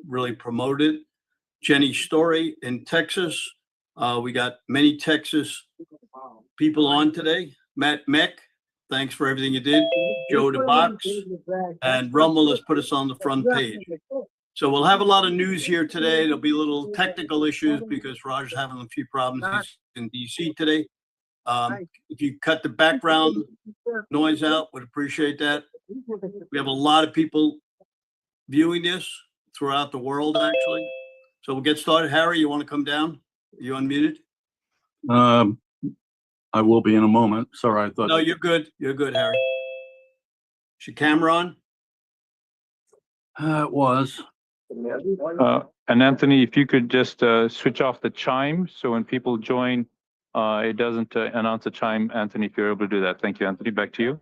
really promote it. Jenny Story in Texas. We got many Texas people on today. Matt Meck, thanks for everything you did. Joe DeBox and Rummel has put us on the front page. So we'll have a lot of news here today. There'll be little technical issues because Roger's having a few problems. He's in DC today. If you cut the background noise out, would appreciate that. We have a lot of people viewing this throughout the world, actually. So we'll get started. Harry, you want to come down? Are you unmuted? I will be in a moment. Sorry, I thought. No, you're good. You're good, Harry. Is your camera on? It was. And Anthony, if you could just switch off the chime so when people join, it doesn't announce a chime. Anthony, if you're able to do that. Thank you, Anthony. Back to you.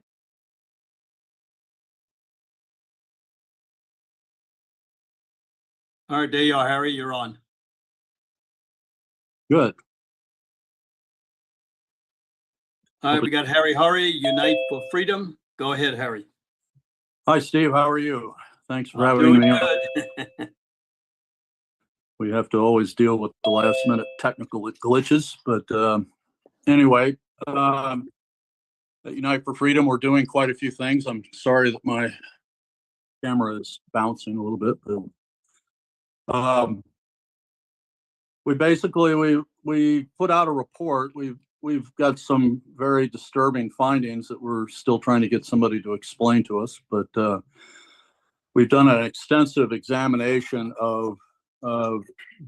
All right, there you are, Harry. You're on. Good. All right, we got Harry Hurry, Unite for Freedom. Go ahead, Harry. Hi, Steve. How are you? Thanks for having me on. Good. We have to always deal with the last minute technical glitches. But anyway, at Unite for Freedom, we're doing quite a few things. I'm sorry that my camera is bouncing a little bit. But we basically, we put out a report. We've got some very disturbing findings that we're still trying to get somebody to explain to us. But we've done an extensive examination of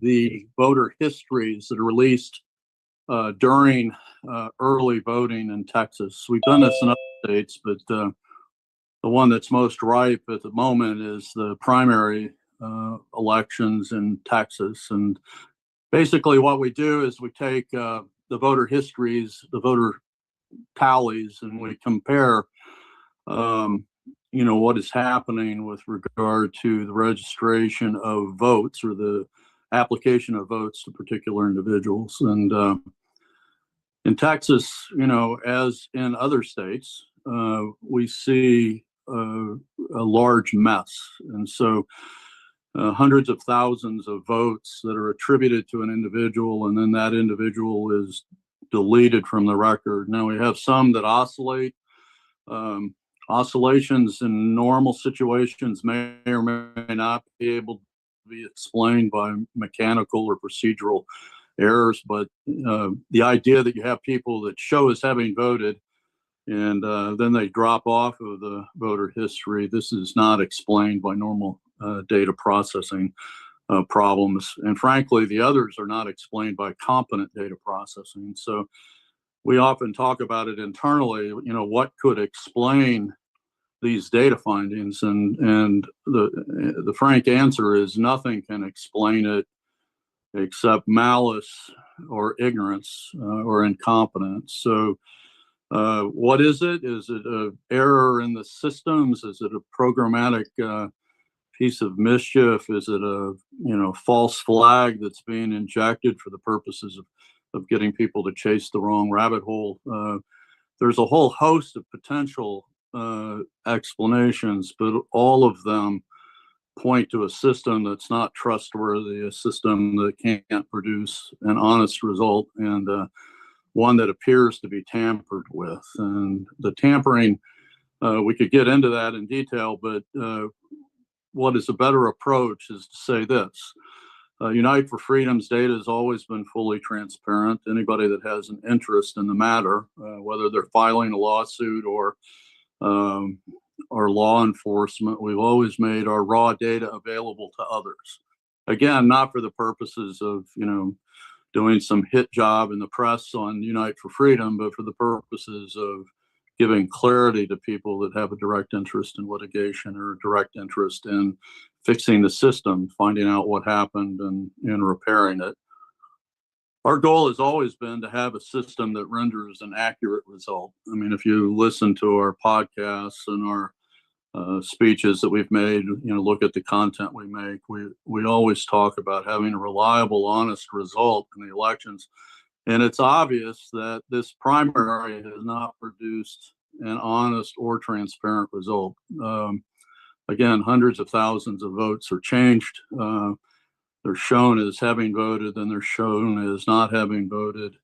the voter histories that are released during early voting in Texas. We've done this in other states, but the one that's most ripe at the moment is the primary elections in Texas. And basically what we do is we take the voter histories, the voter tallies, and we compare what is happening with regard to the registration of votes or the application of votes to particular individuals. And in Texas, as in other states, we see a large mess. And so hundreds of thousands of votes that are attributed to an individual, and then that individual is deleted from the record. Now we have some that oscillate. Oscillations in normal situations may or may not be able to be explained by mechanical or procedural errors, but the idea that you have people that show as having voted and then they drop off of the voter history, this is not explained by normal data processing problems. And frankly, the others are not explained by competent data processing. So we often talk about it internally, what could explain these data findings, and the frank answer is nothing can explain it except malice or ignorance or incompetence. So what is it? Is it an error in the systems? Is it a programmatic piece of mischief? Is it a false flag that's being injected for the purposes of getting people to chase the wrong rabbit hole? There's a whole host of potential explanations, but all of them point to a system that's not trustworthy, a system that can't produce an honest result, and one that appears to be tampered with. And the tampering, we could get into that in detail, but what is a better approach is to say this. Unite for Freedom's data has always been fully transparent. Anybody that has an interest in the matter, whether they're filing a lawsuit or law enforcement, we've always made our raw data available to others. Again, not for the purposes of, doing some hit job in the press on Unite for Freedom, but for the purposes of giving clarity to people that have a direct interest in litigation or a direct interest in fixing the system, finding out what happened and repairing it. Our goal has always been to have a system that renders an accurate result. I mean, if you listen to our podcasts and our speeches that we've made, look at the content we make, we always talk about having a reliable, honest result in the elections. And it's obvious that this primary has not produced an honest or transparent result. again, hundreds of thousands of votes are changed. They're shown as having voted, and they're shown as not having voted,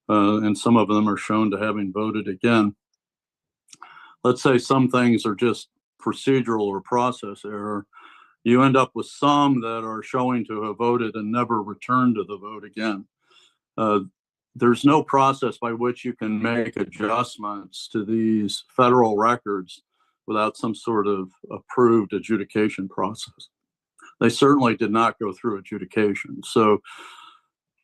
and some of them are shown to having voted again. Let's say some things are just procedural or process error. You end up with some that are showing to have voted and never returned to the vote again. There's no process by which you can make adjustments to these federal records without some sort of approved adjudication process. They certainly did not go through adjudication. So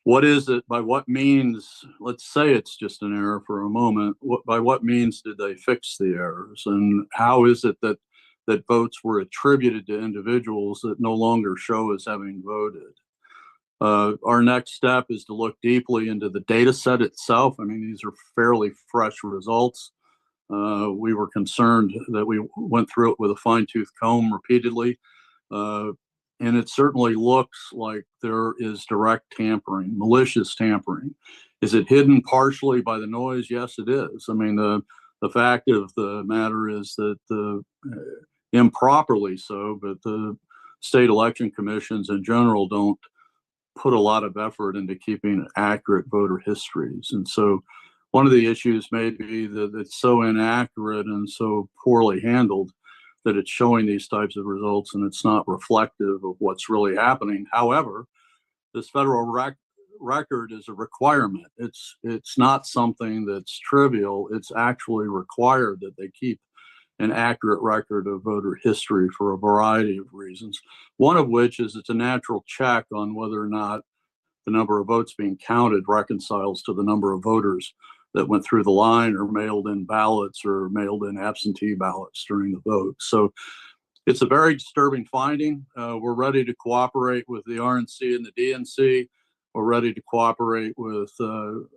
what is it, by what means, let's say it's just an error for a moment, by what means did they fix the errors? And how is it that votes were attributed to individuals that no longer show as having voted? Our next step is to look deeply into the data set itself. I mean, these are fairly fresh results. We were concerned that we went through it with a fine-tooth comb repeatedly. And it certainly looks like there is direct tampering, malicious tampering. Is it hidden partially by the noise? Yes, it is. I mean, the fact of the matter is that improperly so, but the state election commissions in general don't put a lot of effort into keeping accurate voter histories. And so one of the issues may be that it's so inaccurate and so poorly handled that it's showing these types of results and it's not reflective of what's really happening. However, this federal record is a requirement. It's not something that's trivial. It's actually required that they keep an accurate record of voter history for a variety of reasons. One of which is it's a natural check on whether or not the number of votes being counted reconciles to the number of voters that went through the line or mailed in ballots or mailed in absentee ballots during the vote. So it's a very disturbing finding. We're ready to cooperate with the RNC and the DNC. We're ready to cooperate with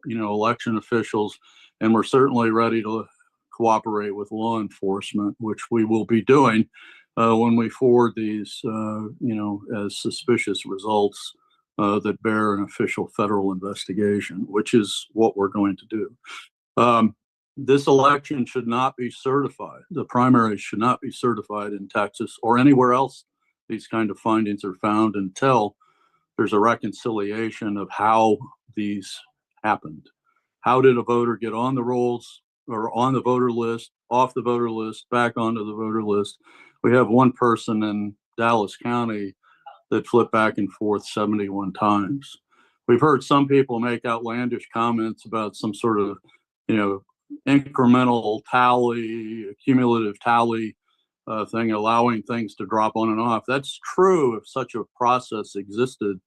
election officials, and we're certainly ready to cooperate with law enforcement, which we will be doing when we forward these, as suspicious results that bear an official federal investigation, which is what we're going to do. This election should not be certified. The primaries should not be certified in Texas or anywhere else these kind of findings are found until there's a reconciliation of how these happened. How did a voter get on the rolls or on the voter list, off the voter list, back onto the voter list? We have one person in Dallas County that flipped back and forth 71 times. We've heard some people make outlandish comments about some sort of, incremental tally, cumulative tally thing, allowing things to drop on and off. That's true if such a process existed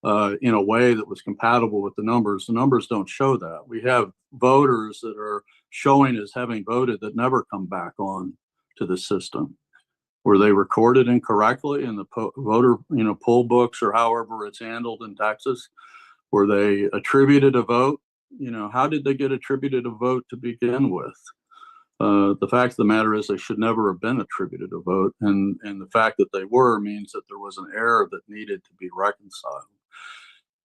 in a way that was compatible with the numbers. The numbers don't show that. We have voters that are showing as having voted that never come back on to the system. Were they recorded incorrectly in the voter, poll books or however it's handled in Texas? Were they attributed a vote? How did they get attributed a vote to begin with? The fact of the matter is they should never have been attributed a vote. And the fact that they were means that there was an error that needed to be reconciled.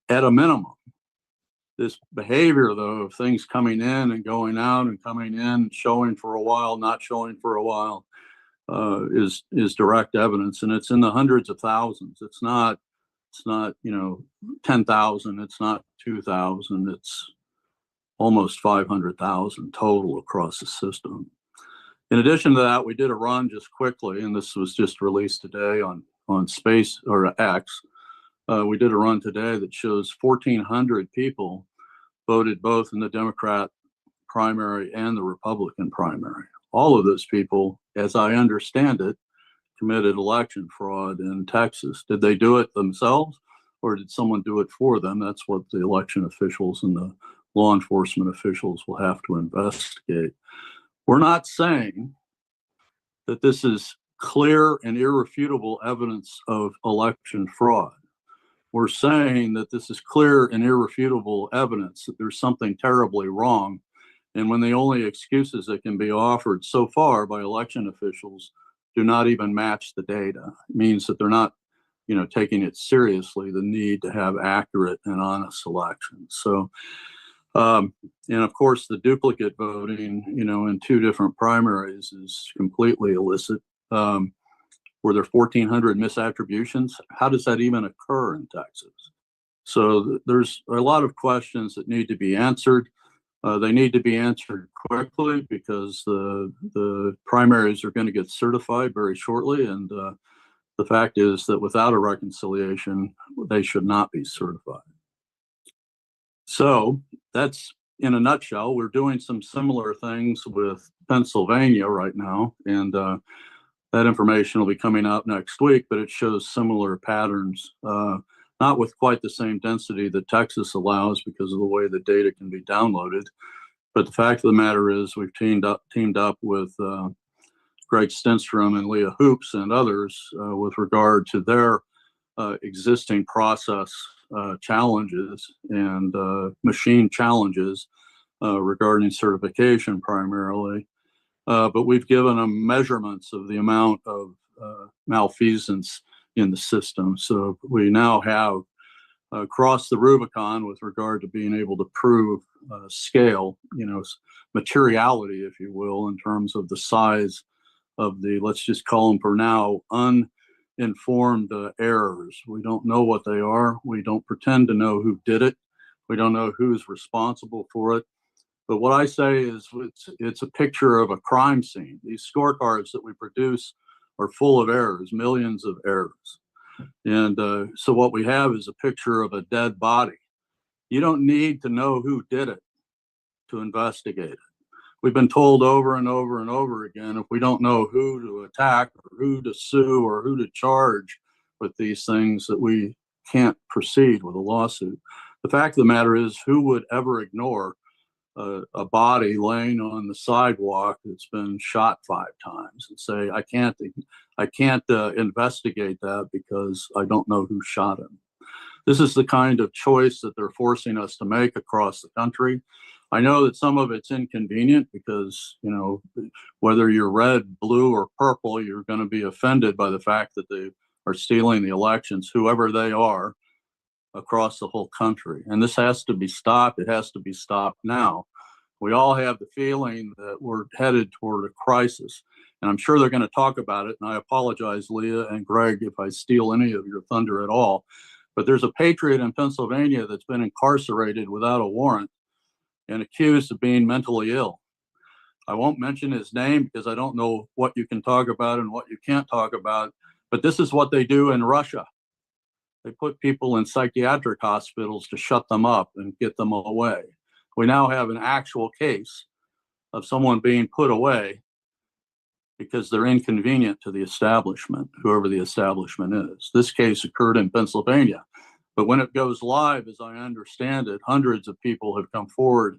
At a minimum, this behavior, though, of things coming in and going out and coming in, showing for a while, not showing for a while, is direct evidence, and it's in the hundreds of thousands. It's not 10,000. It's not 2,000. It's almost 500,000 total across the system. In addition to that, we did a run just quickly, and this was just released today on Space or X. We did a run today that shows 1,400 people voted both in the Democrat primary and the Republican primary. All of those people, as I understand it, committed election fraud in Texas. Did they do it themselves or did someone do it for them? That's what the election officials and the law enforcement officials will have to investigate. We're not saying that this is clear and irrefutable evidence of election fraud. We're saying that this is clear and irrefutable evidence that there's something terribly wrong. And when the only excuses that can be offered so far by election officials do not even match the data, it means that they're not, taking it seriously, the need to have accurate and honest elections. So, and of course, the duplicate voting, in two different primaries is completely illicit. We're were there 1,400 misattributions? How does that even occur in Texas? So there's a lot of questions that need to be answered. They need to be answered quickly because the primaries are going to get certified very shortly. And the fact is that without a reconciliation, they should not be certified. So that's in a nutshell. We're doing some similar things with Pennsylvania right now. And that information will be coming out next week, but it shows similar patterns, not with quite the same density that Texas allows because of the way the data can be downloaded. But the fact of the matter is we've teamed up with Greg Stenstrom and Leah Hoops and others with regard to their existing process challenges and machine challenges regarding certification primarily. But we've given them measurements of the amount of malfeasance in the system. So we now have crossed the Rubicon with regard to being able to prove scale, materiality, if you will, in terms of the size of the, let's just call them for now, uninformed errors. We don't know what they are. We don't pretend to know who did it. We don't know who's responsible for it. But what I say is it's a picture of a crime scene. These scorecards that we produce are full of errors, millions of errors. And so what we have is a picture of a dead body. You don't need to know who did it to investigate it. We've been told over and over and over again, if we don't know who to attack or who to sue or who to charge with these things, that we can't proceed with a lawsuit. The fact of the matter is, who would ever ignore a body laying on the sidewalk that's been shot 5 times and say, I can't investigate that because I don't know who shot him. This is the kind of choice that they're forcing us to make across the country. I know that some of it's inconvenient because, whether you're red, blue, or purple, you're going to be offended by the fact that they are stealing the elections, whoever they are, across the whole country. And this has to be stopped. It has to be stopped now. We all have the feeling that we're headed toward a crisis. And I'm sure they're going to talk about it. And I apologize, Leah and Greg, if I steal any of your thunder at all. But there's a patriot in Pennsylvania that's been incarcerated without a warrant and accused of being mentally ill. I won't mention his name because I don't know what you can talk about and what you can't talk about. But this is what they do in Russia. They put people in psychiatric hospitals to shut them up and get them away. We now have an actual case of someone being put away because they're inconvenient to the establishment, whoever the establishment is. This case occurred in Pennsylvania. But when it goes live, as I understand it, hundreds of people have come forward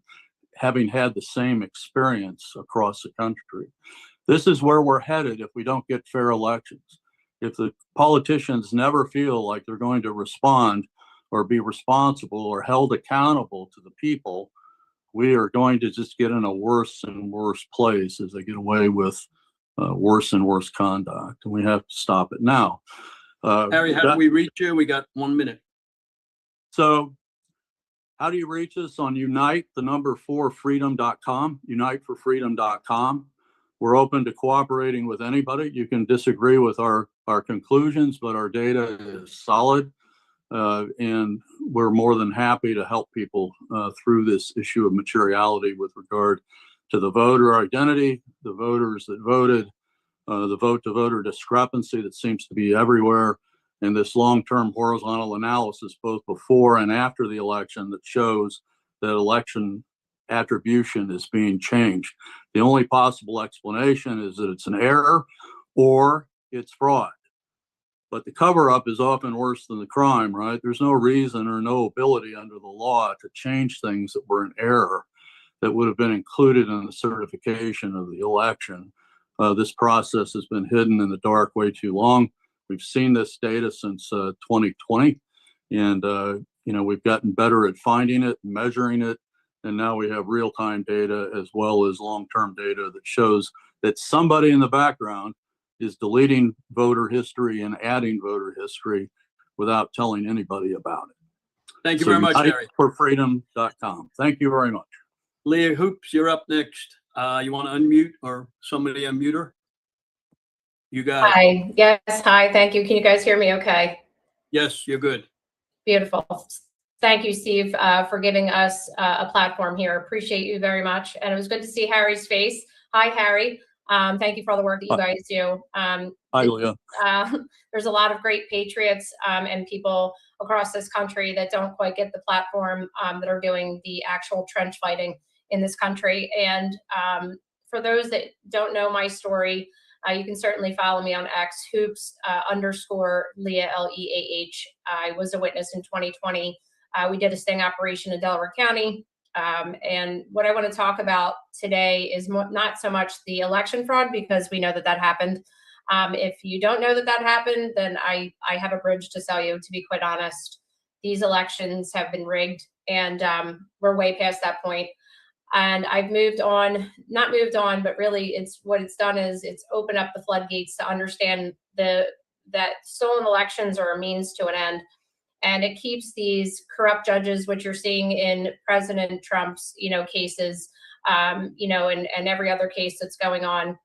having had the same experience across the country. This is where we're headed if we don't get fair elections. If the politicians never feel like they're going to respond or be responsible or held accountable to the people, we are going to just get in a worse and worse place as they get away with worse and worse conduct. And we have to stop it now. Harry, how do we reach you? We got 1 minute. So how do you reach us? On Unite, the number 4freedom.com, uniteforfreedom.com. We're open to cooperating with anybody. You can disagree with our conclusions, but our data is solid. And we're more than happy to help people through this issue of materiality with regard to the voter identity, the voters that voted, the vote to voter discrepancy that seems to be everywhere, and this long-term horizontal analysis both before and after the election that shows that election attribution is being changed. The only possible explanation is that it's an error or it's fraud. But the cover-up is often worse than the crime, right? There's no reason or no ability under the law to change things that were an error that would have been included in the certification of the election. This process has been hidden in the dark way too long. We've seen this data since 2020, and we've gotten better at finding it, measuring it, and now we have real-time data as well as long-term data that shows that somebody in the background is deleting voter history and adding voter history without telling anybody about it. Thank you very much, Harry. Uniteforfreedom.com. Thank you very much. Leah Hoops, you're up next. You want to unmute or somebody unmute her? You got it. Hi. Yes, hi. Thank you. Can you guys hear me okay? Yes, you're good. Beautiful. Thank you, Steve, for giving us a platform here. Appreciate you very much. And it was good to see Harry's face. Hi, Harry. Thank you for all the work that you guys do. Hi, Leah. There's a lot of great patriots and people across this country that don't quite get the platform that are doing the actual trench fighting in this country. And for those that don't know my story, you can certainly follow me on X, hoops _ Leah, Leah. I was a witness in 2020. We did a sting operation in Delaware County. And what I want to talk about today is not so much the election fraud, because we know that that happened. If you don't know that that happened, then I have a bridge to sell you, to be quite honest. These elections have been rigged, and we're way past that point. And I've moved on, not moved on, but really it's what it's done is it's opened up the floodgates to understand that stolen elections are a means to an end. And it keeps these corrupt judges, which you're seeing in President Trump's, cases, and every other case that's going on.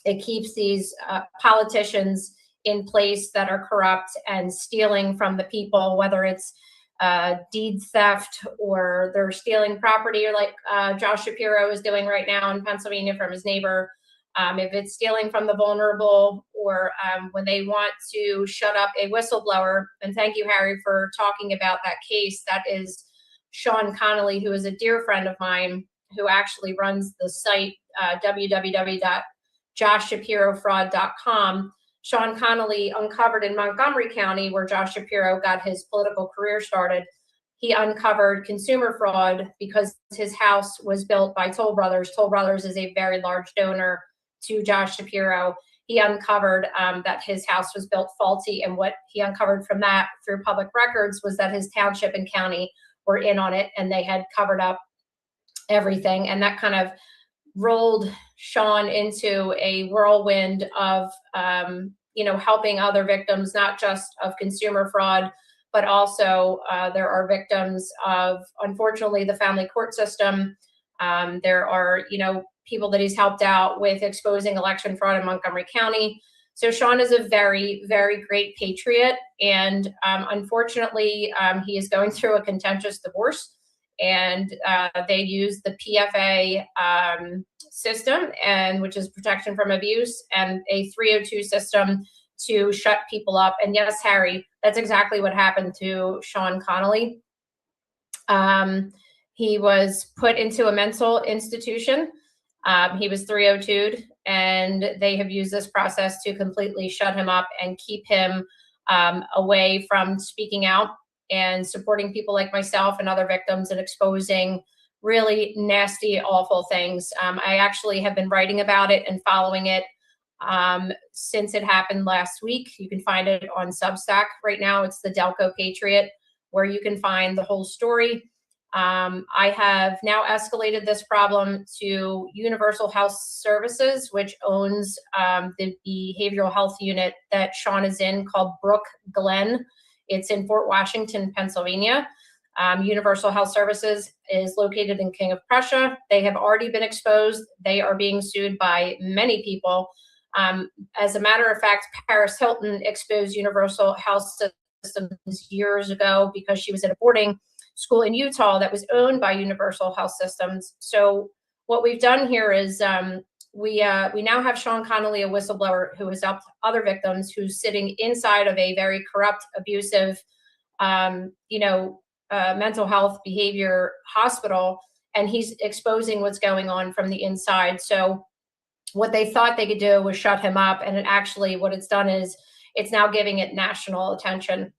It keeps these politicians in place that are corrupt and stealing from the people, whether it's deed theft or they're stealing property, or like Josh Shapiro is doing right now in Pennsylvania from his neighbor. If it's stealing from the vulnerable, or when they want to shut up a whistleblower. And thank you, Harry, for talking about that case. That is Sean Connolly, who is a dear friend of mine, who actually runs the site www.joshshapirofraud.com. Sean Connolly uncovered in Montgomery County, where Josh Shapiro got his political career started. He uncovered consumer fraud because his house was built by Toll Brothers. Toll Brothers is a very large donor to Josh Shapiro. He uncovered that his house was built faulty, and what he uncovered from that through public records was that his township and county were in on it, and they had covered up everything. And that kind of rolled Sean into a whirlwind of, helping other victims, not just of consumer fraud, but also there are victims of, unfortunately, the family court system. There are, people that he's helped out with exposing election fraud in Montgomery County. So Sean is a very, very great patriot. And unfortunately, he is going through a contentious divorce. And they use the PFA system, and which is protection from abuse, and a 302 system to shut people up. And yes, Harry, that's exactly what happened to Sean Connolly. He was put into a mental institution. He was 302'd, and they have used this process to completely shut him up and keep him away from speaking out and supporting people like myself and other victims and exposing really nasty, awful things. I actually have been writing about it and following it since it happened last week. You can find it on Substack right now. It's the Delco Patriot, where you can find the whole story. I have now escalated this problem to Universal Health Services, which owns the behavioral health unit that Sean is in, called Brook Glen. It's in Fort Washington, Pennsylvania. Universal Health Services is located in King of Prussia. They have already been exposed. They are being sued by many people. As a matter of fact, Paris Hilton exposed Universal Health Systems years ago because she was at a boarding school in Utah that was owned by Universal Health Systems. So what we've done here is we now have Sean Connolly, a whistleblower who has helped other victims, who's sitting inside of a very corrupt, abusive, mental health behavior hospital, and he's exposing what's going on from the inside. So what they thought they could do was shut him up, and what it's done is it's now giving it national attention.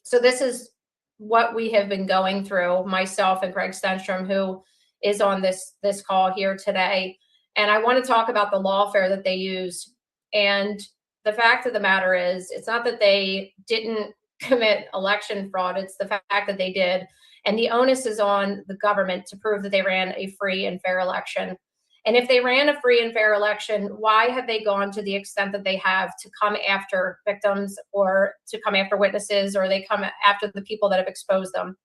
So this is what we have been going through, myself and Greg Stenstrom, who is on this call here today. And I want to talk about the lawfare that they use. And the fact of the matter is, it's not that they didn't commit election fraud, it's the fact that they did. And the onus is on the government to prove that they ran a free and fair election. And if they ran a free and fair election, why have they gone to the extent that they have to come after victims, or to come after witnesses, or they come after the people that have exposed them?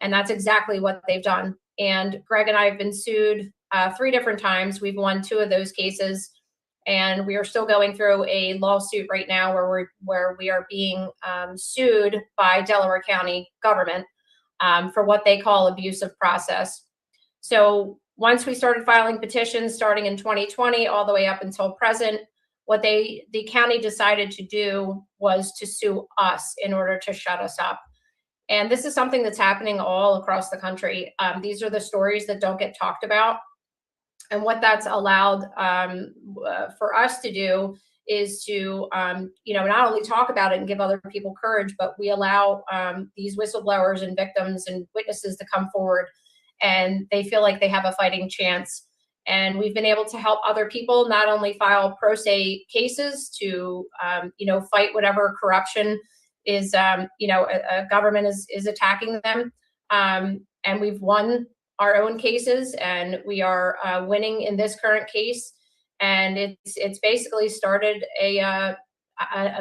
And that's exactly what they've done. And Greg and I have been sued 3 different times. We've won 2 of those cases. And we are still going through a lawsuit right now where we are being sued by Delaware County government for what they call abusive process. So once we started filing petitions starting in 2020 all the way up until present, what the county decided to do was to sue us in order to shut us up. And this is something that's happening all across the country. These are the stories that don't get talked about. And what that's allowed for us to do is to, not only talk about it and give other people courage, but we allow these whistleblowers and victims and witnesses to come forward, and they feel like they have a fighting chance. And we've been able to help other people not only file pro se cases to, fight whatever corruption is, a government is attacking them. And we've won our own cases, and we are winning in this current case. And it's basically started a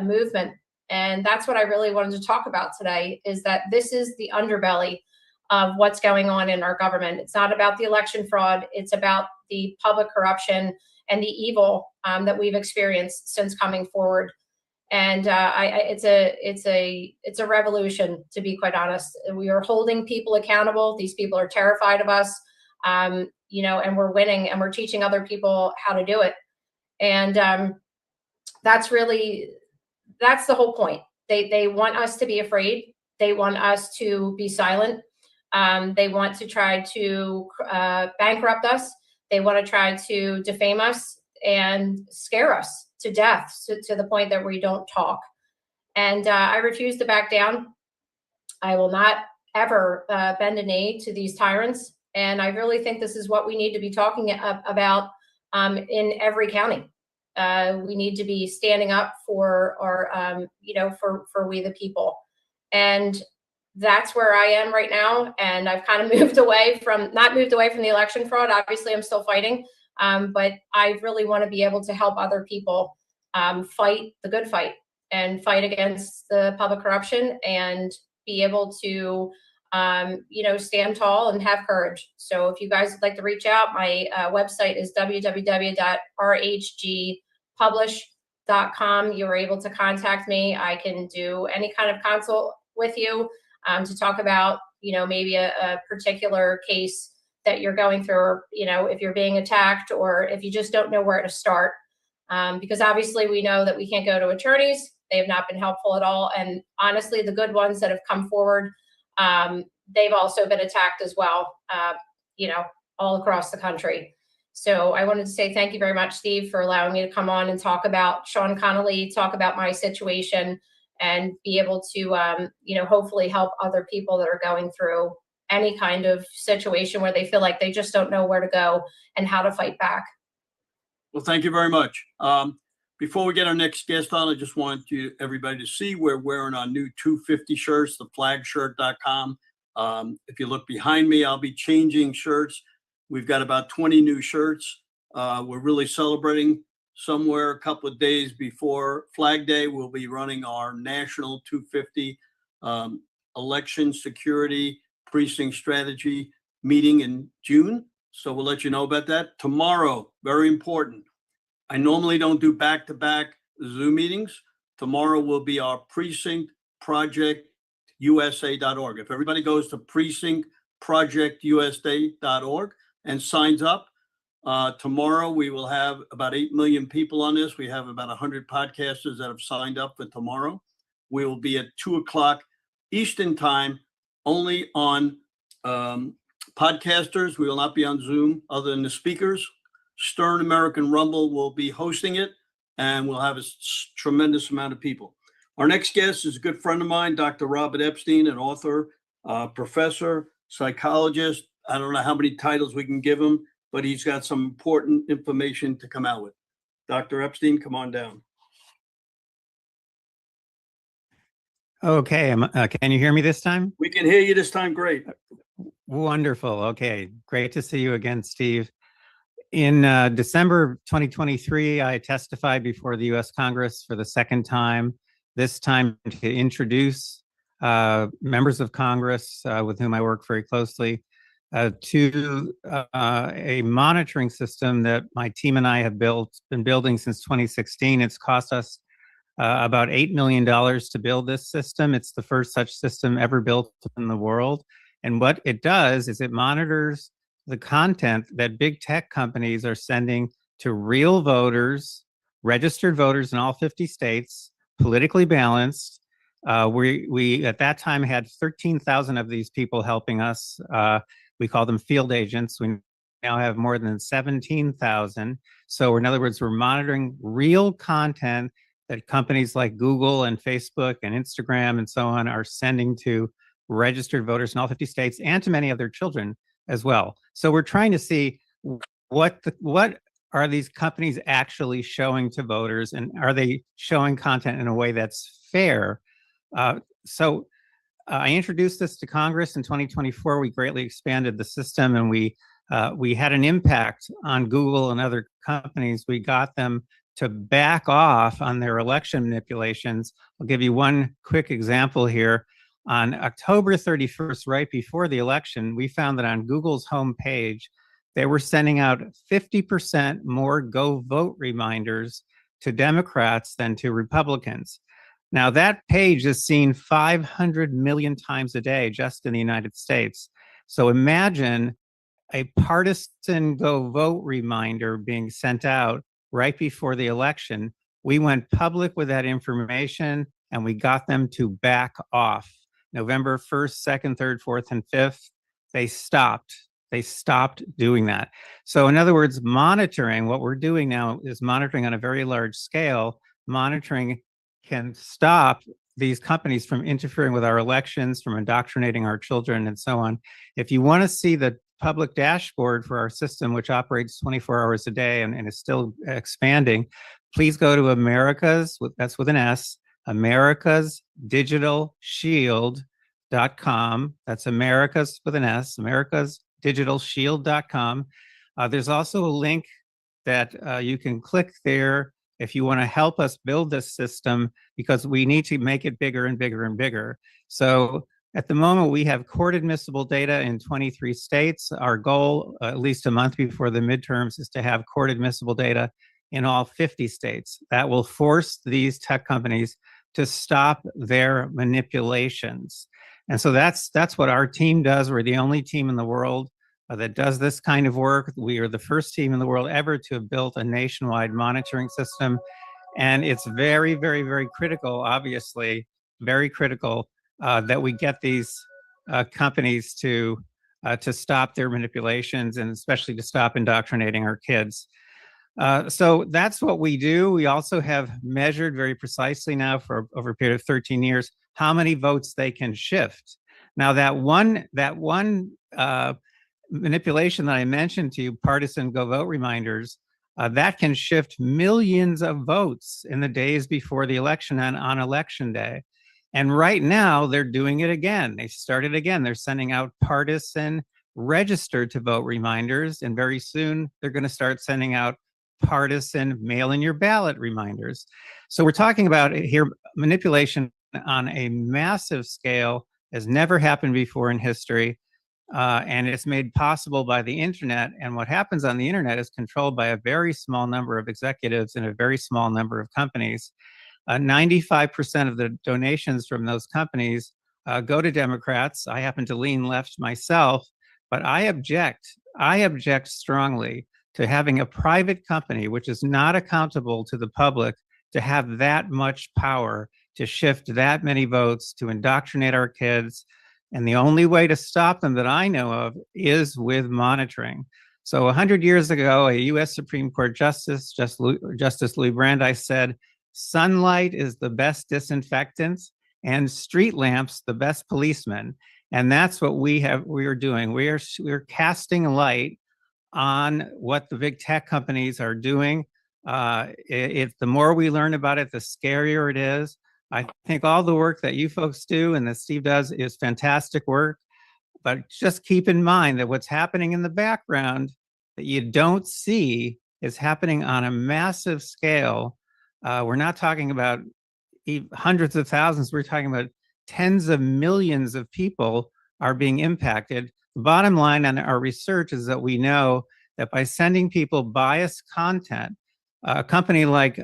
movement. And that's what I really wanted to talk about today, is that this is the underbelly of what's going on in our government. It's not about the election fraud. It's about the public corruption and the evil that we've experienced since coming forward. And it's a revolution, to be quite honest. We are holding people accountable. These people are terrified of us, and we're winning, and we're teaching other people how to do it. And that's the whole point. They want us to be afraid. They want us to be silent. They want to try to bankrupt us. They want to try to defame us and scare us to death, to the point that we don't talk. And I refuse to back down. I will not ever bend a knee to these tyrants. And I really think this is what we need to be talking about in every county. We need to be standing up for our, for we the people. And that's where I am right now. And I've kind of not moved away from the election fraud. Obviously, I'm still fighting. But I really want to be able to help other people fight the good fight and fight against the public corruption, and be able to, stand tall and have courage. So if you guys would like to reach out, my website is www.rhgpublish.com. You're able to contact me. I can do any kind of consult with you to talk about, maybe a particular case that you're going through, or, if you're being attacked, or if you just don't know where to start. Because obviously we know that we can't go to attorneys. They have not been helpful at all. And honestly, the good ones that have come forward, they've also been attacked as well, all across the country. So I wanted to say thank you very much, Steve, for allowing me to come on and talk about Sean Connolly, talk about my situation, and be able to, hopefully help other people that are going through any kind of situation where they feel like they just don't know where to go and how to fight back. Well, thank you very much. Before we get our next guest on, I just want everybody to see we're wearing our new 250 shirts, the flagshirt.com. If you look behind me, I'll be changing shirts. We've got about 20 new shirts. We're really celebrating. Somewhere a couple of days before Flag Day, we'll be running our national 250 election security precinct strategy meeting in June. So we'll let you know about that. Tomorrow, very important. I normally don't do back-to-back Zoom meetings. Tomorrow will be our precinctprojectusa.org. If everybody goes to precinctprojectusa.org and signs up, tomorrow we will have about 8 million people on this. We have about 100 podcasters that have signed up for tomorrow. We will be at 2:00 Eastern time, only on podcasters. We will not be on Zoom other than the speakers. Stern American Rumble will be hosting it, and we'll have a tremendous amount of people. Our next guest is a good friend of mine, Dr. Robert Epstein, an author, professor, psychologist. I don't know how many titles we can give him, but he's got some important information to come out with. Dr. Epstein, come on down. Okay, can you hear me this time? We can hear you this time. Great. Wonderful. Okay, great to see you again, Steve. In December 2023, I testified before the U.S. Congress for the second time, this time to introduce members of Congress with whom I work very closely, to a monitoring system that my team and I have been building since 2016. It's cost us about $8 million to build this system. It's the first such system ever built in the world. And what it does is it monitors the content that big tech companies are sending to real voters, registered voters in all 50 states, politically balanced. We at that time had 13,000 of these people helping us. We call them field agents. We now have more than 17,000. So in other words, we're monitoring real content that companies like Google and Facebook and Instagram and so on are sending to registered voters in all 50 states and to many of their children as well. So we're trying to see what are these companies actually showing to voters, and are they showing content in a way that's fair? I introduced this to Congress in 2024. We greatly expanded the system, and we had an impact on Google and other companies. We got them to back off on their election manipulations. I'll give you one quick example here. On October 31st, right before the election, we found that on Google's homepage, they were sending out 50% more go vote reminders to Democrats than to Republicans. Now, that page is seen 500 million times a day just in the United States. So imagine a partisan go vote reminder being sent out right before the election. We went public with that information and we got them to back off. November 1st, 2nd, 3rd, 4th, and 5th, they stopped. They stopped doing that. So in other words, monitoring, what we're doing now is monitoring on a very large scale. Monitoring can stop these companies from interfering with our elections, from indoctrinating our children, and so on. If you want to see the public dashboard for our system, which operates 24 hours a day and is still expanding, please go to America's, that's with an S, americasdigitalshield.com. That's America's with an S, americasdigitalshield.com. There's also a link that you can click there if you want to help us build this system, because we need to make it bigger and bigger and bigger. So at the moment, we have court admissible data in 23 states. Our goal, at least a month before the midterms, is to have court admissible data in all 50 states. That will force these tech companies to stop their manipulations. And so that's what our team does. We're the only team in the world that does this kind of work. We are the first team in the world ever to have built a nationwide monitoring system. And it's very, very, very critical, obviously, very critical that we get these companies to stop their manipulations, and especially to stop indoctrinating our kids. So that's what we do. We also have measured very precisely now for over a period of 13 years how many votes they can shift. Now that one manipulation that I mentioned to you, partisan go vote reminders, that can shift millions of votes in the days before the election and on election day. And right now they're doing it again. They started again. They're sending out partisan registered to vote reminders, and very soon they're going to start sending out partisan mail in your ballot reminders. So we're talking about here manipulation on a massive scale, has never happened before in history. And it's made possible by the internet. And what happens on the internet is controlled by a very small number of executives and a very small number of companies. 95% of the donations from those companies go to Democrats. I happen to lean left myself, but I object strongly to having a private company, which is not accountable to the public, to have that much power to shift that many votes, to indoctrinate our kids. And the only way to stop them that I know of is with monitoring. So 100 years ago, a US Supreme Court Justice Louis Brandeis said, sunlight is the best disinfectant and street lamps the best policeman. And that's what we are doing. We're casting light on what the big tech companies are doing. The more we learn about it, the scarier it is. I think all the work that you folks do and that Steve does is fantastic work, but just keep in mind that what's happening in the background that you don't see is happening on a massive scale. We're not talking about hundreds of thousands, we're talking about tens of millions of people are being impacted the bottom line on our research is that we know that by sending people biased content, a company like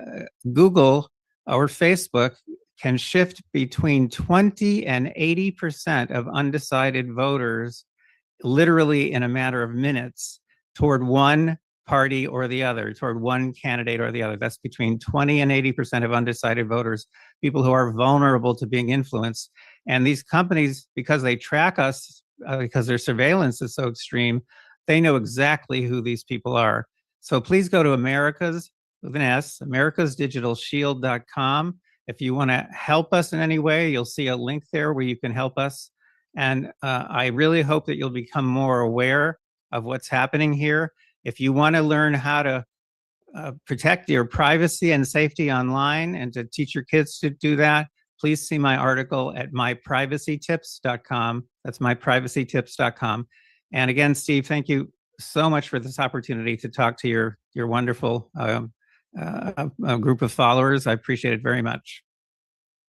Google or Facebook can shift between 20 and 80% of undecided voters literally in a matter of minutes toward one party or the other, toward one candidate or the other. That's between 20 and 80% of undecided voters, people who are vulnerable to being influenced. And these companies, because they track us, because their surveillance is so extreme, they know exactly who these people are. So please go to America's, with an S, americasdigitalshield.com. If you want to help us in any way, you'll see a link there where you can help us. And I really hope that you'll become more aware of what's happening here. If you want to learn how to protect your privacy and safety online and to teach your kids to do that, please see my article at myprivacytips.com. That's myprivacytips.com. And again, Steve, thank you so much for this opportunity to talk to your wonderful group of followers. I appreciate it very much.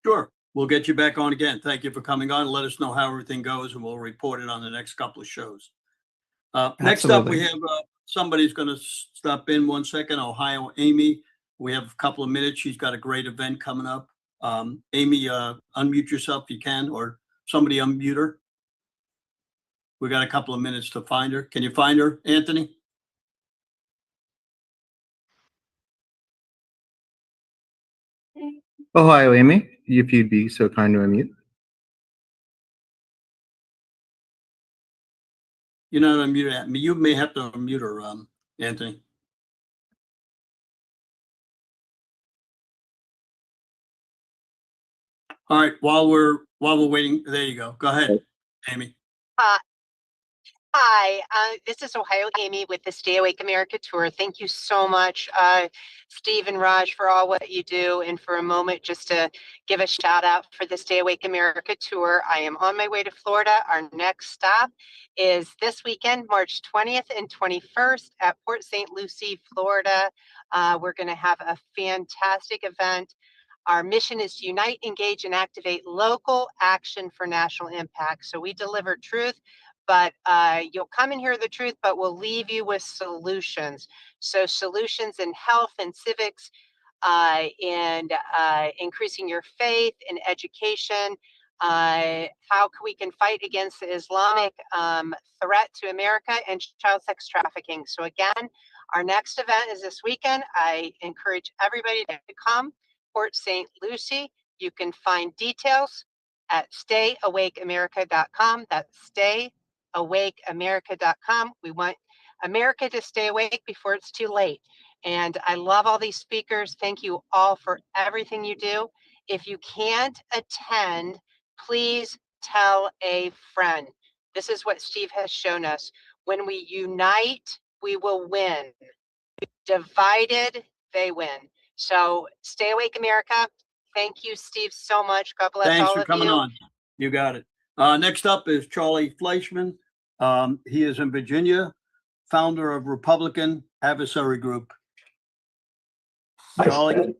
Sure. We'll get you back on again. Thank you for coming on. Let us know how everything goes and we'll report it on the next couple of shows. Next up, we have somebody's going to stop in 1 second. Ohio Amy. We have a couple of minutes. She's got a great event coming up. Amy, unmute yourself if you can, or somebody unmute her. We got a couple of minutes to find her. Can you find her, Anthony? Ohio Amy, if you'd be so kind to unmute. You're not unmuted. You may have to unmute her, Anthony. All right. While we're waiting, there you go. Go ahead, Amy. Hi, this is Ohio Amy with the Stay Awake America Tour. Thank you so much, Steve and Raj, for all what you do. And for a moment, just to give a shout out for the Stay Awake America Tour. I am on my way to Florida. Our next stop is this weekend, March 20th and 21st at Port St. Lucie, Florida. We're going to have a fantastic event. Our mission is to unite, engage, and activate local action for national impact. So we deliver truth, but you'll come and hear the truth, but we'll leave you with solutions. So solutions in health and civics, and increasing your faith in education. How we can fight against the Islamic threat to America and child sex trafficking. So again, our next event is this weekend. I encourage everybody to come. Port St. Lucie. You can find details at stayawakeamerica.com. That's stayawakeamerica.com. We want America to stay awake before it's too late. And I love all these speakers. Thank you all for everything you do. If you can't attend, please tell a friend. This is what Steve has shown us. When we unite, we will win. Divided, they win. So Stay Awake America. Thank you, Steve, so much. God bless all of you. Thanks for coming on. You got it. Next up is Charlie Fleischman. He is in Virginia, founder of Republican Adversary Group. Charlie.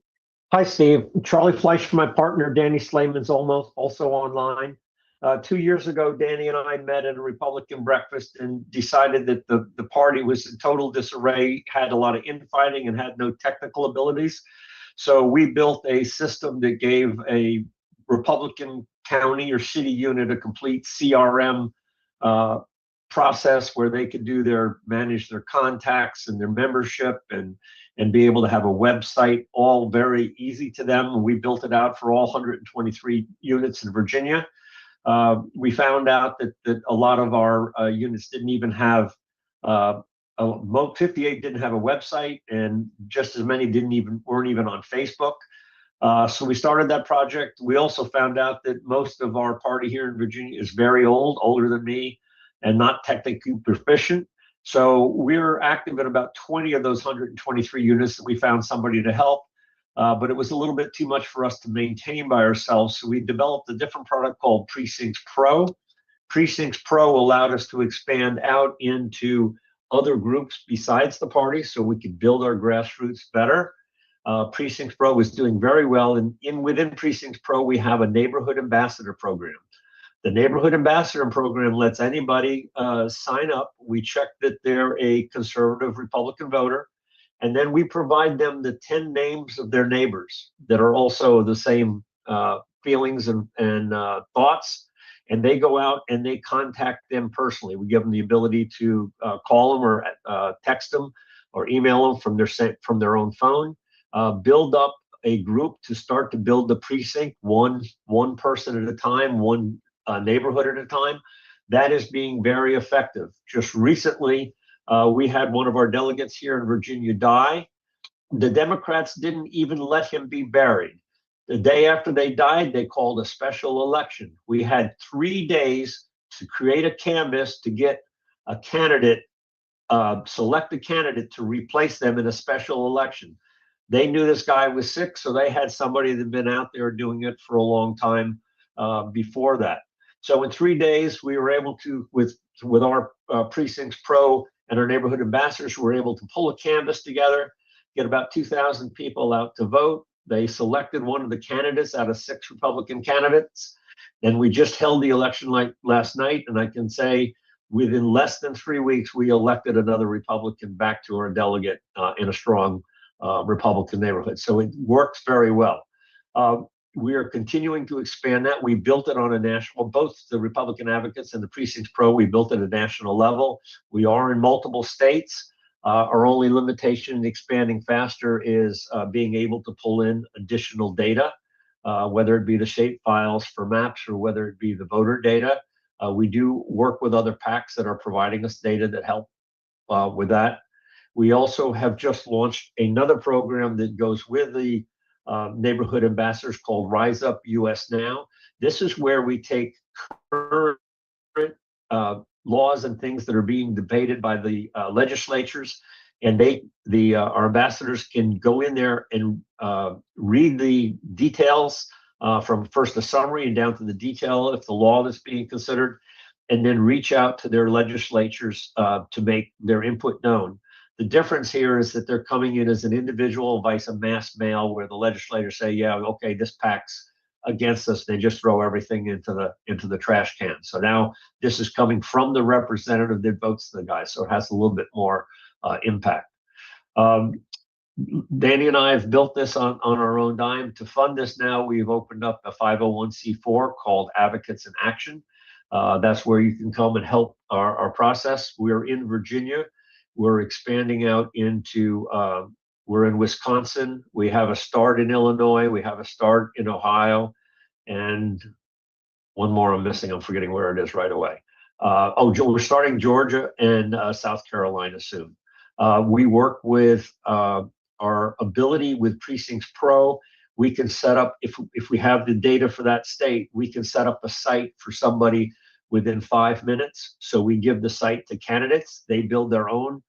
Hi, Steve. Charlie Fleischman, my partner, Danny Slayman's also online. 2 years ago, Danny and I met at a Republican breakfast and decided that the party was in total disarray, had a lot of infighting, and had no technical abilities. So we built a system that gave a Republican county or city unit a complete CRM process where they could manage their contacts and their membership and be able to have a website, all very easy to them. And we built it out for all 123 units in Virginia. We found out that a lot of our units didn't even have 58 didn't have a website, and just as many weren't even on Facebook. So we started that project. We also found out that most of our party here in Virginia is very old, older than me, and not technically proficient. So we're active in about 20 of those 123 units that we found somebody to help. But it was a little bit too much for us to maintain by ourselves. So we developed a different product called Precincts Pro. Precincts Pro allowed us to expand out into other groups besides the party so we could build our grassroots better. Precincts Pro is doing very well. And within Precincts Pro, we have a neighborhood ambassador program. The Neighborhood Ambassador program lets anybody sign up. We check that they're a conservative Republican voter, and then we provide them the 10 names of their neighbors that are also the same feelings and thoughts. And they go out and they contact them personally. We give them the ability to call them or text them or email them from their own phone. Build up a group to start to build the precinct, one person at a time, one neighborhood at a time. That is being very effective. Just recently, we had one of our delegates here in Virginia die. The Democrats didn't even let him be buried. The day after they died, they called a special election. We had 3 days to create a canvass to get a candidate, select a candidate to replace them in a special election. They knew this guy was sick, so they had somebody that had been out there doing it for a long time before that. So in 3 days, we were able to, with our Precincts Pro and our neighborhood ambassadors, we were able to pull a canvas together, get about 2,000 people out to vote. They selected one of the candidates out of 6 Republican candidates. And we just held the election last night, and I can say within less than 3 weeks, we elected another Republican back to our delegate in a strong Republican neighborhood. So it works very well. We are continuing to expand that. We built it on a national, both the Republican Advocates and the Precincts Pro, we built it at a national level. We are in multiple states. Our only limitation in expanding faster is being able to pull in additional data, whether it be the shape files for maps or whether it be the voter data. We do work with other PACs that are providing us data that help with that. We also have just launched another program that goes with the neighborhood ambassadors called Rise Up US Now. This is where we take current laws and things that are being debated by the legislatures, and our ambassadors can go in there and read the details from first the summary and down to the detail if the law that's being considered, and then reach out to their legislatures to make their input known. The difference here is that they're coming in as an individual vice a mass mail, where the legislators say, yeah, okay, this PAC's against us. They just throw everything into the trash can. So now this is coming from the representative that votes the guy. So it has a little bit more impact. Danny and I have built this on our own dime. To fund this now, we've opened up a 501c4 called Advocates in Action. That's where you can come and help our process. We're in Virginia. We're expanding out into, we're in Wisconsin. We have a start in Illinois. We have a start in Ohio. And one more I'm missing. I'm forgetting where it is right away. We're starting Georgia and South Carolina soon. We work with our ability with Precincts Pro. We can set up, if we have the data for that state, we can set up a site for somebody within 5 minutes. So we give the site to candidates. They build their own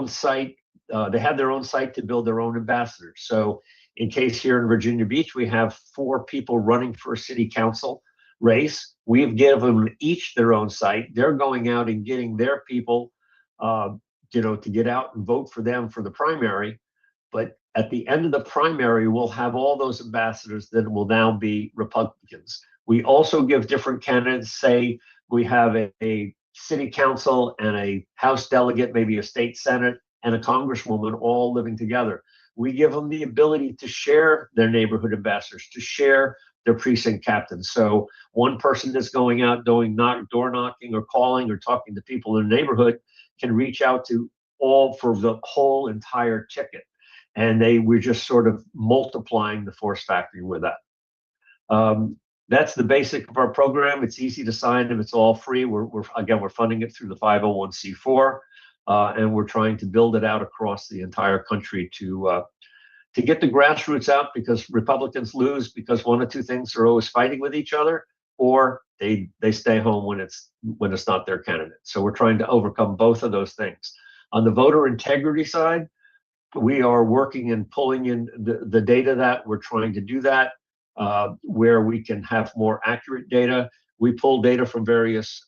site. They have their own site to build their own ambassadors. So in case here in Virginia Beach, we have 4 people running for a city council race. We've given them each their own site. They're going out and getting their people, to get out and vote for them for the primary. But at the end of the primary, we'll have all those ambassadors that will now be Republicans. We also give different candidates, say we have a city council and a House delegate, maybe a state senate and a congresswoman all living together. We give them the ability to share their neighborhood ambassadors, to share their precinct captains. So one person that's going out doing door knocking or calling or talking to people in the neighborhood can reach out to all for the whole entire ticket. And we're just sort of multiplying the force factor with that. That's the basic of our program. It's easy to sign them. It's all free. We're funding it through the 501c4, and we're trying to build it out across the entire country to get the grassroots out, because Republicans lose because one of 2 things: are always fighting with each other, or they stay home when it's not their candidate. So we're trying to overcome both of those things. On the voter integrity side, we are working and pulling in the data that we're trying to do that. Where we can have more accurate data. We pull data from various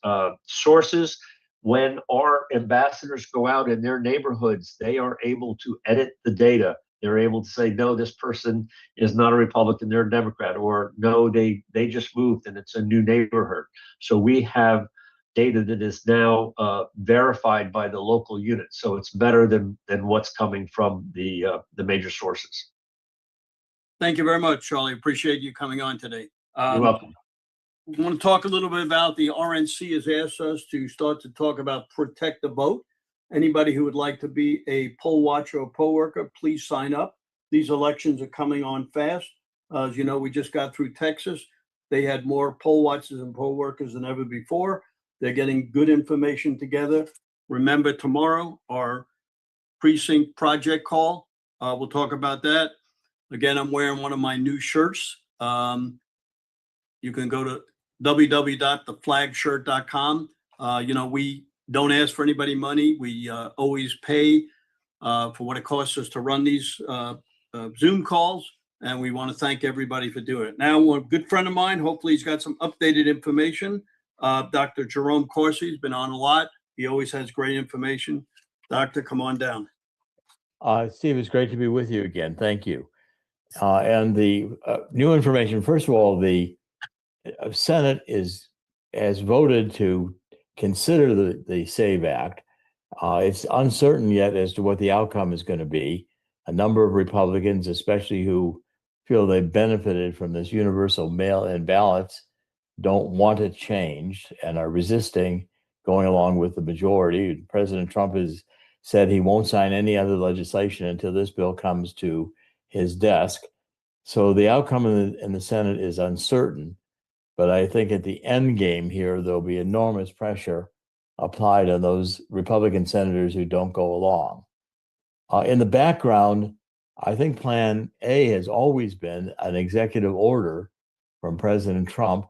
sources. When our ambassadors go out in their neighborhoods, they are able to edit the data They're able to say, no, this person is not a Republican, they're a Democrat, or no, they just moved and it's a new neighborhood. So we have data that is now verified by the local unit. So it's better than what's coming from the major sources. Thank you very much, Charlie. Appreciate you coming on today. You're welcome. We want to talk a little bit about the RNC has asked us to start to talk about Protect the Vote. Anybody who would like to be a poll watcher or poll worker, please sign up. These elections are coming on fast. As you know, we just got through Texas. They had more poll watchers and poll workers than ever before. They're getting good information together. Remember tomorrow, our precinct project call. We'll talk about that. Again, I'm wearing one of my new shirts. You can go to www.theflagshirt.com. We don't ask for anybody money. We always pay for what it costs us to run these Zoom calls. And we want to thank everybody for doing it. Now, a good friend of mine, hopefully he's got some updated information. Dr. Jerome Corsi has been on a lot. He always has great information. Doctor, come on down. Steve, it's great to be with you again. Thank you. And the new information, first of all, the Senate has voted to consider the SAVE Act. It's uncertain yet as to what the outcome is going to be. A number of Republicans, especially who feel they benefited from this universal mail-in ballots, don't want it changed and are resisting going along with the majority. President Trump has said he won't sign any other legislation until this bill comes to his desk. So the outcome in the Senate is uncertain. But I think at the end game here, there'll be enormous pressure applied on those Republican senators who don't go along. In the background, I think Plan A has always been an executive order from President Trump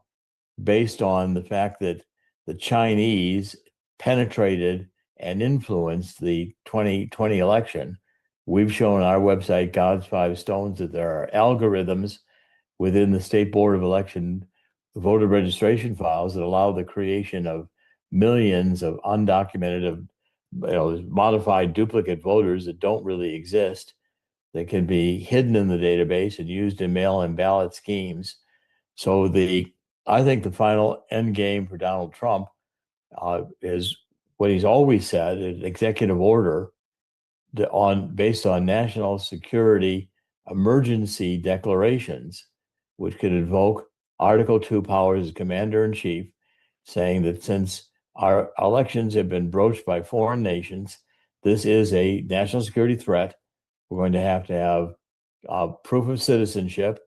based on the fact that the Chinese penetrated and influenced the 2020 election. We've shown on our website, God's Five Stones, that there are algorithms within the State Board of Election voter registration files that allow the creation of millions of undocumented, modified duplicate voters that don't really exist, that can be hidden in the database and used in mail-in ballot schemes. So I think the final end game for Donald Trump is what he's always said, an executive order based on national security emergency declarations, which could invoke Article 2 powers as commander-in-chief, saying that since our elections have been broached by foreign nations, this is a national security threat. We're going to have proof of citizenship,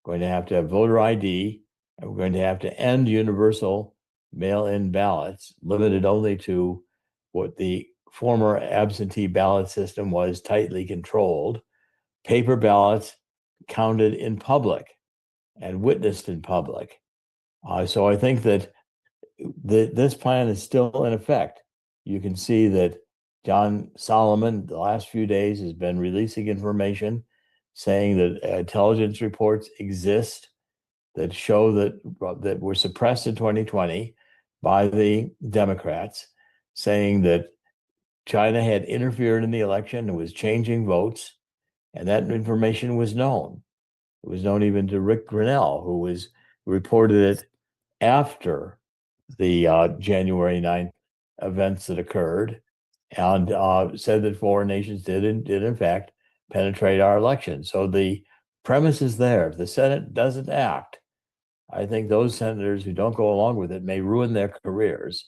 going to have voter ID, and we're going to have to end universal mail-in ballots, limited only to what the former absentee ballot system was, tightly controlled, paper ballots counted in public and witnessed in public. So I think that this plan is still in effect. You can see that John Solomon, the last few days, has been releasing information saying that intelligence reports exist that show that were suppressed in 2020 by the Democrats, saying that China had interfered in the election and was changing votes, and that information was known. It was known even to Rick Grinnell, who reported it after the January 9th events that occurred, and said that foreign nations did in fact penetrate our election. So the premise is there. If the Senate doesn't act, I think those senators who don't go along with it may ruin their careers.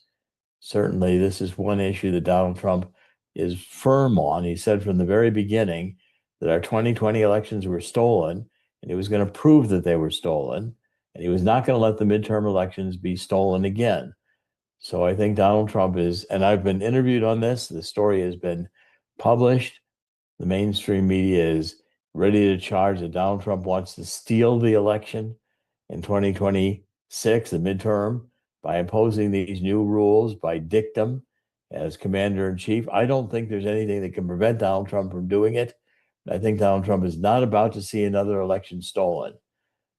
Certainly, this is one issue that Donald Trump is firm on. He said from the very beginning that our 2020 elections were stolen, and he was going to prove that they were stolen, and he was not going to let the midterm elections be stolen again. So I think Donald Trump is, and I've been interviewed on this, the story has been published. The mainstream media is ready to charge that Donald Trump wants to steal the election in 2026, the midterm, by imposing these new rules by dictum as commander-in-chief. I don't think there's anything that can prevent Donald Trump from doing it. I think Donald Trump is not about to see another election stolen.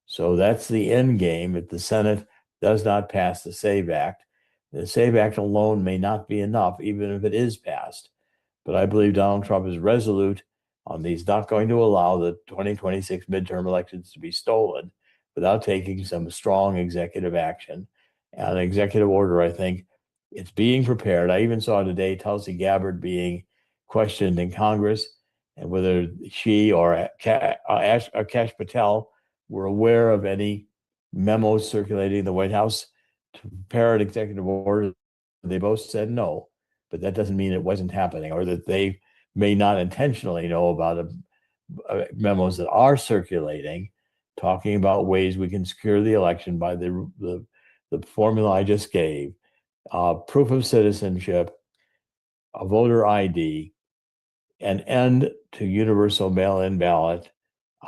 So that's the end game if the Senate does not pass the SAVE Act. The SAVE Act alone may not be enough, even if it is passed. But I believe Donald Trump is resolute He's not going to allow the 2026 midterm elections to be stolen without taking some strong executive action. And an executive order, I think, it's being prepared. I even saw today Tulsi Gabbard being questioned in Congress, and whether she or Kash Patel were aware of any memos circulating in the White House to prepare an executive order. They both said no, but that doesn't mean it wasn't happening, or that they may not intentionally know about memos that are circulating, talking about ways we can secure the election by the formula I just gave, proof of citizenship, a voter ID, an end to universal mail-in ballot,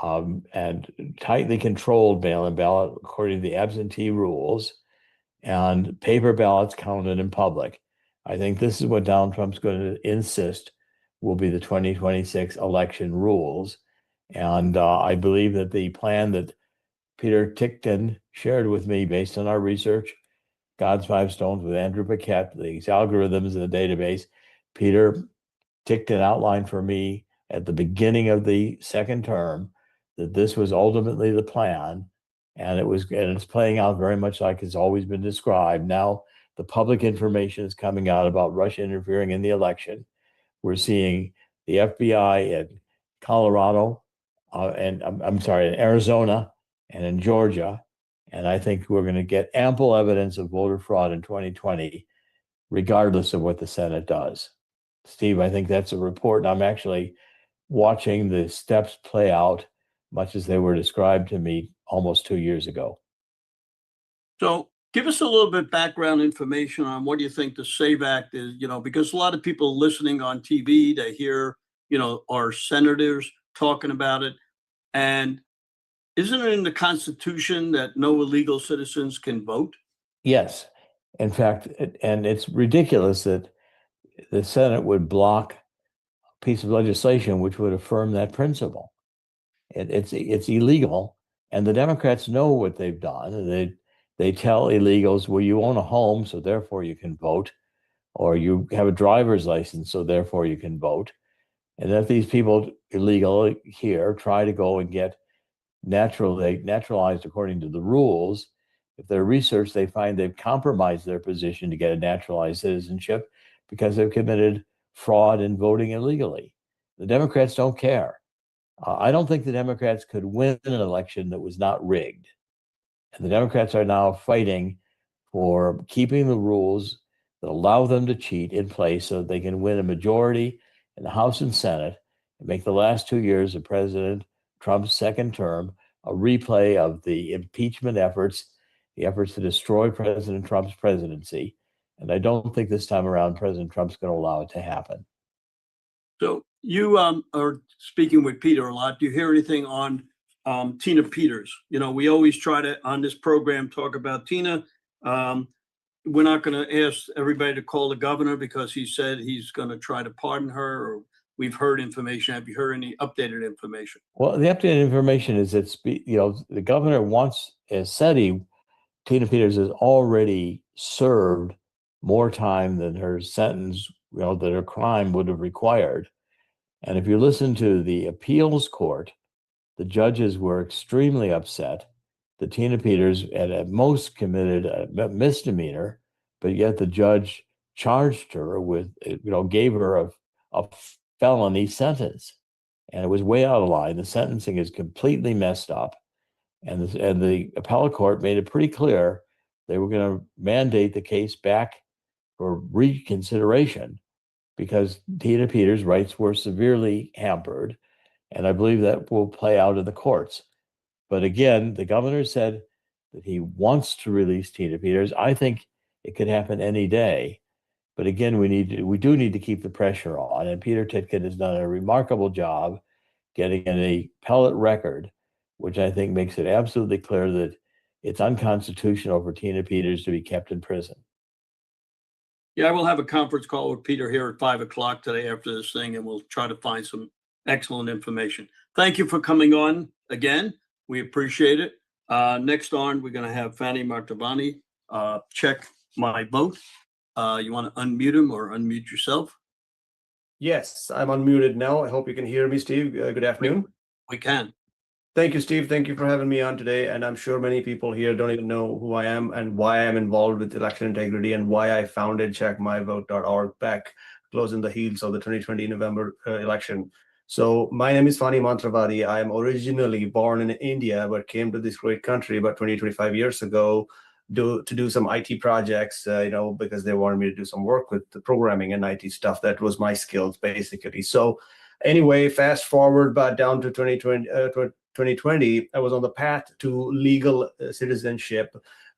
and tightly controlled mail-in ballot according to the absentee rules, and paper ballots counted in public. I think this is what Donald Trump's going to insist will be the 2026 election rules. And I believe that the plan that Peter Ticktin shared with me based on our research, God's Five Stones with Andrew Paquette, these algorithms in the database, Peter Ticktin outlined for me at the beginning of the second term that this was ultimately the plan. And it's playing out very much like it's always been described. Now the public information is coming out about Russia interfering in the election. We're seeing the FBI in Colorado, in Arizona and in Georgia. And I think we're going to get ample evidence of voter fraud in 2020, regardless of what the Senate does. Steve, I think that's a report. And I'm actually watching the steps play out much as they were described to me almost 2 years ago. So give us a little bit background information on what do you think the SAVE Act is, because a lot of people listening on TV, they hear, our senators talking about it. And isn't it in the Constitution that no illegal citizens can vote? Yes. In fact, and it's ridiculous that the Senate would block a piece of legislation which would affirm that principle. It's illegal, and the Democrats know what they've done. They tell illegals, well, you own a home, so therefore you can vote, or you have a driver's license, so therefore you can vote. And if these people illegal here try to go and get naturalized according to the rules, if they're research, they find they've compromised their position to get a naturalized citizenship because they've committed fraud in voting illegally. The Democrats don't care. I don't think the Democrats could win an election that was not rigged. And the Democrats are now fighting for keeping the rules that allow them to cheat in place so that they can win a majority in the House and Senate and make the last 2 years of President Trump's second term a replay of the impeachment efforts, the efforts to destroy President Trump's presidency. And I don't think this time around President Trump's going to allow it to happen. So you are speaking with Peter a lot. Do you hear anything on Tina Peters? We always try to, on this program, talk about Tina. We're not going to ask everybody to call the governor because he said he's going to try to pardon her, or we've heard information. Have you heard any updated information? Well, the updated information is that, the governor Tina Peters has already served more time than her sentence, that her crime would have required. And if you listen to the appeals court, the judges were extremely upset that Tina Peters had at most committed a misdemeanor, but yet the judge charged her with, gave her a felony sentence. And it was way out of line. The sentencing is completely messed up. And the appellate court made it pretty clear they were going to mandate the case back for reconsideration because Tina Peters' rights were severely hampered. And I believe that will play out in the courts. But again, the governor said that he wants to release Tina Peters. I think it could happen any day. But again, we do need to keep the pressure on. And Peter Ticktin has done a remarkable job getting an appellate record, which I think makes it absolutely clear that it's unconstitutional for Tina Peters to be kept in prison. Yeah, I will have a conference call with Peter here at 5 o'clock today after this thing, and we'll try to find some excellent information. Thank you for coming on again. We appreciate it. Next on, we're going to have Fanny Martabani check my vote. You want to unmute him or unmute yourself? Yes, I'm unmuted now. I hope you can hear me, Steve. Good afternoon. We can. Thank you, Steve. Thank you for having me on today. And I'm sure many people here don't even know who I am and why I'm involved with election integrity and why I founded checkmyvote.org back close in the heels of the 2020 November election. So my name is Fani Mantravadi. I am originally born in India, but came to this great country about 25 years ago to do some IT projects, because they wanted me to do some work with the programming and IT stuff. That was my skills, basically. So anyway, fast forward back down to 2020, I was on the path to legal citizenship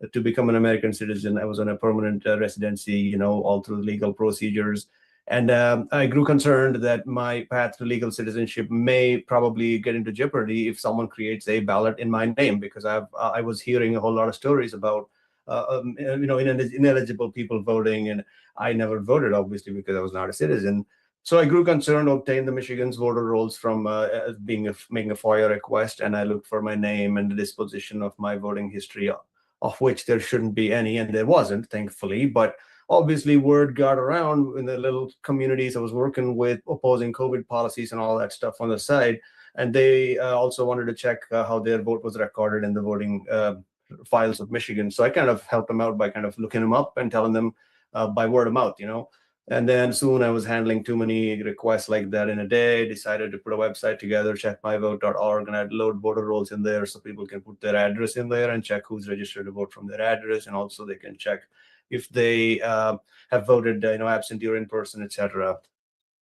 to become an American citizen. I was on a permanent residency, all through legal procedures. And I grew concerned that my path to legal citizenship may probably get into jeopardy if someone creates a ballot in my name, because I was hearing a whole lot of stories about ineligible people voting, and I never voted, obviously, because I was not a citizen. So I grew concerned, obtained the Michigan's voter rolls from making a FOIA request, and I looked for my name and the disposition of my voting history, of which there shouldn't be any, and there wasn't, thankfully. But obviously, word got around in the little communities I was working with, opposing COVID policies and all that stuff on the side, and they also wanted to check how their vote was recorded in the voting files of Michigan. So I kind of helped them out by kind of looking them up and telling them by word of mouth, And then soon I was handling too many requests like that in a day, decided to put a website together, checkmyvote.org, and I'd load voter rolls in there so people can put their address in there and check who's registered to vote from their address. And also they can check if they have voted, absentee or in person, etc.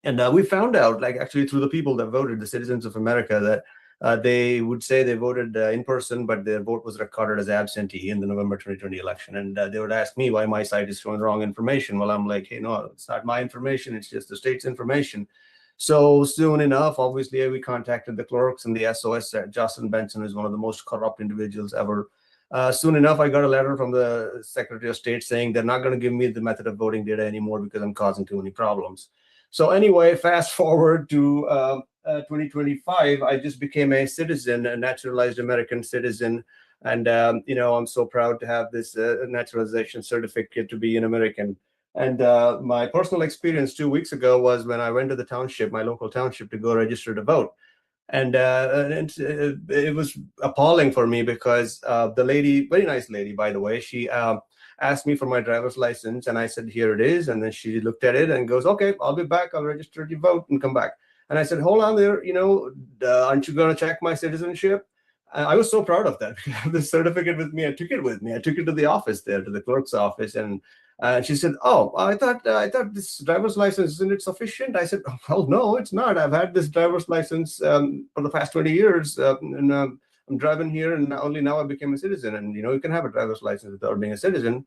And we found out, actually through the people that voted, the citizens of America, that they would say they voted in person, but their vote was recorded as absentee in the November 2020 election. And they would ask me why my site is showing the wrong information. Well, I'm like, hey, no, it's not my information. It's just the state's information. So soon enough, obviously, we contacted the clerks and the SOS. Justin Benson is one of the most corrupt individuals ever. Soon enough, I got a letter from the Secretary of State saying they're not going to give me the method of voting data anymore because I'm causing too many problems. So anyway, fast forward to 2025, I just became a citizen, a naturalized American citizen. And, I'm so proud to have this naturalization certificate to be an American. And my personal experience 2 weeks ago was when I went to the township, my local township, to go register to vote. And it was appalling for me because the lady, very nice lady, by the way, she asked me for my driver's license, and I said, here it is. And then she looked at it and goes, okay, I'll be back. I'll register to vote and come back. And I said, hold on there, aren't you going to check my citizenship? I was so proud of that. I have the certificate with me. I took it with me. I took it to the office there, to the clerk's office. And she said, oh, I thought this driver's license, isn't it sufficient? I said, well, no, it's not. I've had this driver's license for the past 20 years. And I'm driving here, and only now I became a citizen. And, you can have a driver's license without being a citizen.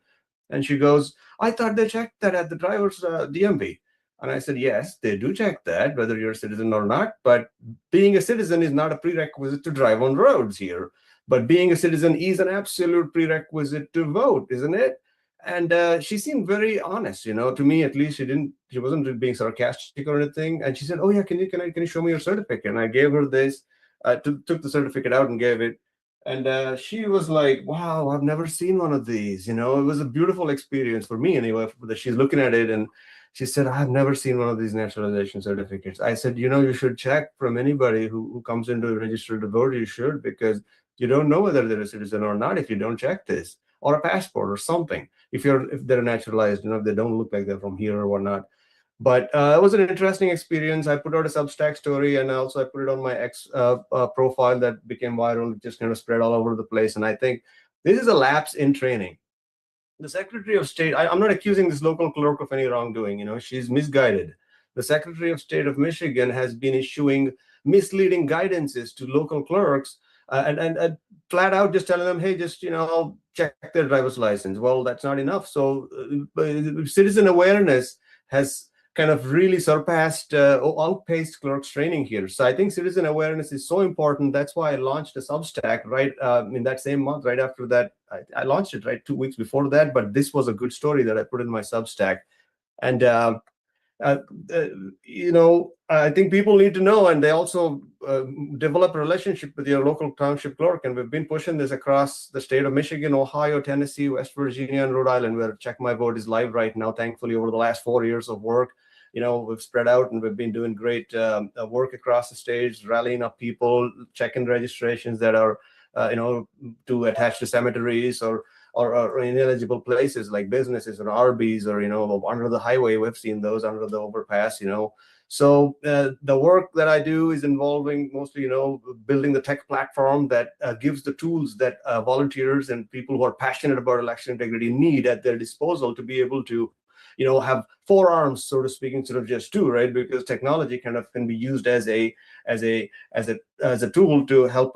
And she goes, I thought they checked that at the driver's DMV. And I said, yes, they do check that, whether you're a citizen or not. But being a citizen is not a prerequisite to drive on roads here. But being a citizen is an absolute prerequisite to vote, isn't it? And she seemed very honest, to me at least. She wasn't being sarcastic or anything. And she said, oh yeah, can you show me your certificate? And I gave her this, took the certificate out and gave it. And she was like, wow, I've never seen one of these. It was a beautiful experience for me anyway. That she's looking at it, and she said, I've never seen one of these naturalization certificates. I said, you should check from anybody who comes in to register to vote. You should, because you don't know whether they're a citizen or not if you don't check this, or a passport or something. If they're naturalized, if they don't look like they're from here or whatnot. But it was an interesting experience. I put out a Substack story, and also I put it on my X profile that became viral. It just kind of spread all over the place. And I think this is a lapse in training. The Secretary of State, I'm not accusing this local clerk of any wrongdoing. She's misguided. The Secretary of State of Michigan has been issuing misleading guidances to local clerks and flat out just telling them, hey, just, check their driver's license. Well, that's not enough. So citizen awareness has kind of really outpaced clerks training here. So I think citizen awareness is so important. That's why I launched a Substack right in that same month. Right after that, I launched it right 2 weeks before that. But this was a good story that I put in my Substack. And I think people need to know, and they also develop a relationship with your local township clerk. And we've been pushing this across the state of Michigan, Ohio, Tennessee, West Virginia, and Rhode Island, where Check My Vote is live right now, thankfully, over the last 4 years of work. we've spread out and we've been doing great work across the states, rallying up people, checking registrations that are, to attach to cemeteries or ineligible places like businesses or RBs or, under the highway. We've seen those under the overpass, So the work that I do is involving mostly, building the tech platform that gives the tools that volunteers and people who are passionate about election integrity need at their disposal to be able to, have 4 arms, so to speak, instead of just 2, right? Because technology kind of can be used as a tool to help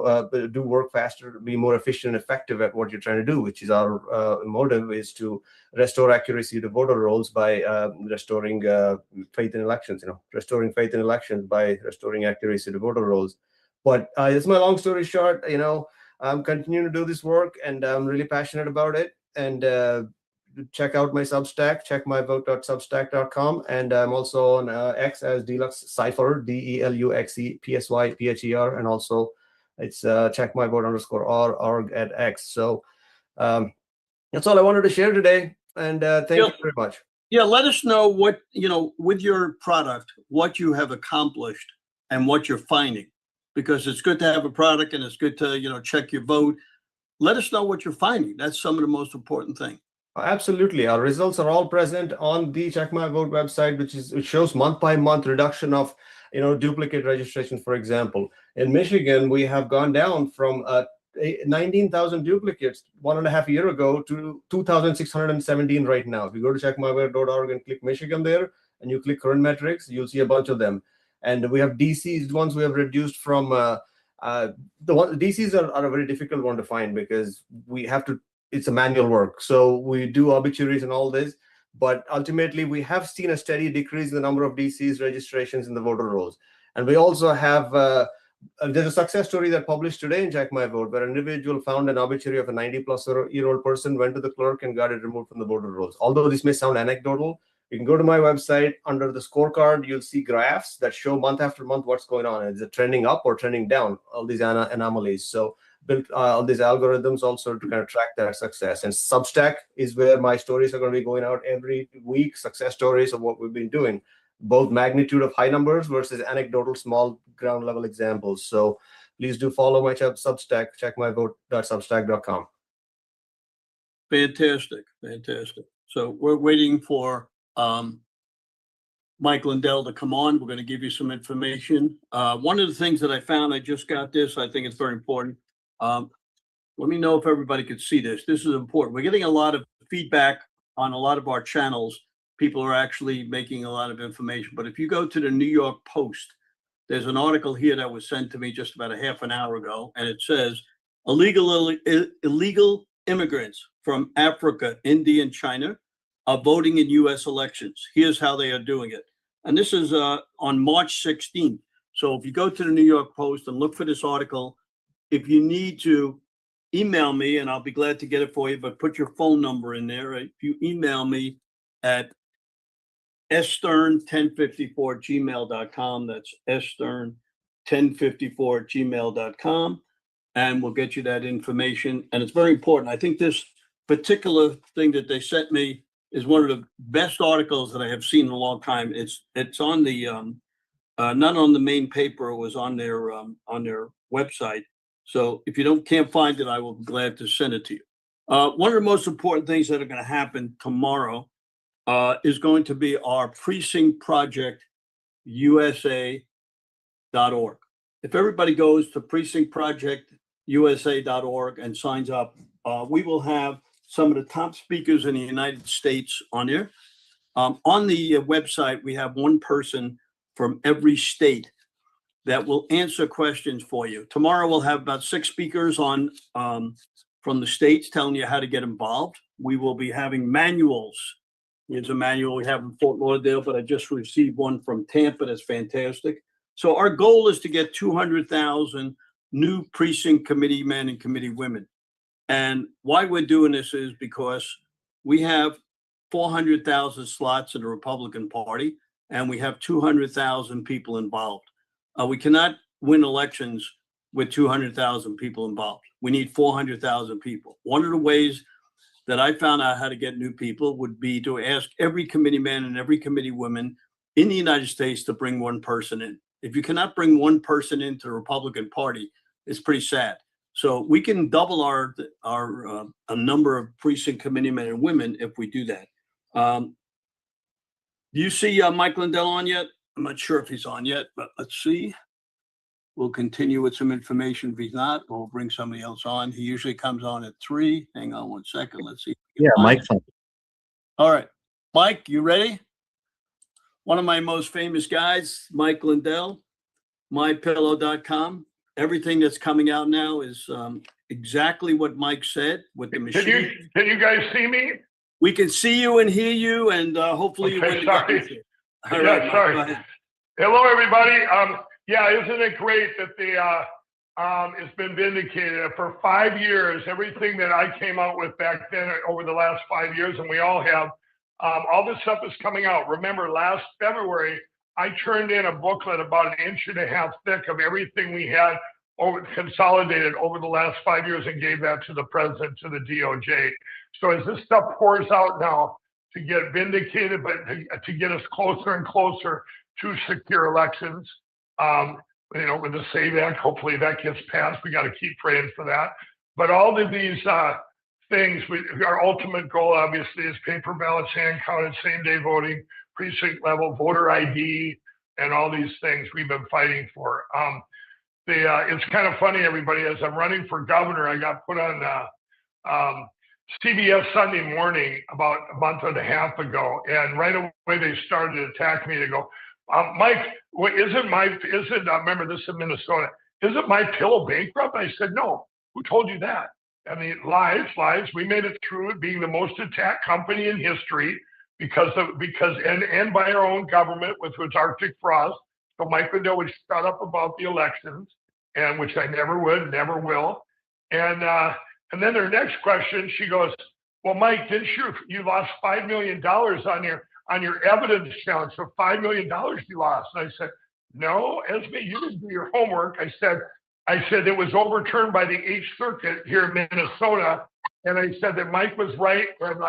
do work faster, be more efficient and effective at what you're trying to do, which is our motive is to restore accuracy to voter rolls by restoring faith in elections, restoring faith in elections by restoring accuracy to voter rolls. But it's my long story short, I'm continuing to do this work and I'm really passionate about it. And check out my Substack, checkmyvote.substack.com. And I'm also on X as Deluxe Cipher, DELUXEPSYPHER. And also it's checkmyvote_org at X. So that's all I wanted to share today. And thank you very much. Yeah, let us know what, with your product, what you have accomplished and what you're finding, because it's good to have a product and it's good to, check your vote. Let us know what you're finding. That's some of the most important thing. Absolutely. Our results are all present on the Check My Vote website, which shows month by month reduction of, duplicate registrations. For example, in Michigan, we have gone down from 19,000 duplicates 1.5 years ago to 2,617 right now. If you go to checkmyvote.org and click Michigan there, and you click current metrics, you'll see a bunch of them. And we have DCs, the ones we have reduced from DCs are a very difficult one to find because we have to. It's a manual work. So we do obituaries and all this, but ultimately we have seen a steady decrease in the number of DCs registrations in the voter rolls. And we also have, there's a success story that published today in Check My Vote, where an individual found an obituary of a 90-plus-year-old person, went to the clerk and got it removed from the voter rolls. Although this may sound anecdotal, you can go to my website. Under the scorecard, you'll see graphs that show month after month what's going on. Is it trending up or trending down? All these anomalies. So built all these algorithms also to kind of track their success. And Substack is where my stories are going to be going out every week, success stories of what we've been doing, both magnitude of high numbers versus anecdotal small ground level examples. So please do follow my Substack, checkmyvote.substack.com. Fantastic. So we're waiting for Mike Lindell to come on. We're going to give you some information. One of the things that I found, I just got this, I think it's very important. Let me know if everybody could see this. This is important. We're getting a lot of feedback on a lot of our channels. People are actually making a lot of information. But if you go to the New York Post, there's an article here that was sent to me just about a half an hour ago, and it says illegal immigrants from Africa, India, and China are voting in U.S. elections. Here's how they are doing it. And this is on March 16th. So if you go to the New York Post and look for this article, if you need to email me, and I'll be glad to get it for you, but put your phone number in there. If you email me at sstern1054@gmail.com, that's sstern1054@gmail.com, and we'll get you that information. And it's very important. I think this particular thing that they sent me is one of the best articles that I have seen in a long time. It's on the not on the main paper. It was on their website. So if you can't find it, I will be glad to send it to you. One of the most important things that are going to happen tomorrow is going to be our precinct project, USA.org. If everybody goes to precinctprojectusa.org and signs up, we will have some of the top speakers in the United States on there. On the website, we have one person from every state that will answer questions for you. Tomorrow, we'll have about 6 speakers on from the states telling you how to get involved. We will be having manuals. Here's a manual we have in Fort Lauderdale, but I just received one from Tampa. That's fantastic. So our goal is to get 200,000 new precinct committee men and committee women. And why we're doing this is because we have 400,000 slots in the Republican Party, and we have 200,000 people involved. We cannot win elections with 200,000 people involved. We need 400,000 people. One of the ways that I found out how to get new people would be to ask every committee man and every committee woman in the United States to bring one person in. If you cannot bring one person into the Republican Party, it's pretty sad. So we can double our a number of precinct committee men and women if we do that. Do you see Mike Lindell on yet? I'm not sure if he's on yet, but let's see. We'll continue with some information. If he's not, we'll bring somebody else on. He usually comes on at 3. Hang on one second. Let's see. Yeah, Mike's on. All right. Mike, you ready? One of my most famous guys, Mike Lindell, mypillow.com. Everything that's coming out now is exactly what Mike said with the machine. Can you guys see me? We can see you and hear you, and hopefully you Okay, win. sorry. All Yeah, right, Mike, sorry. go ahead. Hello, everybody. Yeah, isn't it great that it's been vindicated for 5 years? Everything that I came out with back then over the last 5 years, and we all have, all this stuff is coming out. Remember, last February, I turned in a booklet about 1.5 inches thick of everything we had consolidated over the last 5 years and gave that to the president, to the DOJ. So as this stuff pours out now to get vindicated, but to get us closer and closer to secure elections, with the SAVE Act, hopefully that gets passed. We got to keep praying for that. But all of these things, our ultimate goal obviously is paper ballots, hand counted, same day voting, precinct level, voter ID, and all these things we've been fighting for. It's kind of funny, everybody, as I'm running for governor, I got put on CBS Sunday Morning about a month and a half ago, and right away they started to attack me. They go, Mike, remember this in Minnesota, isn't My Pillow bankrupt? I said, no, who told you that? I mean, lies. We made it through it being the most attacked company in history because by our own government, which was Arctic Frost. So Mike Lindell would shut up about the elections, and which I never would, never will. And then their next question, she goes, well, Mike, didn't you lost $5 million on your evidence challenge? So $5 million you lost. And I said, no, Esme, you didn't do your homework. I said it was overturned by the 8th Circuit here in Minnesota. And I said that Mike was right. And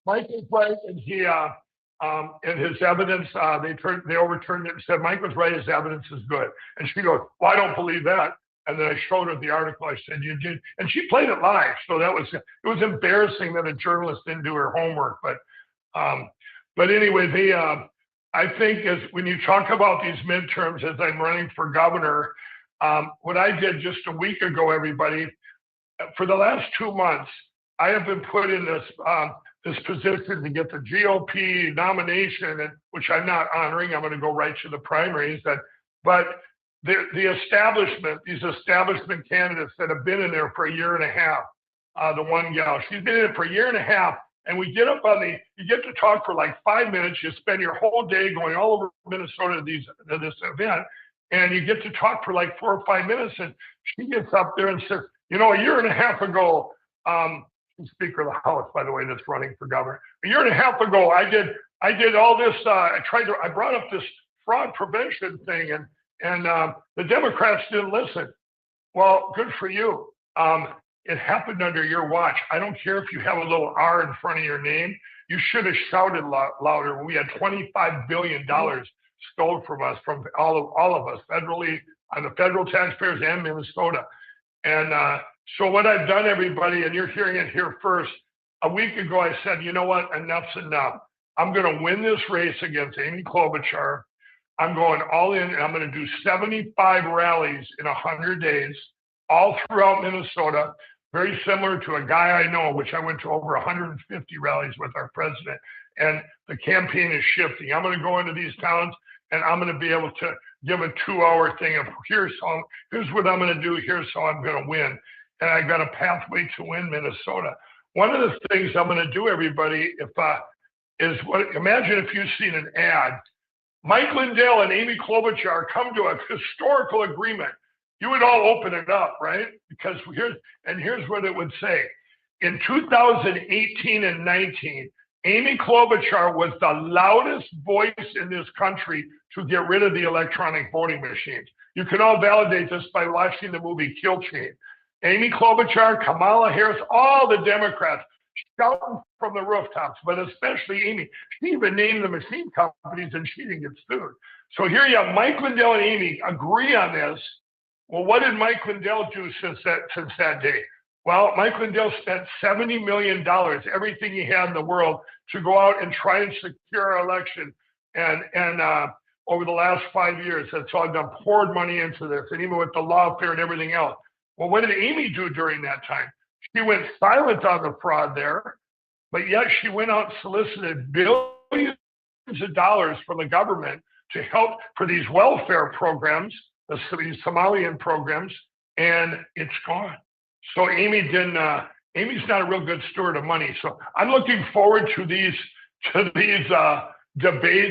Mike is right. And he, and his evidence, they overturned it and said, Mike was right. His evidence is good. And she goes, well, I don't believe that. And then I showed her the article. I said, you did. And she played it live. So it was embarrassing that a journalist didn't do her homework. But anyway, I think when you talk about these midterms, as I'm running for governor, what I did just a week ago, everybody, for the last 2 months, I have been put in this position to get the GOP nomination, which I'm not honoring. I'm going to go right to the primaries. But the establishment, these establishment candidates that have been in there for 1.5 years, the one gal, she's been in it for 1.5 years. And we get up you get to talk for like 5 minutes. You spend your whole day going all over Minnesota to this event, and you get to talk for like 4 or 5 minutes. And she gets up there and says, 1.5 years ago, she's Speaker of the House, by the way, that's running for governor. 1.5 years ago, I did all this. I brought up this fraud prevention thing, and the Democrats didn't listen. Well, good for you. It happened under your watch. I don't care if you have a little R in front of your name. You should have shouted louder when we had $25 billion stolen from us, from all of us, federally, on the federal taxpayers and Minnesota. And so what I've done, everybody, and you're hearing it here first, a week ago I said, you know what, enough's enough. I'm going to win this race against Amy Klobuchar. I'm going all in, and I'm going to do 75 rallies in 100 days, all throughout Minnesota. Very similar to a guy I know, which I went to over 150 rallies with our president. And the campaign is shifting. I'm going to go into these towns, and I'm going to be able to give a 2-hour thing of here's what I'm going to do, here's how I'm going to win. And I've got a pathway to win Minnesota. One of the things I'm going to do, everybody, imagine if you've seen an ad. Mike Lindell and Amy Klobuchar come to a historical agreement. You would all open it up, right? Because here's what it would say. In 2018 and 19, Amy Klobuchar was the loudest voice in this country to get rid of the electronic voting machines. You can all validate this by watching the movie Kill Chain. Amy Klobuchar, Kamala Harris, all the Democrats shouting from the rooftops, but especially Amy. She even named the machine companies and she didn't get sued. So here you have Mike Lindell and Amy agree on this. Well, what did Mike Lindell do since that day? Well, Mike Lindell spent $70 million, everything he had in the world, to go out and try and secure our election. And over the last 5 years, that's all done, poured money into this, and even with the lawfare and everything else. Well, what did Amy do during that time? She went silent on the fraud there, but yet she went out and solicited billions of dollars from the government to help for these welfare programs, these Somalian programs, and it's gone. So Amy's not a real good steward of money. So I'm looking forward to these debates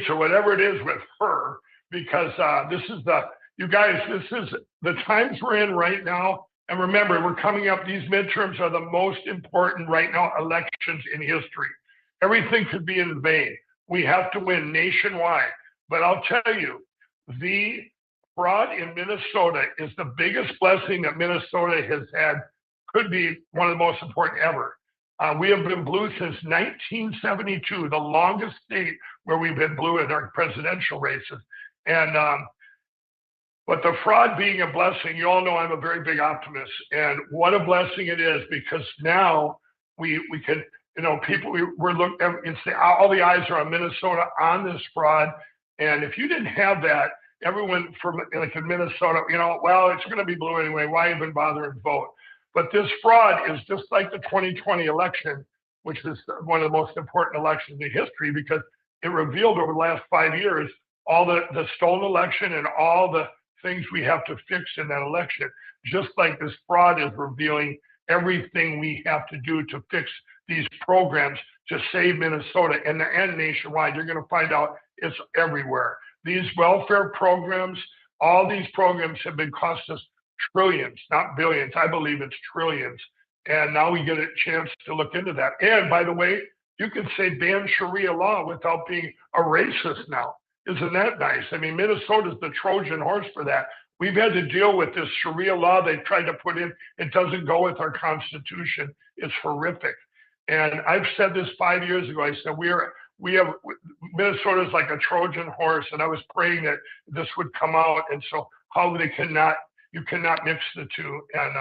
or whatever it is with her, because this is the times we're in right now. And remember, we're coming up, these midterms are the most important right now elections in history. Everything could be in vain. We have to win nationwide. But I'll tell you, the fraud in Minnesota is the biggest blessing that Minnesota has had, could be one of the most important ever. We have been blue since 1972, the longest state where we've been blue in our presidential races. And but the fraud being a blessing, you all know I'm a very big optimist, and what a blessing it is, because now we can, we're looking, all the eyes are on Minnesota on this fraud. And if you didn't have that, everyone from like in Minnesota, well, it's going to be blue anyway. Why even bother and vote? But this fraud is just like the 2020 election, which is one of the most important elections in history, because it revealed over the last 5 years all the stolen election and all the things we have to fix in that election. Just like this fraud is revealing everything we have to do to fix these programs to save Minnesota and nationwide. You're going to find out it's everywhere. These welfare programs, all these programs have been cost us trillions, not billions. I believe it's trillions. And now we get a chance to look into that. And by the way, you can say ban Sharia law without being a racist now. Isn't that nice? I mean, Minnesota's the Trojan horse for that. We've had to deal with this Sharia law they tried to put in. It doesn't go with our Constitution. It's horrific. And I've said this 5 years ago. I said, Minnesota's like a Trojan horse. And I was praying that this would come out. And so you cannot mix the two. And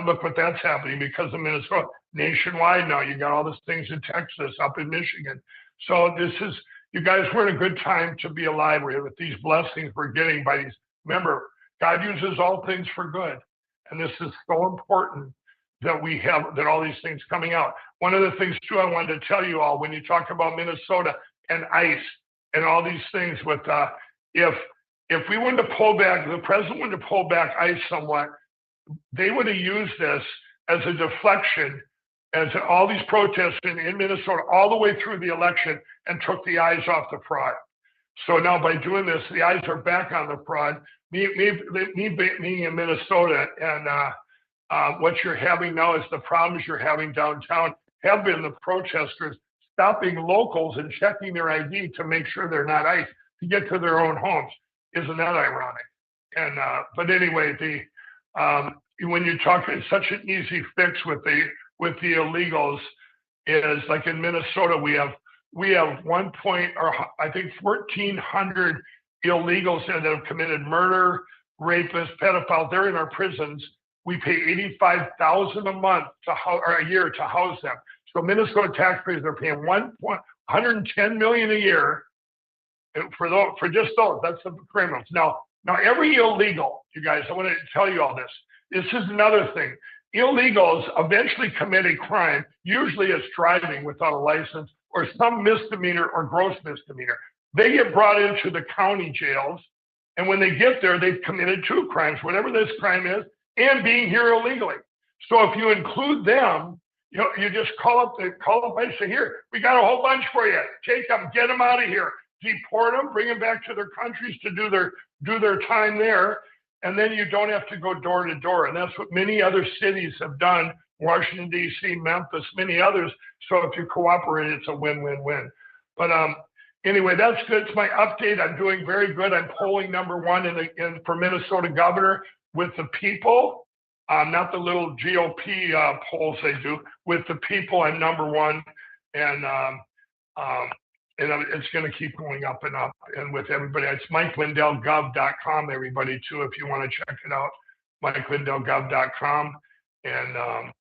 look what that's happening because of Minnesota. Nationwide now, you got all these things in Texas, up in Michigan. So you guys, we're in a good time to be alive with these blessings we're getting by these. Remember, God uses all things for good. And this is so important that we have that all these things coming out. One of the things too, I wanted to tell you all, when you talk about Minnesota and ICE and all these things with, if we wanted to pull back, the president wanted to pull back ICE somewhat, they would have used this as a deflection as all these protests in Minnesota all the way through the election and took the eyes off the fraud. So now by doing this, the eyes are back on the fraud. Me being in Minnesota, and what you're having now is the problems you're having downtown have been the protesters stopping locals and checking their ID to make sure they're not ICE to get to their own homes. Isn't that ironic? And but anyway, when you talk, it's such an easy fix with the illegals. Is like in Minnesota, we have 1,400 illegals that have committed murder, rapists, pedophiles. They're in our prisons. We pay $85,000 a year to house them. So Minnesota taxpayers are paying $110 million a year for just those. That's the criminals. Now every illegal, you guys, I want to tell you all this. This is another thing. Illegals eventually commit a crime. Usually it's driving without a license or some misdemeanor or gross misdemeanor. They get brought into the county jails. And when they get there, they've committed 2 crimes, whatever this crime is, and being here illegally. So if you include them, you just call up and say, here, we got a whole bunch for you. Take them, get them out of here, deport them, bring them back to their countries to do their time there. And then you don't have to go door to door. And that's what many other cities have done, Washington, D.C., Memphis, many others. So if you cooperate, it's a win-win-win. But anyway, that's good. It's my update. I'm doing very good. I'm polling #1 for Minnesota governor with the people, not the little GOP polls they do. With the people, I'm #1. It's going to keep going up and up. And with everybody, it's MikeLindellGov.com, everybody, too, if you want to check it out, MikeLindellGov.com. And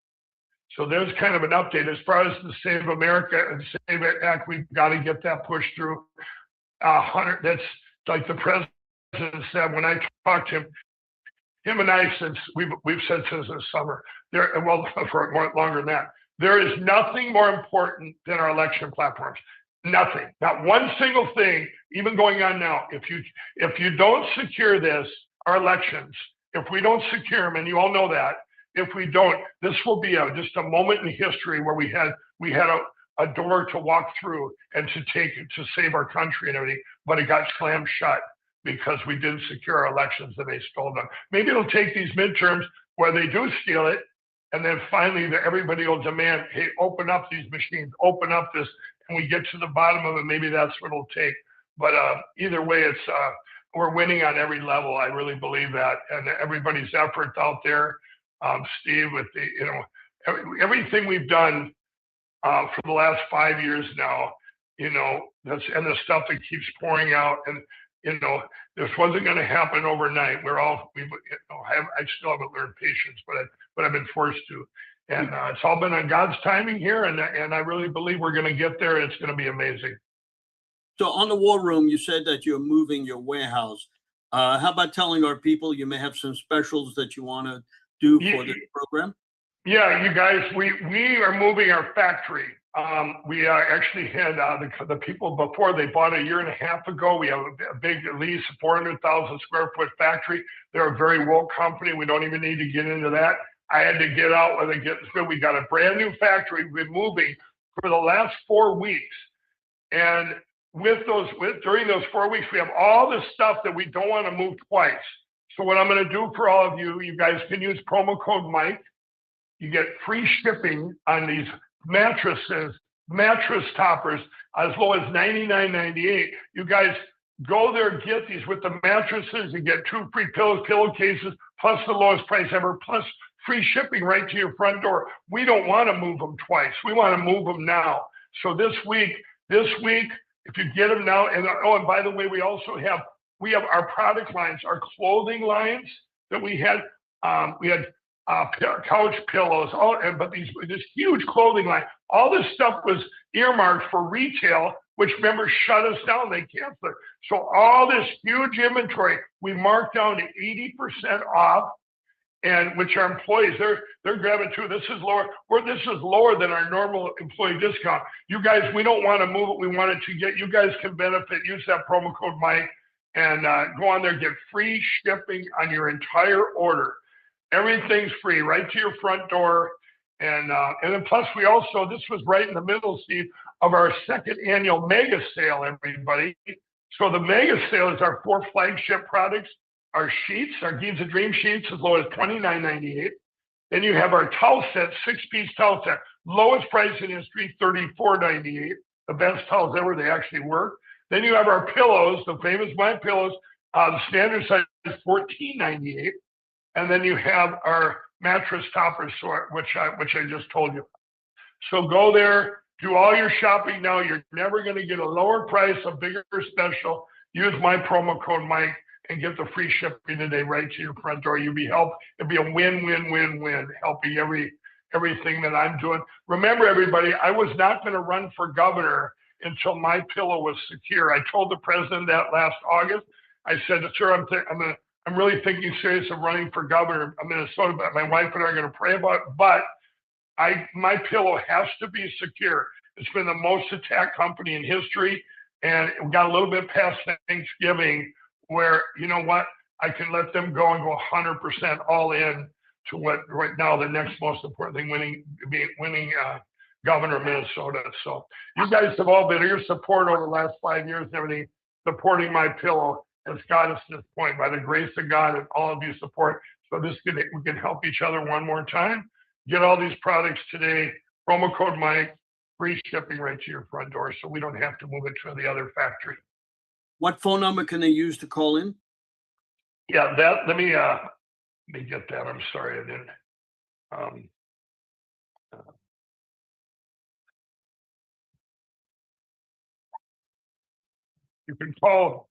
so there's kind of an update. As far as the Save America and Save It Act, we've got to get that pushed through. Hunter, that's like the president said when I talked to him and I, since we've said since the summer, well, for more, longer than that, there is nothing more important than our election platforms. Nothing, not one single thing, even going on now. If you don't secure this, our elections, if we don't secure them, and you all know that, if we don't, this will be just a moment in history where we had a door to walk through and to save our country and everything, but it got slammed shut because we didn't secure our elections and they stole them. Maybe it'll take these midterms where they do steal it, and then finally everybody will demand, hey, open up these machines, open up this, and we get to the bottom of it. Maybe that's what it'll take. But either way, it's we're winning on every level. I really believe that, and everybody's efforts out there, Steve, with the everything we've done for the last 5 years now, that's and the stuff that keeps pouring out, and this wasn't going to happen overnight. I still haven't learned patience, but I've been forced to. And it's all been on God's timing here, and I really believe we're going to get there. It's going to be amazing. So on the War Room, you said that you're moving your warehouse. How about telling our people you may have some specials that you want to do for this program? Yeah, you guys, we are moving our factory. We actually had the people before, they bought a year and a half ago. We have a big lease, 400,000 square foot factory. They're a very woke company. We don't even need to get into that. I had to get out when it gets good. We got a brand new factory. We've been moving for the last 4 weeks. And during those 4 weeks, we have all this stuff that we don't want to move twice. So what I'm going to do for all of you, you guys can use promo code Mike. You get free shipping on these mattresses, mattress toppers, as low as $99.98. You guys go there, get these with the mattresses. You get 2 free pillowcases, plus the lowest price ever, plus free shipping right to your front door. We don't want to move them twice. We want to move them now. So this week, if you get them now, and by the way, we have our product lines, our clothing lines that we had couch pillows, but this huge clothing line, all this stuff was earmarked for retail, which remember shut us down, they canceled it. So all this huge inventory, we marked down to 80% off, and which our employees, they're grabbing too. This is lower. This is lower than our normal employee discount. You guys, we don't want to move it. We want it to get, you guys can benefit. Use that promo code Mike and go on there, get free shipping on your entire order. Everything's free, right to your front door. And then plus we also, this was right in the middle, Steve, of our second annual mega sale, everybody. So the mega sale is our 4 flagship products. Our sheets, our Giza Dream sheets, as low as $29.98. Then you have our towel set, 6-piece towel set, lowest price in history, $34.98. The best towels ever, they actually work. Then you have our pillows, the famous My Pillows, the standard size is $14.98. And then you have our mattress toppers, which I just told you. So go there, do all your shopping now. You're never going to get a lower price, a bigger special. Use my promo code Mike and get the free shipping today right to your front door. You'll be helped. It'll be a win-win-win-win, helping everything that I'm doing. Remember, everybody, I was not going to run for governor until My Pillow was secure. I told the president that last August. I said, sir, I'm really thinking serious of running for governor of Minnesota, but my wife and I are going to pray about it. But My Pillow has to be secure. It's been the most attacked company in history, and we got a little bit past Thanksgiving where, you know what, I can let them go and go 100% all in to what right now the next most important thing, winning governor of Minnesota. So you guys have all been, your support over the last 5 years and everything, supporting My Pillow has got us to this point by the grace of God and all of you support. So we can help each other one more time. Get all these products today, promo code Mike, free shipping right to your front door, so we don't have to move it to the other factory. What phone number can they use to call in? Yeah, let me get that. I'm sorry, I didn't. You can call.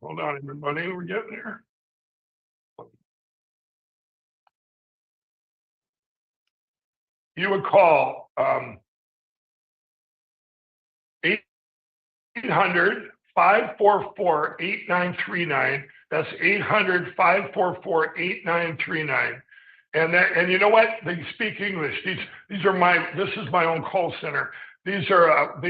Hold on, everybody. We're getting there. You would call 800-544-8939. That's 800-544-8939. And you know what? They speak English. These are this is my own call center. These are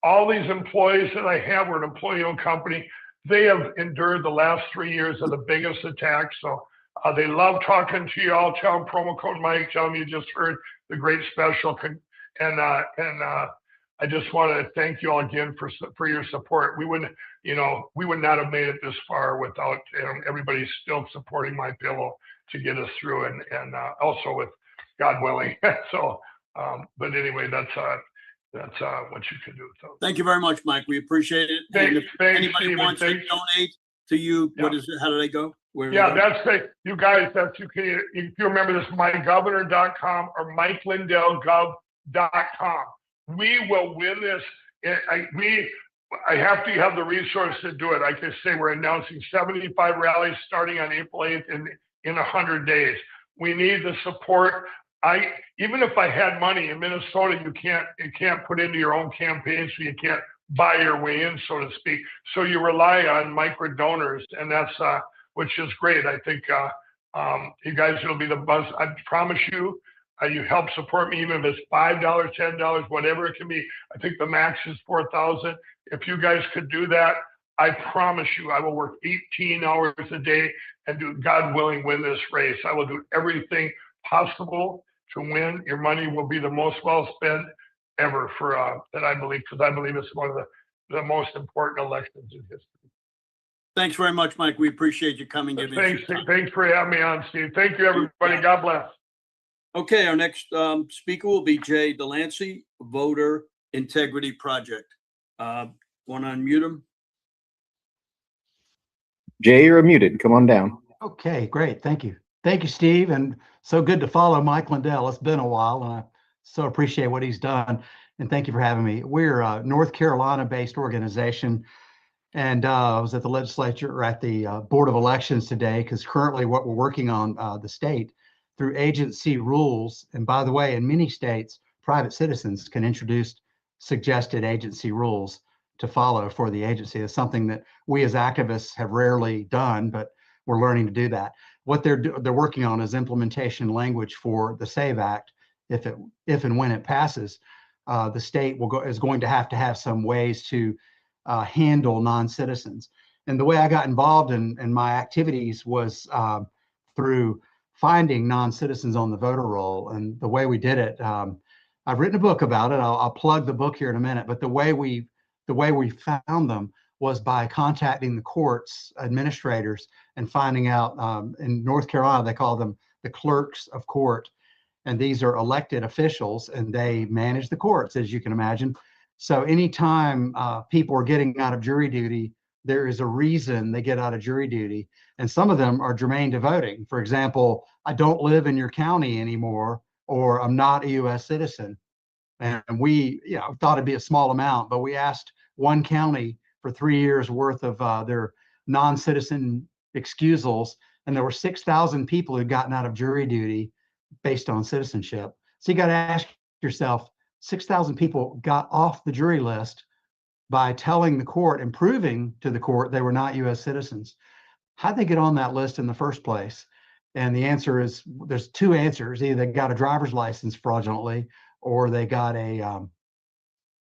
all these employees that I have. We're an employee-owned company. They have endured the last 3 years of the biggest attacks. So they love talking to you all. Tell them promo code Mike. Tell them you just heard the great special. And I just want to thank you all again for your support. We would not have made it this far without everybody still supporting My Pillow to get us through, and also with God willing. So, but anyway, that's what you can do. So Thank you very much, Mike. We appreciate it. Thanks, And if anybody Stephen. wants to donate to you, Yeah. what is it? How do they go? Where do Yeah, they go? that's great. You guys, if you remember this, mygovernor.com or MikeLindellGov.com. We will win this. I have to have the resources to do it. Like I say, we're announcing 75 rallies starting on April 8th in 100 days. We need the support. Even if I had money in Minnesota, you can't put into your own campaign, so you can't buy your way in, so to speak. So you rely on micro donors, and that's which is great. I think you guys will be the buzz. I promise you. You help support me, even if it's $5, $10, whatever it can be. I think the max is $4,000. If you guys could do that, I promise you, I will work 18 hours a day and do, God willing, win this race. I will do everything possible to win. Your money will be the most well spent ever for that, I believe, because I believe it's one of the most important elections in history. Thanks very much, Mike. We appreciate you coming. Thanks for having me on, Steve. Thank you, everybody. God bless. Okay, our next speaker will be Jay Delancey, Voter Integrity Project. Want to unmute him? Jay, you're muted. Come on down. Okay, great. Thank you. Thank you, Steve. And so good to follow Mike Lindell. It's been a while, and I so appreciate what he's done. And thank you for having me. We're a North Carolina-based organization. And I was at the legislature or at the Board of Elections today, because currently what we're working on the state through agency rules. And by the way, in many states, private citizens can introduce suggested agency rules to follow for the agency. It's something that we as activists have rarely done, but we're learning to do that. What they're working on is implementation language for the SAVE Act. If and when it passes, the state is going to have some ways to handle non-citizens. And the way I got involved in my activities was through finding non-citizens on the voter roll. And the way we did it, I've written a book about it. I'll plug the book here in a minute. But the way we found them was by contacting the courts, administrators, and finding out. In North Carolina, they call them the clerks of court, and these are elected officials, and they manage the courts, as you can imagine. So anytime people are getting out of jury duty, there is a reason they get out of jury duty. And some of them are germane to voting. For example, I don't live in your county anymore, or I'm not a U.S. citizen. And we thought it'd be a small amount, but we asked one county for 3 years worth of their non-citizen excusals, and there were 6,000 people who'd gotten out of jury duty based on citizenship. So you got to ask yourself, 6,000 people got off the jury list by telling the court and proving to the court they were not U.S. citizens. How'd they get on that list in the first place? And the answer is, there's two answers. Either they got a driver's license fraudulently, or they got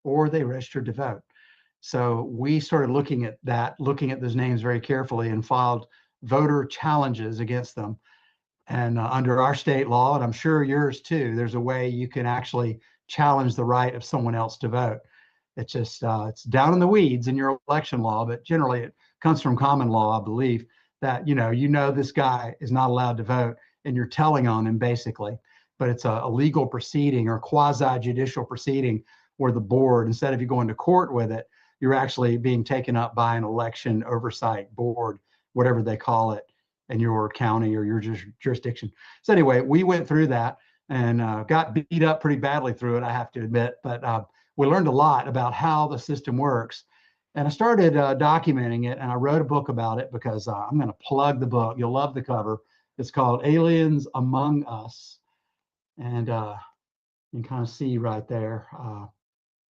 or they registered to vote. So we started looking at those names very carefully, and filed voter challenges against them. And under our state law, and I'm sure yours too, there's a way you can actually challenge the right of someone else to vote. It's just, it's down in the weeds in your election law, but generally it comes from common law, I believe, that, this guy is not allowed to vote, and you're telling on him basically. But it's a legal proceeding or quasi-judicial proceeding where the board, instead of you going to court with it, you're actually being taken up by an election oversight board, whatever they call it in your county or your jurisdiction. So anyway, we went through that, and got beat up pretty badly through it, I have to admit. But we learned a lot about how the system works. And I started documenting it, and I wrote a book about it because I'm going to plug the book. You'll love the cover. It's called Aliens Among Us. And you can kind of see right there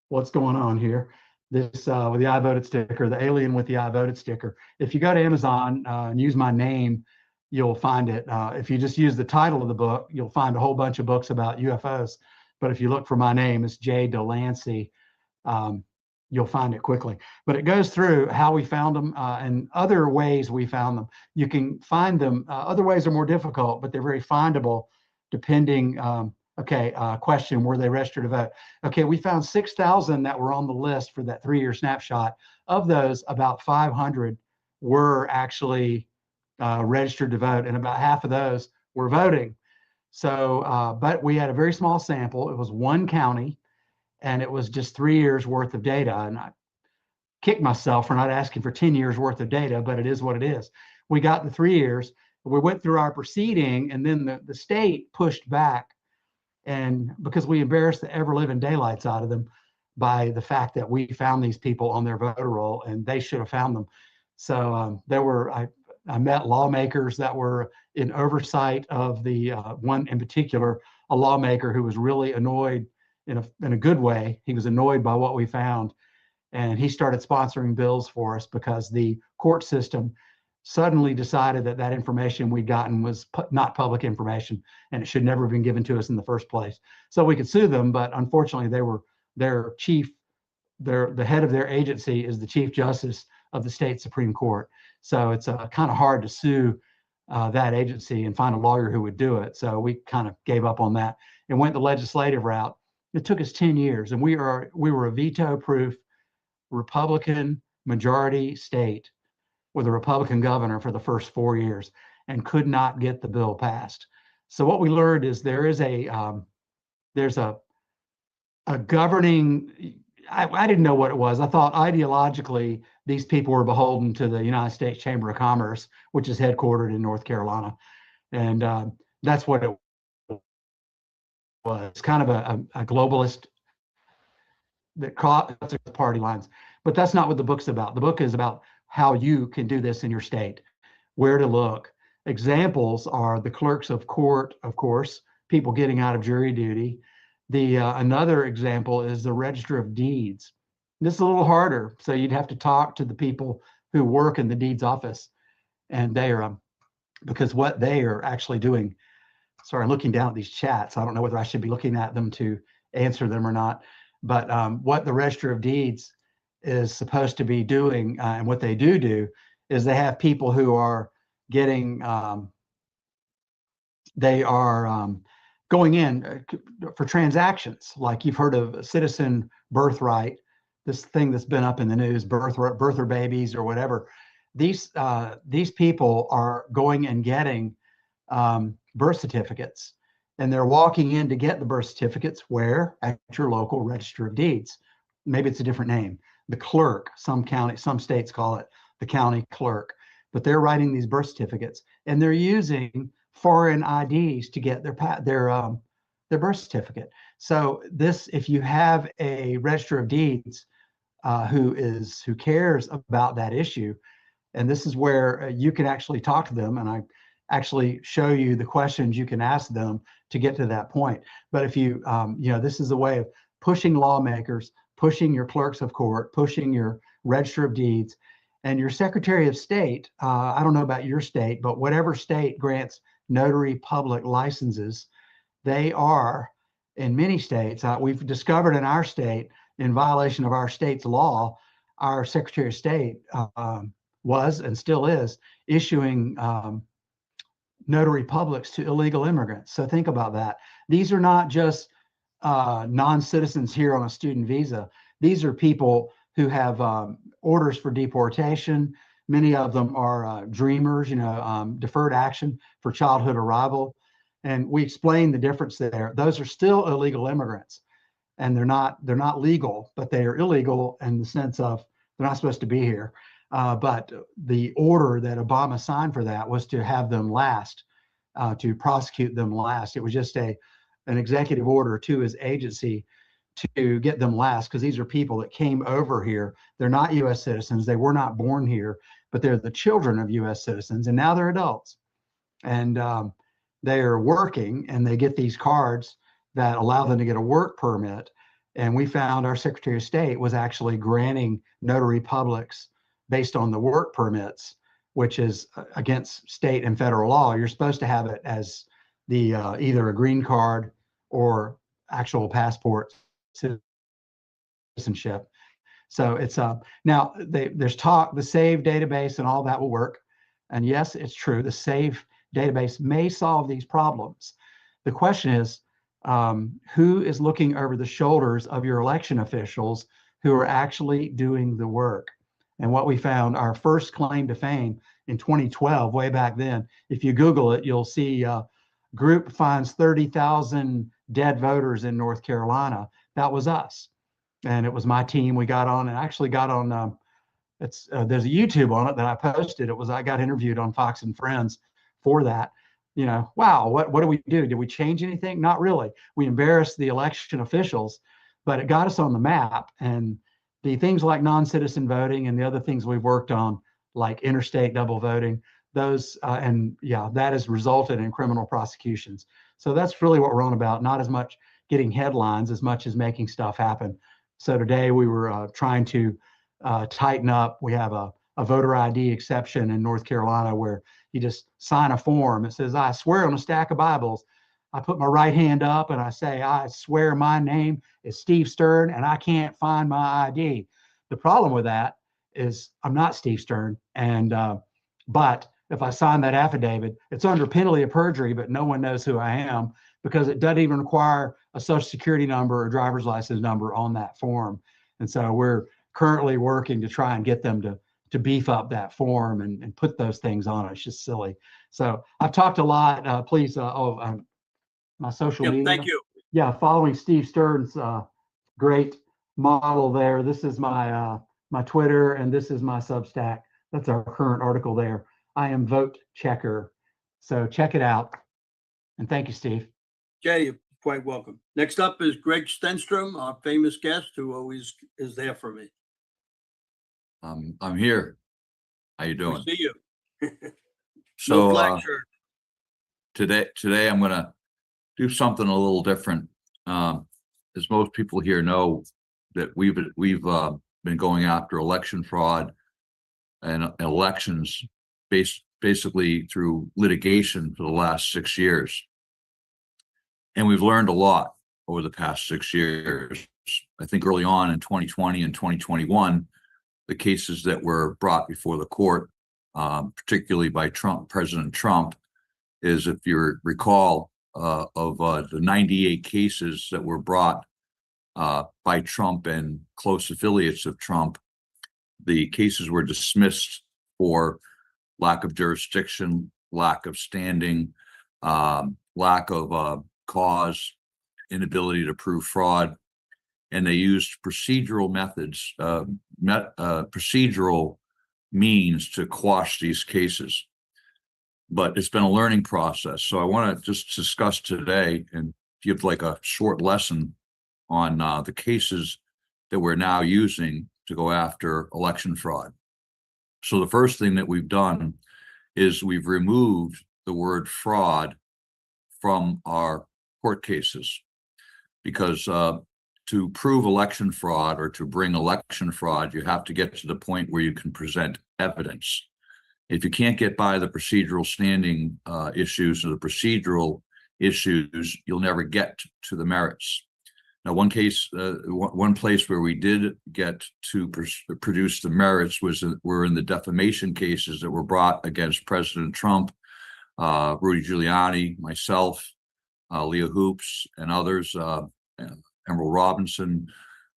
what's going on here. This with the I voted sticker, the alien with the I voted sticker. If you go to Amazon and use my name, you'll find it. If you just use the title of the book, you'll find a whole bunch of books about UFOs. But if you look for my name, it's Jay Delancey. You'll find it quickly. But it goes through how we found them and other ways we found them. You can find them. Other ways are more difficult, but they're very findable depending. Question, were they registered to vote? Okay, we found 6,000 that were on the list for that 3-year snapshot. Of those, about 500 were actually registered to vote, and about half of those were voting. So, but we had a very small sample. It was one county, and it was just 3 years worth of data. And I kicked myself for not asking for 10 years worth of data, but it is what it is. We got the 3 years. We went through our proceeding, and then the state pushed back, and because we embarrassed the ever-living daylights out of them by the fact that we found these people on their voter roll, and they should have found them. So I met lawmakers that were in oversight of the one in particular, a lawmaker who was really annoyed in a good way. He was annoyed by what we found, and he started sponsoring bills for us because the court system suddenly decided that that information we'd gotten was not public information, and it should never have been given to us in the first place. So we could sue them, but unfortunately they were their chief, the head of their agency is the Chief Justice of the state Supreme Court. So it's kind of hard to sue that agency and find a lawyer who would do it. So we kind of gave up on that and went the legislative route. It took us 10 years, and we were a veto-proof Republican majority state with a Republican governor for the first 4 years and could not get the bill passed. So what we learned is there's a governing, I didn't know what it was. I thought ideologically these people were beholden to the United States Chamber of Commerce, which is headquartered in North Carolina. And that's what it was. It's kind of a globalist that crosses party lines. But that's not what the book's about. The book is about how you can do this in your state, where to look. Examples are the clerks of court, of course, people getting out of jury duty. Another example is the Register of Deeds. This is a little harder, so you'd have to talk to the people who work in the deeds office, and they are because what they are actually doing. Sorry, I'm looking down at these chats. I don't know whether I should be looking at them to answer them or not, but what the Register of Deeds is supposed to be doing, and what they do is they have people who are getting, going in for transactions. Like you've heard of citizen birthright, this thing that's been up in the news, birther babies or whatever. These people are going and getting birth certificates, and they're walking in to get the birth certificates where? At your local Register of Deeds. Maybe it's a different name. The clerk, some states call it the county clerk, but they're writing these birth certificates, and they're using foreign IDs to get their birth certificate. So this, if you have a Register of Deeds who cares about that issue, and this is where you can actually talk to them, and I actually show you the questions you can ask them to get to that point. But if you, this is a way of pushing lawmakers, pushing your clerks of court, pushing your Register of Deeds, and your Secretary of State. I don't know about your state, but whatever state grants notary public licenses, they are, in many states, we've discovered in our state, in violation of our state's law, our Secretary of State was and still is issuing notary publics to illegal immigrants. So think about that. These are not just non-citizens here on a student visa. These are people who have orders for deportation. Many of them are dreamers, deferred action for childhood arrival. And we explain the difference there. Those are still illegal immigrants, and they're not legal, but they are illegal in the sense of they're not supposed to be here. But the order that Obama signed for that was to have them last, to prosecute them last. It was just a an executive order to his agency to get them last, because these are people that came over here. They're not U.S. citizens. They were not born here, but they're the children of U.S. citizens, and now they're adults. And they are working, and they get these cards that allow them to get a work permit. And we found our Secretary of State was actually granting notary publics based on the work permits, which is against state and federal law. You're supposed to have it as the either a green card or actual passport citizenship. So it's now there's talk, the SAVE database and all that will work. And yes, it's true, the SAVE database may solve these problems. The question is, who is looking over the shoulders of your election officials who are actually doing the work? And what we found, our first claim to fame in 2012, way back then, if you Google it, you'll see group finds 30,000 dead voters in North Carolina. That was us. And it was my team. We got on and actually got on, there's a YouTube on it that I posted. I got interviewed on Fox and Friends for that. You know, wow, what do we do? Did we change anything? Not really. We embarrassed the election officials, but it got us on the map. And the things like non-citizen voting and the other things we've worked on, like interstate double voting, those, and yeah, that has resulted in criminal prosecutions. So that's really what we're on about, not as much getting headlines as much as making stuff happen. So today we were trying to tighten up. We have a voter ID exception in North Carolina where you just sign a form. It says, I swear on a stack of Bibles. I put my right hand up and I say, I swear my name is Steve Stern and I can't find my ID. The problem with that is I'm not Steve Stern. And, but if I sign that affidavit, it's under penalty of perjury, but no one knows who I am because it doesn't even require a social security number or driver's license number on that form. And so we're currently working to try and get them to beef up that form and put those things on it. It's just silly. So I've talked a lot. Please, my social media. Thank you. Yeah, following Steve Stern's great model there. This is my my Twitter and this is my Substack. That's our current article there. I am Vote Checker. So check it out. And thank you, Steve. Jay, you're quite welcome. Next up is Greg Stenstrom, our famous guest who always is there for me. I'm here. How you doing? We see you. So No flag shirt. today I'm gonna do something a little different. As most people here know, that we've been going after election fraud and elections basically through litigation for the last 6 years. And we've learned a lot over the past 6 years. I think early on in 2020 and 2021, the cases that were brought before the court, particularly by President Trump, is, if you recall, of the 98 cases that were brought by Trump and close affiliates of Trump, the cases were dismissed for lack of jurisdiction, lack of standing, lack of cause, inability to prove fraud, and they used procedural methods, procedural means to quash these cases. But it's been a learning process. So I want to just discuss today and give like a short lesson on the cases that we're now using to go after election fraud. So the first thing that we've done is we've removed the word fraud from our court cases, because to prove election fraud or to bring election fraud, you have to get to the point where you can present evidence. If you can't get by the procedural standing issues or the procedural issues, you'll never get to the merits. Now, one place where we did get to produce the merits were in the defamation cases that were brought against President Trump, Rudy Giuliani, myself, Leah Hoops, and others, Emerald Robinson.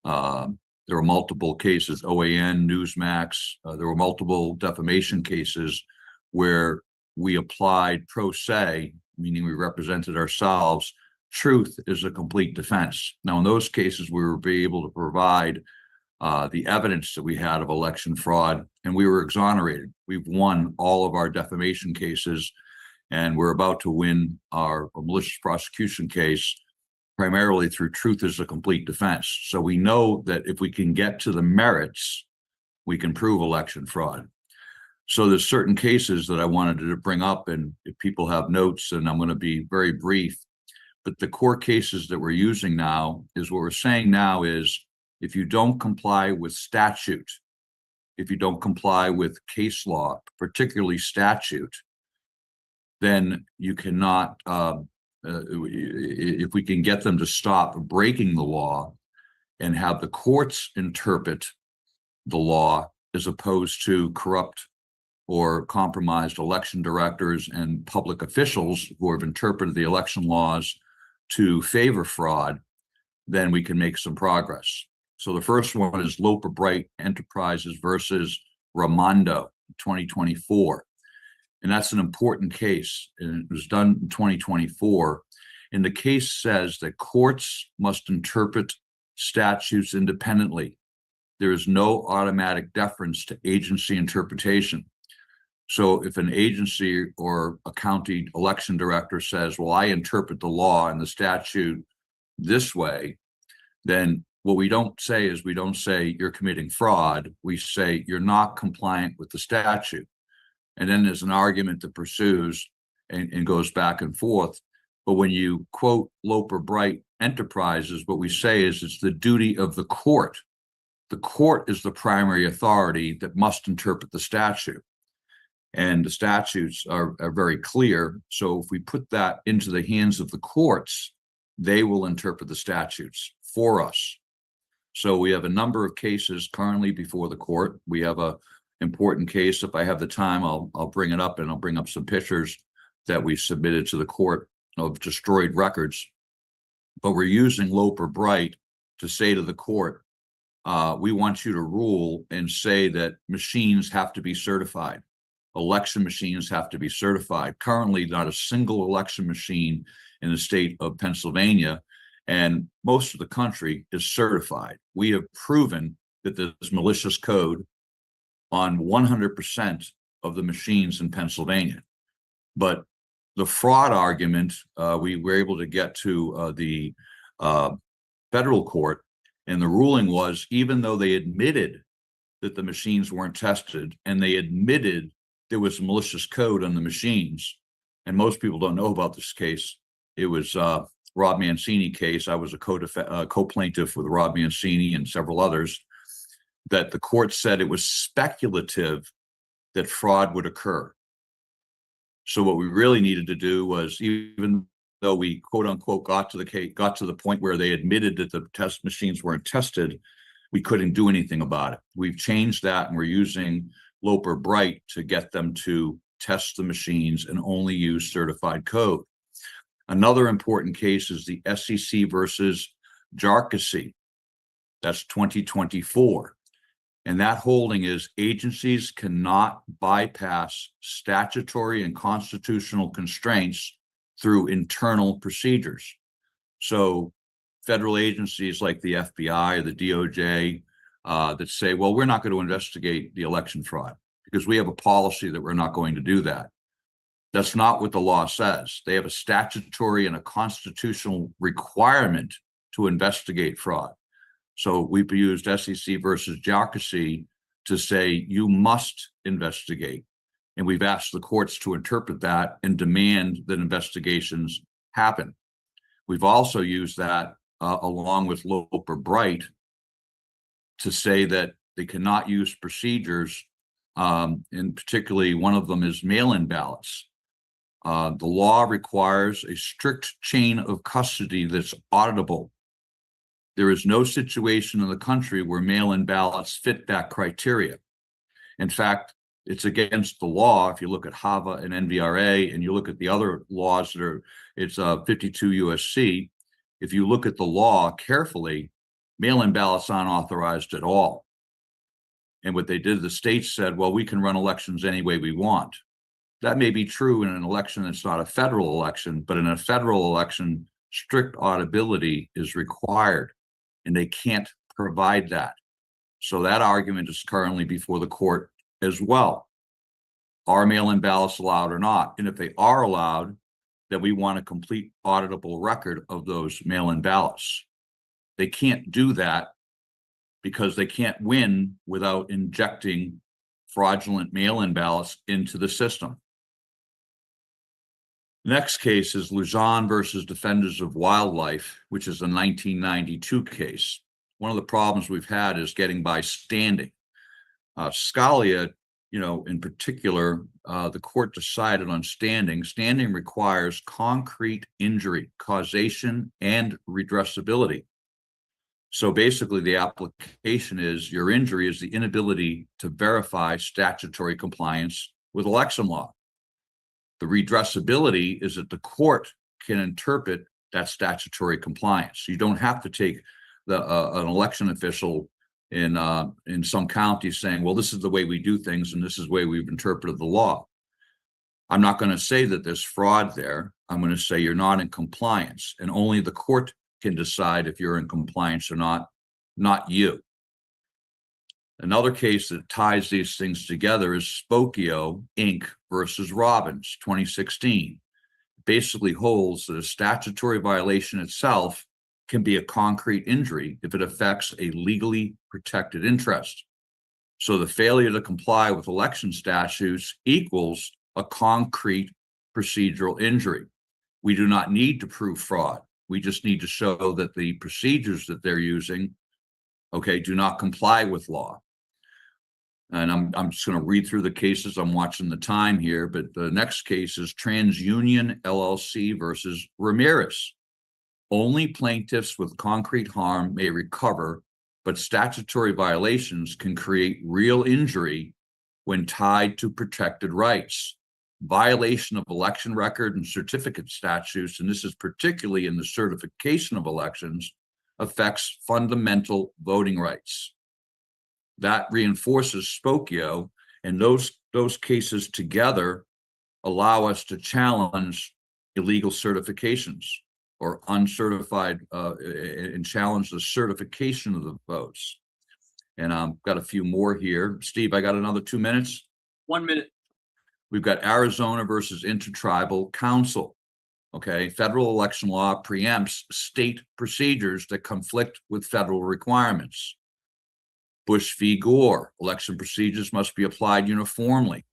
There were multiple cases, OAN, Newsmax. There were multiple defamation cases where we applied pro se, meaning we represented ourselves. Truth is a complete defense. Now, in those cases, we were able to provide the evidence that we had of election fraud, and we were exonerated. We've won all of our defamation cases, and we're about to win our malicious prosecution case primarily through truth is a complete defense. So we know that if we can get to the merits, we can prove election fraud. So there's certain cases that I wanted to bring up, and if people have notes, and I'm going to be very brief, but the core cases that we're using now is what we're saying now is if you don't comply with statute, if you don't comply with case law, particularly statute, then you cannot, if we can get them to stop breaking the law and have the courts interpret the law as opposed to corrupt or compromised election directors and public officials who have interpreted the election laws to favor fraud, then we can make some progress. So the first one is Loper Bright Enterprises versus Raimondo, 2024. And that's an important case. And it was done in 2024. And the case says that courts must interpret statutes independently. There is no automatic deference to agency interpretation. So if an agency or a county election director says, well, I interpret the law and the statute this way, then what we don't say is we don't say you're committing fraud. We say you're not compliant with the statute. And then there's an argument that pursues and goes back and forth. But when you quote Loper Bright Enterprises, what we say is it's the duty of the court. The court is the primary authority that must interpret the statute. And the statutes are very clear. So if we put that into the hands of the courts, they will interpret the statutes for us. So we have a number of cases currently before the court. We have a important case. If I have the time, I'll bring it up, and I'll bring up some pictures that we submitted to the court of destroyed records. But we're using Loper Bright to say to the court, we want you to rule and say that machines have to be certified. Election machines have to be certified. Currently, not a single election machine in the state of Pennsylvania and most of the country is certified. We have proven that there's malicious code on 100% of the machines in Pennsylvania. But the fraud argument, we were able to get to the federal court, and the ruling was, even though they admitted that the machines weren't tested and they admitted there was malicious code on the machines, and most people don't know about this case. It was Rob Mancini case. I was a co-plaintiff with Rob Mancini and several others, that the court said it was speculative that fraud would occur. So what we really needed to do was, even though we quote unquote got to the point where they admitted that the test machines weren't tested, we couldn't do anything about it. We've changed that, and we're using Loper Bright to get them to test the machines and only use certified code. Another important case is the SEC versus Jarkissi. That's 2024. And that holding is agencies cannot bypass statutory and constitutional constraints through internal procedures. So federal agencies like the FBI or the DOJ that say, well, we're not going to investigate the election fraud because we have a policy that we're not going to do that. That's not what the law says. They have a statutory and a constitutional requirement to investigate fraud. So we've used SEC versus Jarkissi to say you must investigate. And we've asked the courts to interpret that and demand that investigations happen. We've also used that along with Loper Bright to say that they cannot use procedures, and particularly one of them is mail-in ballots. The law requires a strict chain of custody that's auditable. There is no situation in the country where mail-in ballots fit that criteria. In fact, it's against the law. If you look at HAVA and NVRA, and you look at the other laws that are, it's 52 USC. If you look at the law carefully, mail-in ballots aren't authorized at all. And what they did, the states said, well, we can run elections any way we want. That may be true in an election that's not a federal election, but in a federal election, strict auditability is required, and they can't provide that. So that argument is currently before the court as well. Are mail-in ballots allowed or not? And if they are allowed, that we want a complete auditable record of those mail-in ballots. They can't do that because they can't win without injecting fraudulent mail-in ballots into the system. Next case is Luzon versus Defenders of Wildlife, which is a 1992 case. One of the problems we've had is getting by standing. Scalia, in particular, the court decided on standing. Standing requires concrete injury, causation, and redressability. So basically, the application is your injury is the inability to verify statutory compliance with election law. The redressability is that the court can interpret that statutory compliance. You don't have to take an election official in some counties saying, well, this is the way we do things and this is the way we've interpreted the law. I'm not going to say that there's fraud there. I'm going to say you're not in compliance, and only the court can decide if you're in compliance or not you. Another case that ties these things together is Spokio Inc. versus Robbins, 2016. Basically holds that a statutory violation itself can be a concrete injury if it affects a legally protected interest. So the failure to comply with election statutes equals a concrete procedural injury. We do not need to prove fraud. We just need to show that the procedures that they're using, do not comply with law. And I'm just going to read through the cases. I'm watching the time here, but the next case is TransUnion LLC versus Ramirez. Only plaintiffs with concrete harm may recover, but statutory violations can create real injury when tied to protected rights. Violation of election record and certificate statutes, and this is particularly in the certification of elections, affects fundamental voting rights. That reinforces Spokio, and those cases together allow us to challenge illegal certifications or uncertified and challenge the certification of the votes. And I've got a few more here. Steve, I got another 2 minutes. 1 minute. We've got Arizona versus Intertribal Council. Federal election law preempts state procedures that conflict with federal requirements. Bush v. Gore, election procedures must be applied uniformly.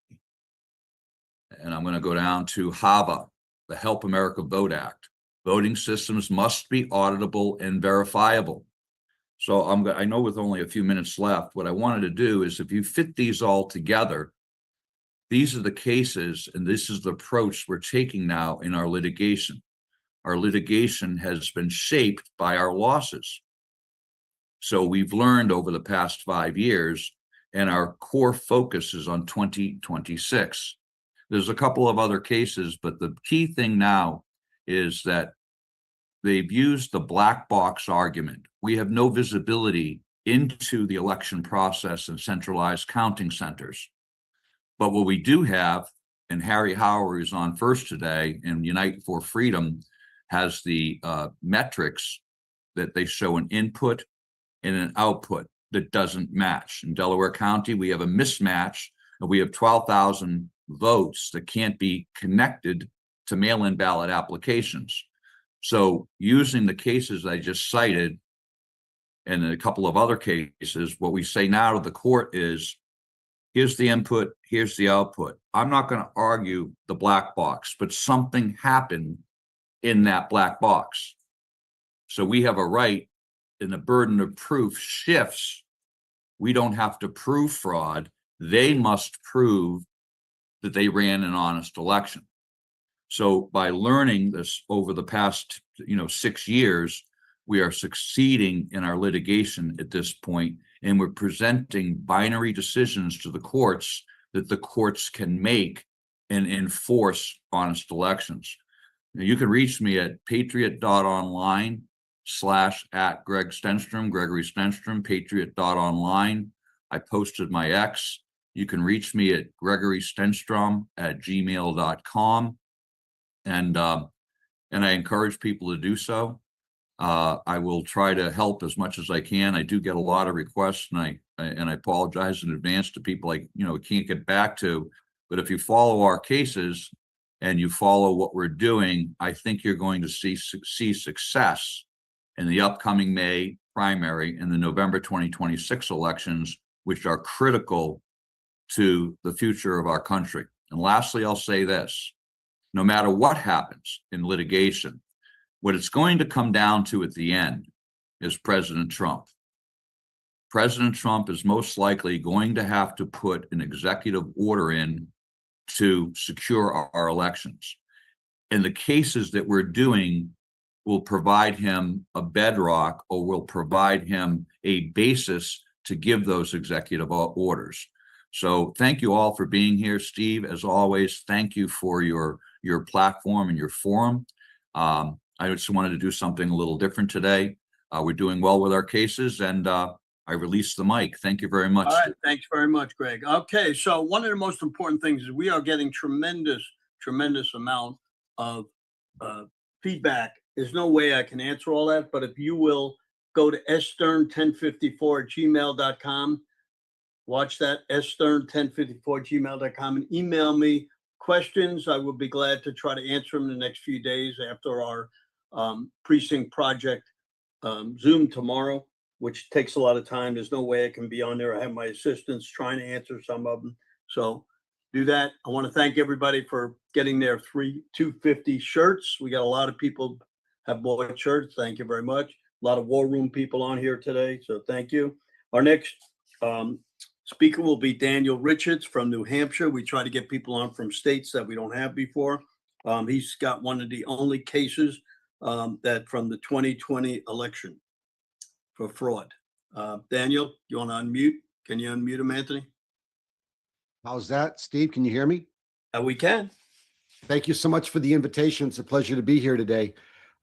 And I'm going to go down to HAVA, the Help America Vote Act. Voting systems must be auditable and verifiable. So I know with only a few minutes left, what I wanted to do is if you fit these all together, these are the cases, and this is the approach we're taking now in our litigation. Our litigation has been shaped by our losses. So we've learned over the past 5 years, and our core focus is on 2026. There's a couple of other cases, but the key thing now is that they've used the black box argument. We have no visibility into the election process and centralized counting centers. But what we do have, and Harry Howard is on first today, and Unite for Freedom has the metrics that they show an input and an output that doesn't match. In Delaware County, we have a mismatch, and we have 12,000 votes that can't be connected to mail-in ballot applications. So using the cases I just cited and a couple of other cases, what we say now to the court is, here's the input, here's the output. I'm not going to argue the black box, but something happened in that black box. So we have a right, and the burden of proof shifts. We don't have to prove fraud. They must prove that they ran an honest election. So by learning this over the past 6 years, we are succeeding in our litigation at this point, and we're presenting binary decisions to the courts that the courts can make and enforce honest elections. Now, you can reach me at patriot.online/@Greg Stenstrom, Gregory Stenstrom, patriot.online. I posted my X. You can reach me at gregorystenstrom@gmail.com. And I encourage people to do so. I will try to help as much as I can. I do get a lot of requests, and I apologize in advance to people I can't get back to. But if you follow our cases, and you follow what we're doing, I think you're going to see success in the upcoming May primary and the November 2026 elections, which are critical to the future of our country. And lastly, I'll say this: no matter what happens in litigation, what it's going to come down to at the end is President Trump. President Trump is most likely going to have to put an executive order in to secure our elections. And the cases that we're doing will provide him a bedrock, or will provide him a basis to give those executive orders. So thank you all for being here. Steve, as always, thank you for your platform and your forum. I just wanted to do something a little different today. We're doing well with our cases, and I release the mic. Thank you very much. All right, thanks very much, Greg. Okay, so one of the most important things is we are getting tremendous amount of feedback. There's no way I can answer all that, but if you will go to sstern1054@gmail.com, watch that, sstern1054@gmail.com, and email me questions. I will be glad to try to answer them in the next few days after our precinct project Zoom tomorrow, which takes a lot of time. There's no way I can be on there. I have my assistants trying to answer some of them. So do that. I want to thank everybody for getting their 250 shirts. We got a lot of people have bought shirts. Thank you very much. A lot of War Room people on here today. So thank you. Our next speaker will be Daniel Richards from New Hampshire. We try to get people on from states that we don't have before. He's got one of the only cases that from the 2020 election for fraud. Daniel, you want to unmute? Can you unmute him, Anthony? How's that, Steve? Can you hear me? We can. Thank you so much for the invitation. It's a pleasure to be here today.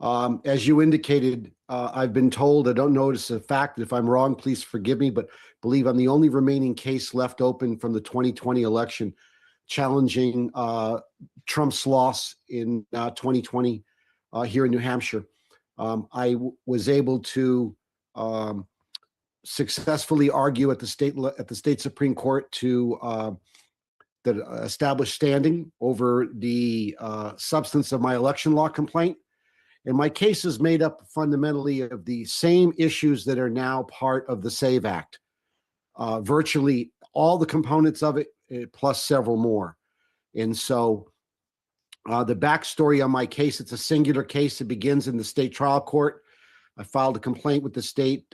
As you indicated, I've been told, I don't know it's a fact. If I'm wrong, please forgive me, but believe I'm the only remaining case left open from the 2020 election challenging Trump's loss in 2020 here in New Hampshire. I was able to successfully argue at the state Supreme Court to establish standing over the substance of my election law complaint. And my case is made up fundamentally of the same issues that are now part of the SAVE Act. Virtually all the components of it, plus several more. And so the backstory on my case, it's a singular case. It begins in the state trial court. I filed a complaint with the state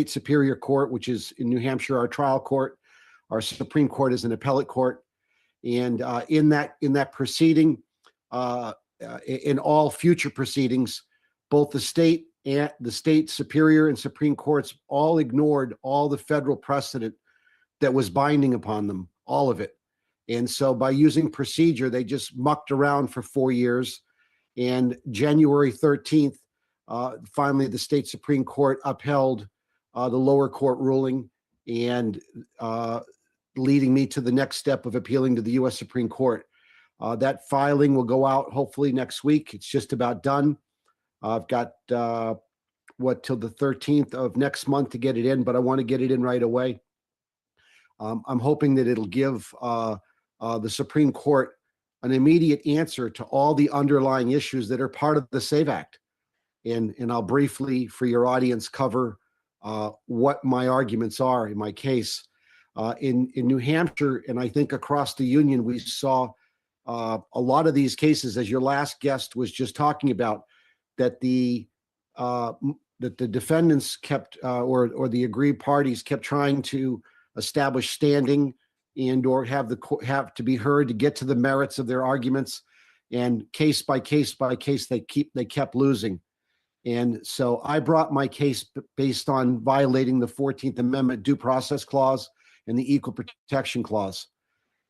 Superior Court, which is in New Hampshire, our trial court. Our Supreme Court is an appellate court. And in that proceeding, in all future proceedings, both the state and the state Superior and Supreme Courts all ignored all the federal precedent that was binding upon them, all of it. And so by using procedure, they just mucked around for 4 years. And January 13th, finally, the state Supreme Court upheld the lower court ruling and leading me to the next step of appealing to the U.S. Supreme Court. That filing will go out hopefully next week. It's just about done. I've got till the 13th of next month to get it in, but I want to get it in right away. I'm hoping that it'll give the Supreme Court an immediate answer to all the underlying issues that are part of the SAVE Act. And I'll briefly, for your audience, cover what my arguments are in my case. In New Hampshire, and I think across the union, we saw a lot of these cases, as your last guest was just talking about, that the defendants kept, or the aggrieved parties kept trying to establish standing and or have to be heard to get to the merits of their arguments, and case by case by case they kept losing. And so I brought my case based on violating the 14th Amendment due process clause and the equal protection clause.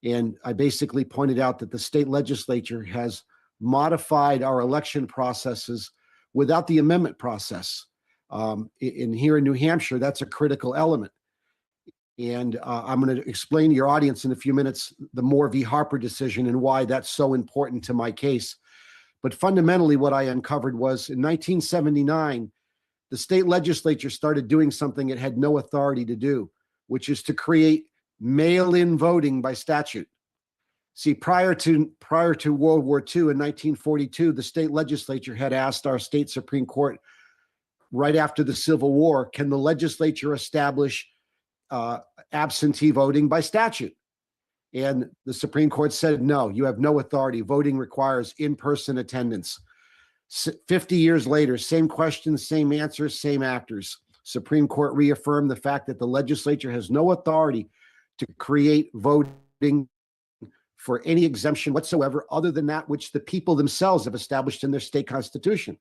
And I basically pointed out that the state legislature has modified our election processes without the amendment process. Here in New Hampshire, that's a critical element. And I'm going to explain to your audience in a few minutes the Moore v. Harper decision and why that's so important to my case. But fundamentally, what I uncovered was in 1979, the state legislature started doing something it had no authority to do, which is to create mail-in voting by statute. See, prior to World War II in 1942, the state legislature had asked our state Supreme Court right after the Civil War, can the legislature establish absentee voting by statute? And the Supreme Court said, no, you have no authority. Voting requires in-person attendance. 50 years later, same questions, same answers, same actors. Supreme Court reaffirmed the fact that the legislature has no authority to create voting for any exemption whatsoever other than that which the people themselves have established in their state constitution.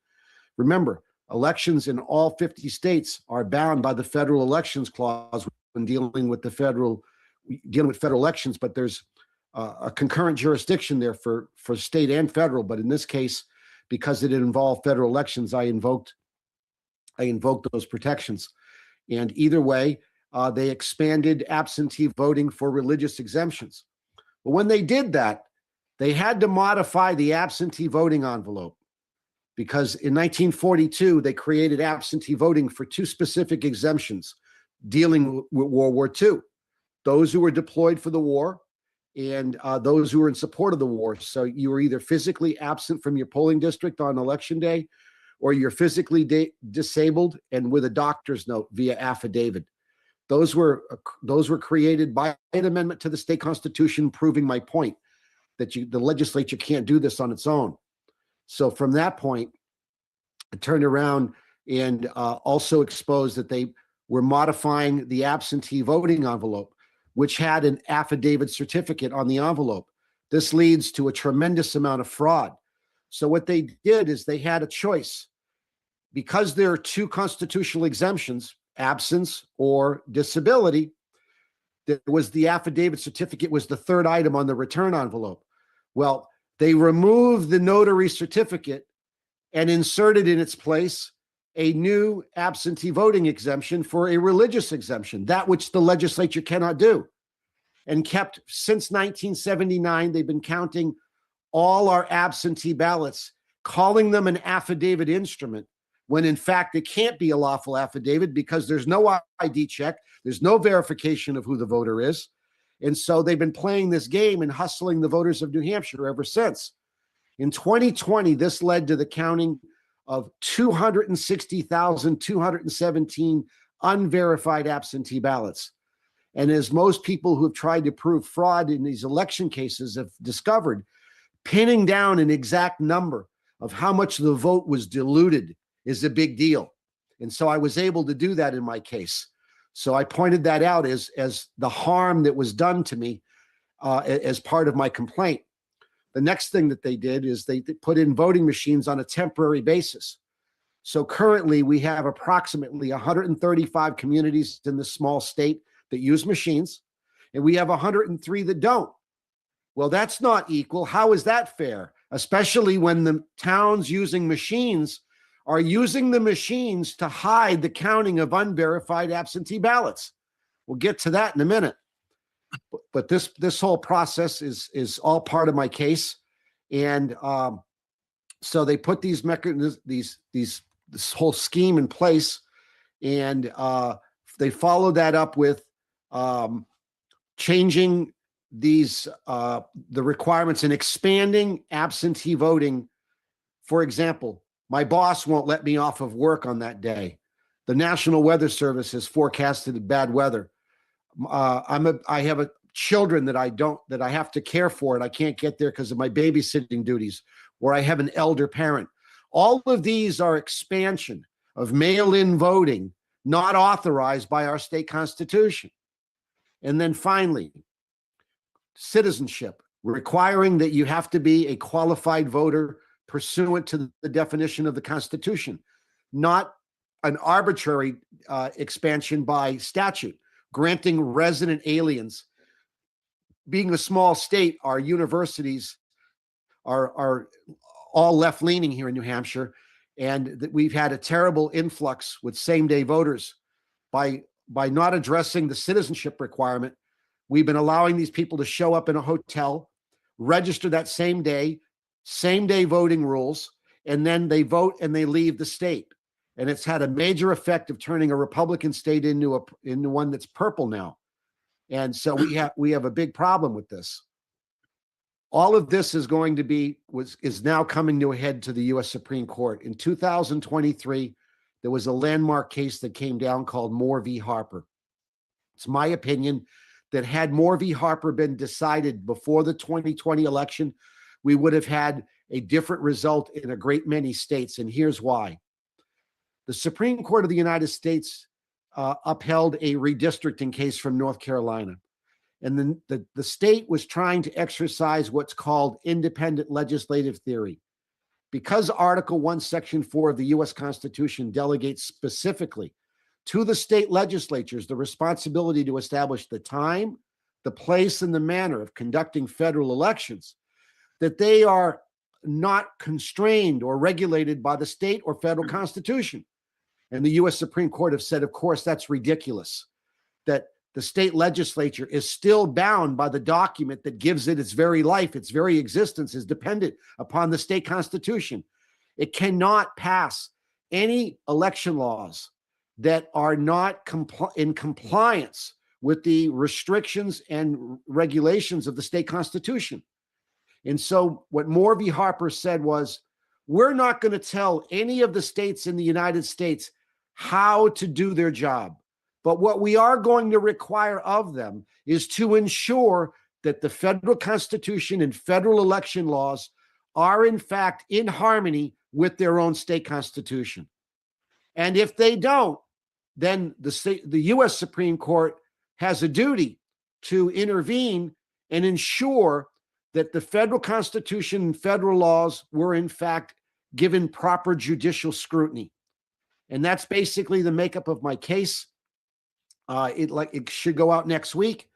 Remember, elections in all 50 states are bound by the federal elections clause when dealing with federal elections, but there's a concurrent jurisdiction there for state and federal. But in this case, because it involved federal elections, I invoked those protections. And either way, they expanded absentee voting for religious exemptions. But when they did that, they had to modify the absentee voting envelope, because in 1942, they created absentee voting for two specific exemptions dealing with World War II. Those who were deployed for the war and those who were in support of the war. So you were either physically absent from your polling district on election day, or you're physically disabled and with a doctor's note via affidavit. Those were created by an amendment to the state constitution, proving my point that the legislature can't do this on its own. So from that point, I turned around and also exposed that they were modifying the absentee voting envelope, which had an affidavit certificate on the envelope. This leads to a tremendous amount of fraud. So what they did is they had a choice. Because there are two constitutional exemptions, absence or disability, there was the affidavit certificate was the third item on the return envelope. Well, they removed the notary certificate and inserted in its place a new absentee voting exemption for a religious exemption, that which the legislature cannot do. And kept, since 1979, they've been counting all our absentee ballots, calling them an affidavit instrument, when in fact it can't be a lawful affidavit because there's no ID check, there's no verification of who the voter is. And so they've been playing this game and hustling the voters of New Hampshire ever since. In 2020, this led to the counting of 260,217 unverified absentee ballots. And as most people who have tried to prove fraud in these election cases have discovered, pinning down an exact number of how much the vote was diluted is a big deal. And so I was able to do that in my case. So I pointed that out as the harm that was done to me as part of my complaint. The next thing that they did is they put in voting machines on a temporary basis. So currently we have approximately 135 communities in this small state that use machines, and we have 103 that don't. Well, that's not equal. How is that fair? Especially when the towns using machines are using the machines to hide the counting of unverified absentee ballots. We'll get to that in a minute. But this whole process is all part of my case. And so they put these mechanisms, this whole scheme in place, and they followed that up with changing the requirements and expanding absentee voting. For example, my boss won't let me off of work on that day. The National Weather Service has forecasted bad weather. I have children that I have to care for, and I can't get there because of my babysitting duties, or I have an elder parent. All of these are expansion of mail-in voting, not authorized by our state constitution. And then finally, citizenship, requiring that you have to be a qualified voter pursuant to the definition of the Constitution, not an arbitrary expansion by statute, granting resident aliens. Being a small state, our universities are all left-leaning here in New Hampshire, and that we've had a terrible influx with same-day voters. By not addressing the citizenship requirement, we've been allowing these people to show up in a hotel, register that same day voting rules, and then they vote and they leave the state. And it's had a major effect of turning a Republican state into one that's purple now. And so we have a big problem with this. All of this is going to be, is now coming to a head to the U.S. Supreme Court. In 2023, there was a landmark case that came down called Moore v. Harper. It's my opinion that had Moore v. Harper been decided before the 2020 election, we would have had a different result in a great many states. And here's why. The Supreme Court of the United States upheld a redistricting case from North Carolina. And then the state was trying to exercise what's called independent legislative theory. Because Article 1, Section 4 of the U.S. Constitution delegates specifically to the state legislatures the responsibility to establish the time, the place, and the manner of conducting federal elections, that they are not constrained or regulated by the state or federal constitution. And the U.S. Supreme Court have said, of course, that's ridiculous, that the state legislature is still bound by the document that gives it its very life, its very existence is dependent upon the state constitution. It cannot pass any election laws that are not in compliance with the restrictions and regulations of the state constitution. And so what Moore v. Harper said was, we're not going to tell any of the states in the United States how to do their job. But what we are going to require of them is to ensure that the federal constitution and federal election laws are in fact in harmony with their own state constitution. And if they don't, then the U.S. Supreme Court has a duty to intervene and ensure that the federal constitution and federal laws were in fact given proper judicial scrutiny. And that's basically the makeup of my case. It should go out next week.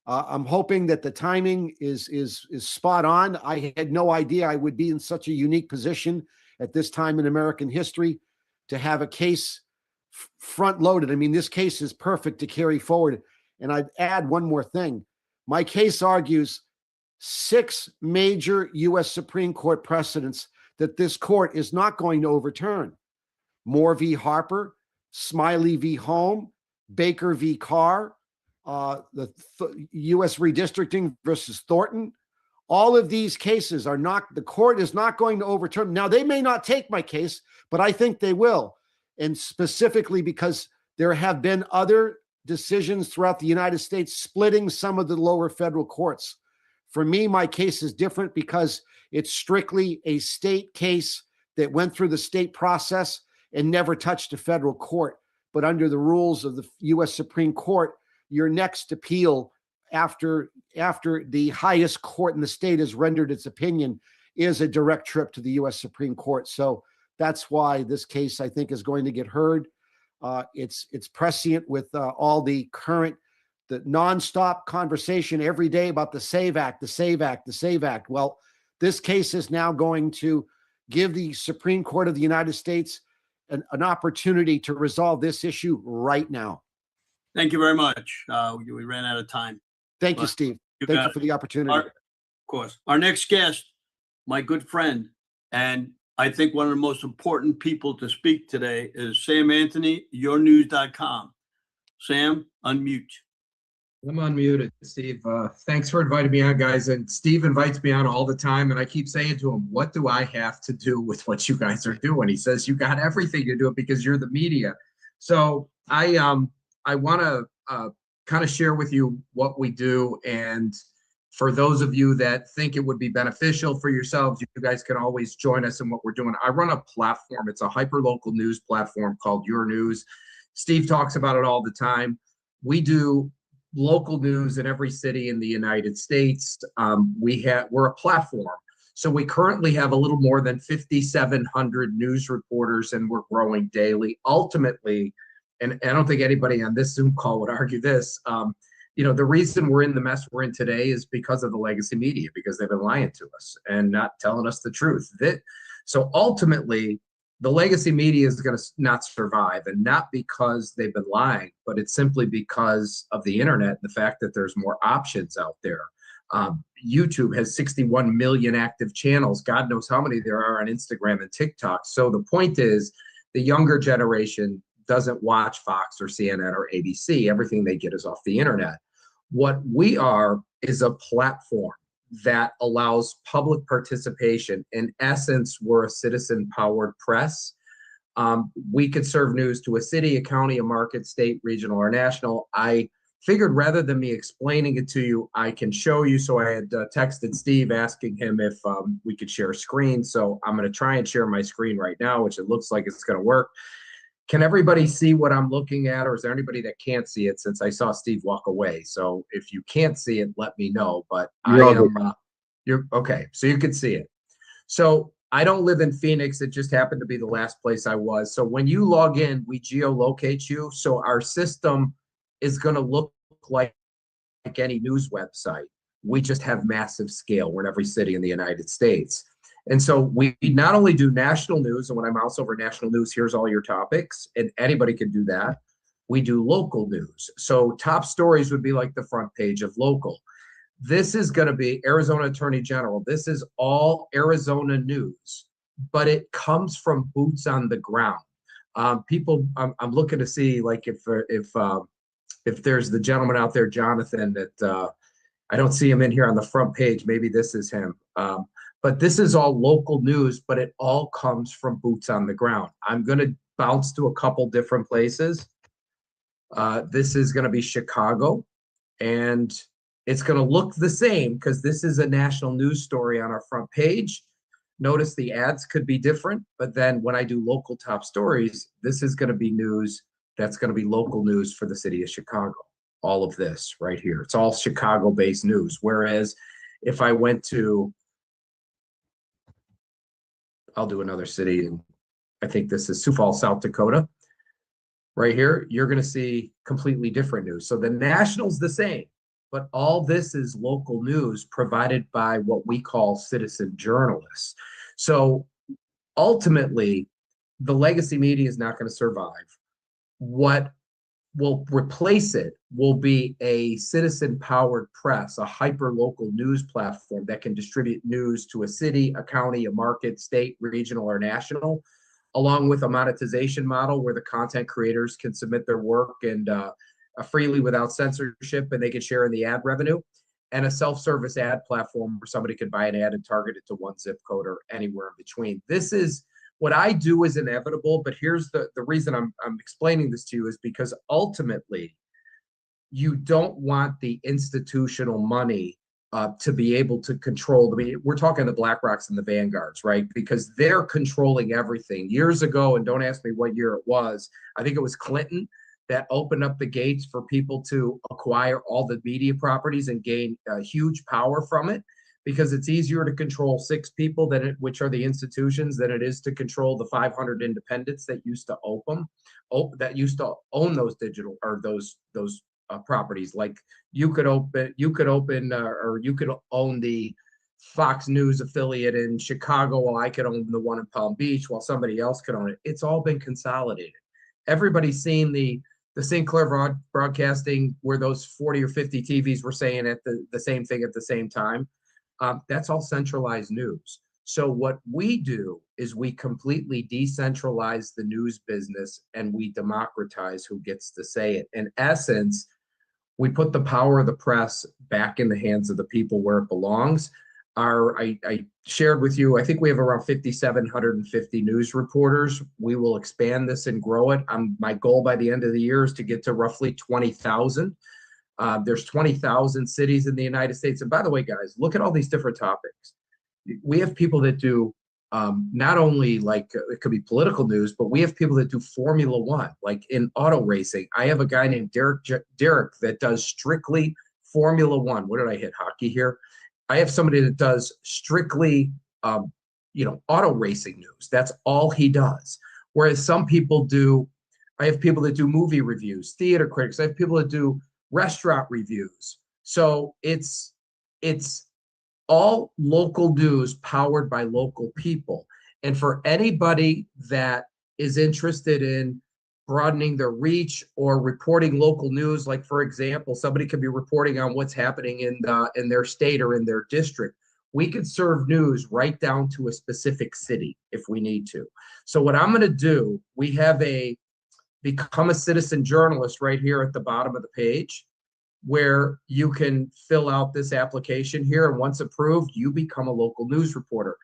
I'm hoping that the timing is spot on. I had no idea I would be in such a unique position at this time in American history to have a case front loaded. I mean, this case is perfect to carry forward. And I'd add one more thing. My case argues 6 major U.S. Supreme Court precedents that this court is not going to overturn. Moore v. Harper, Smiley v. Home, Baker v. Carr, the U.S. redistricting versus Thornton. All of these cases are not, the court is not going to overturn. Now, they may not take my case, but I think they will. And specifically because there have been other decisions throughout the United States splitting some of the lower federal courts. For me, my case is different because it's strictly a state case that went through the state process and never touched a federal court. But under the rules of the U.S. Supreme Court, your next appeal after the highest court in the state has rendered its opinion is a direct trip to the U.S. Supreme Court. So that's why this case, I think, is going to get heard. It's prescient with all the nonstop conversation every day about the SAVE Act, the SAVE Act, the SAVE Act. Well, this case is now going to give the Supreme Court of the United States an opportunity to resolve this issue right now. Thank you very much. We ran out of time. Thank you, Steve. Thank you for the opportunity. Of course. Our next guest, my good friend, and I think one of the most important people to speak today is Sam Anthony, yournews.com. Sam, unmute. I'm unmuted, Steve. Thanks for inviting me on, guys. And Steve invites me on all the time. And I keep saying to him, what do I have to do with what you guys are doing? He says, you got everything to do it because you're the media. So I want to kind of share with you what we do. And for those of you that think it would be beneficial for yourselves, you guys can always join us in what we're doing. I run a platform. It's a hyper-local news platform called Your News. Steve talks about it all the time. We do local news in every city in the United States. We're a platform. So we currently have a little more than 5,700 news reporters, and we're growing daily. Ultimately, and I don't think anybody on this Zoom call would argue this, the reason we're in the mess we're in today is because of the legacy media, because they've been lying to us and not telling us the truth. So ultimately, the legacy media is going to not survive, and not because they've been lying, but it's simply because of the internet and the fact that there's more options out there. YouTube has 61 million active channels. God knows how many there are on Instagram and TikTok. So the point is, the younger generation doesn't watch Fox or CNN or ABC. Everything they get is off the internet. What we are is a platform that allows public participation. In essence, we're a citizen-powered press. We could serve news to a city, a county, a market, state, regional, or national. I figured rather than me explaining it to you, I can show you. So I had texted Steve asking him if we could share screen. So I'm going to try and share my screen right now, which it looks like it's going to work. Can everybody see what I'm looking at, or is there anybody that can't see it since I saw Steve walk away? So if you can't see it, let me know. But you're okay. So you can see it. So I don't live in Phoenix. It just happened to be the last place I was. So when you log in, we geolocate you. So our system is going to look like any news website. We just have massive scale. We're in every city in the United States. And so we not only do national news, and when I mouse over national news, here's all your topics, and anybody can do that. We do local news. So top stories would be like the front page of local. This is going to be Arizona Attorney General. This is all Arizona news, but it comes from boots on the ground. People, I'm looking to see like if there's the gentleman out there, Jonathan, that I don't see him in here on the front page. Maybe this is him. But this is all local news, but it all comes from boots on the ground. I'm going to bounce to a couple different places. This is going to be Chicago, and it's going to look the same because this is a national news story on our front page. Notice the ads could be different, but then when I do local top stories, this is going to be news that's going to be local news for the city of Chicago. All of this right here. It's all Chicago-based news. Whereas if I went to, I'll do another city, and I think this is Sioux Falls, South Dakota. Right here, you're going to see completely different news. So the national's the same, but all this is local news provided by what we call citizen journalists. So ultimately, the legacy media is not going to survive. What will replace it will be a citizen-powered press, a hyper-local news platform that can distribute news to a city, a county, a market, state, regional, or national, along with a monetization model where the content creators can submit their work and freely without censorship, and they can share in the ad revenue, and a self-service ad platform where somebody can buy an ad and target it to one zip code or anywhere in between. This is what I do is inevitable, but here's the reason I'm explaining this to you is because ultimately you don't want the institutional money to be able to control. We're talking the BlackRocks and the Vanguards, right? Because they're controlling everything. Years ago, and don't ask me what year it was, I think it was Clinton that opened up the gates for people to acquire all the media properties and gain huge power from it, because it's easier to control 6 people which are the institutions than it is to control the 500 independents that used to own those digital or those properties. Like you could own the Fox News affiliate in Chicago, while I could own the one in Palm Beach, while somebody else could own it. It's all been consolidated. Everybody's seen the Sinclair Broadcasting where those 40 or 50 TVs were saying at the same thing at the same time. That's all centralized news. So what we do is we completely decentralize the news business and we democratize who gets to say it. In essence, we put the power of the press back in the hands of the people where it belongs. I shared with you, I think we have around 5,750 news reporters. We will expand this and grow it. My goal by the end of the year is to get to roughly 20,000. There's 20,000 cities in the United States. And by the way, guys, look at all these different topics. We have people that do not only like it could be political news, but we have people that do Formula One, like in auto racing. I have a guy named Derek that does strictly Formula One. What did I hit? Hockey here. I have somebody that does strictly, auto racing news. That's all he does. Whereas some people do, I have people that do movie reviews, theater critics. I have people that do restaurant reviews. So it's all local news powered by local people. And for anybody that is interested in broadening their reach or reporting local news, like for example, somebody could be reporting on what's happening in their state or in their district. We could serve news right down to a specific city if we need to. So what I'm going to do, we have become a citizen journalist right here at the bottom of the page. where you can fill out this application here, and once approved, you become a local news reporter.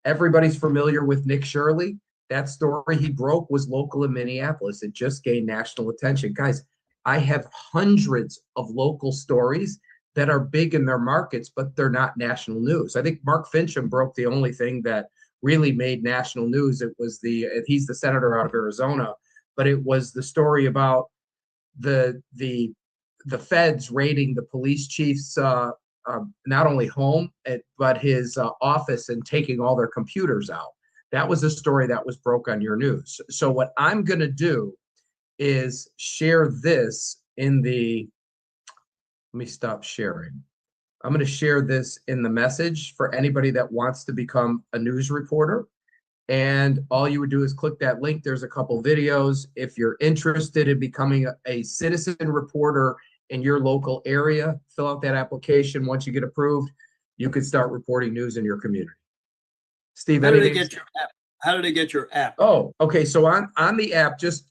Everybody's familiar with Nick Shirley. That story he broke was local in Minneapolis. It just gained national attention. Guys, I have hundreds of local stories that are big in their markets, but they're not national news. I think Mark Fincham broke the only thing that really made national news. It was he's the senator out of Arizona, but it was the story about the feds raiding the police chief's not only home, but his office, and taking all their computers out. That was a story that was broke on your news. So what I'm going to do is share this in the, let me stop sharing. I'm going to share this in the message for anybody that wants to become a news reporter. And all you would do is click that link. There's a couple videos. If you're interested in becoming a citizen reporter in your local area, fill out that application. Once you get approved, you can start reporting news in your community. Steve, How do they anything? get your app? How do they get your app? Oh, okay. So on the app, just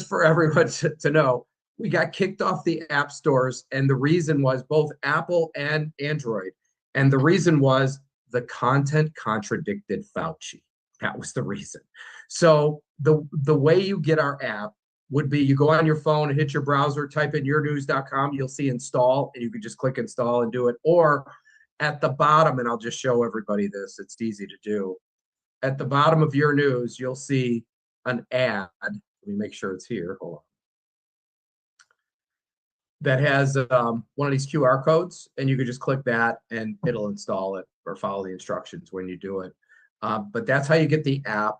for everyone to know, we got kicked off the app stores, and the reason was both Apple and Android. And the reason was the content contradicted Fauci. That was the reason. So the way you get our app would be you go on your phone, hit your browser, type in yournews.com, you'll see install, and you can just click install and do it. Or at the bottom, and I'll just show everybody this, it's easy to do. At the bottom of your news, you'll see an ad. Let me make sure it's here. Hold on. That has one of these QR codes, and you can just click that and it'll install it or follow the instructions when you do it. But that's how you get the app.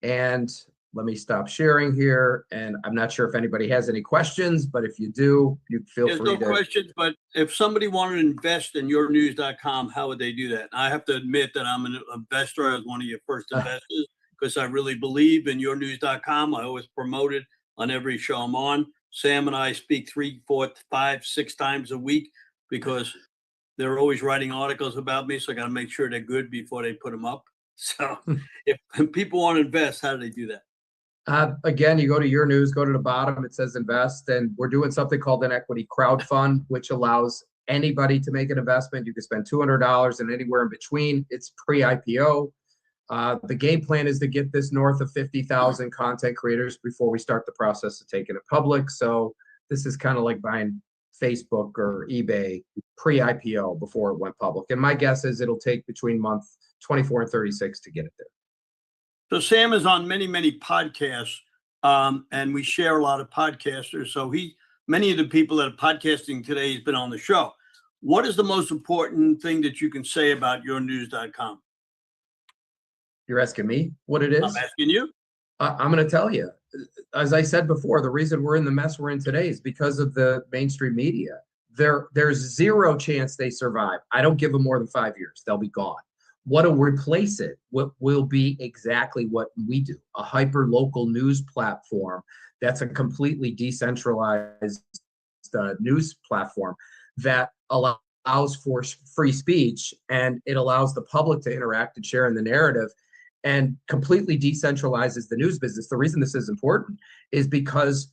And let me stop sharing here. And I'm not sure if anybody has any questions, but if you do, you feel There's free no to. questions, but if somebody wanted to invest in yournews.com, how would they do that? I have to admit that I'm an investor. I was one of your first investors because I really believe in yournews.com. I always promote it on every show I'm on. Sam and I speak 3, 4, 5, 6 times a week because they're always writing articles about me. So I got to make sure they're good before they put them up. So if people want to invest, how do they do that? Again, you go to your news, go to the bottom, it says invest, and we're doing something called an equity crowd fund, which allows anybody to make an investment. You can spend $200 and anywhere in between. It's pre-IPO. The game plan is to get this north of 50,000 content creators before we start the process of taking it public. So this is kind of like buying Facebook or eBay pre-IPO before it went public. And my guess is it'll take between month 24 and 36 to get it there. So Sam is on many, many podcasts, and we share a lot of podcasters. So many of the people that are podcasting today has been on the show. What is the most important thing that you can say about yournews.com? You're asking me what it is? I'm asking you. I'm going to tell you. As I said before, the reason we're in the mess we're in today is because of the mainstream media. There's zero chance they survive. I don't give them more than 5 years. They'll be gone. What'll replace it will be exactly what we do, a hyper local news platform that's a completely decentralized news platform that allows for free speech, and it allows the public to interact and share in the narrative and completely decentralizes the news business. The reason this is important is because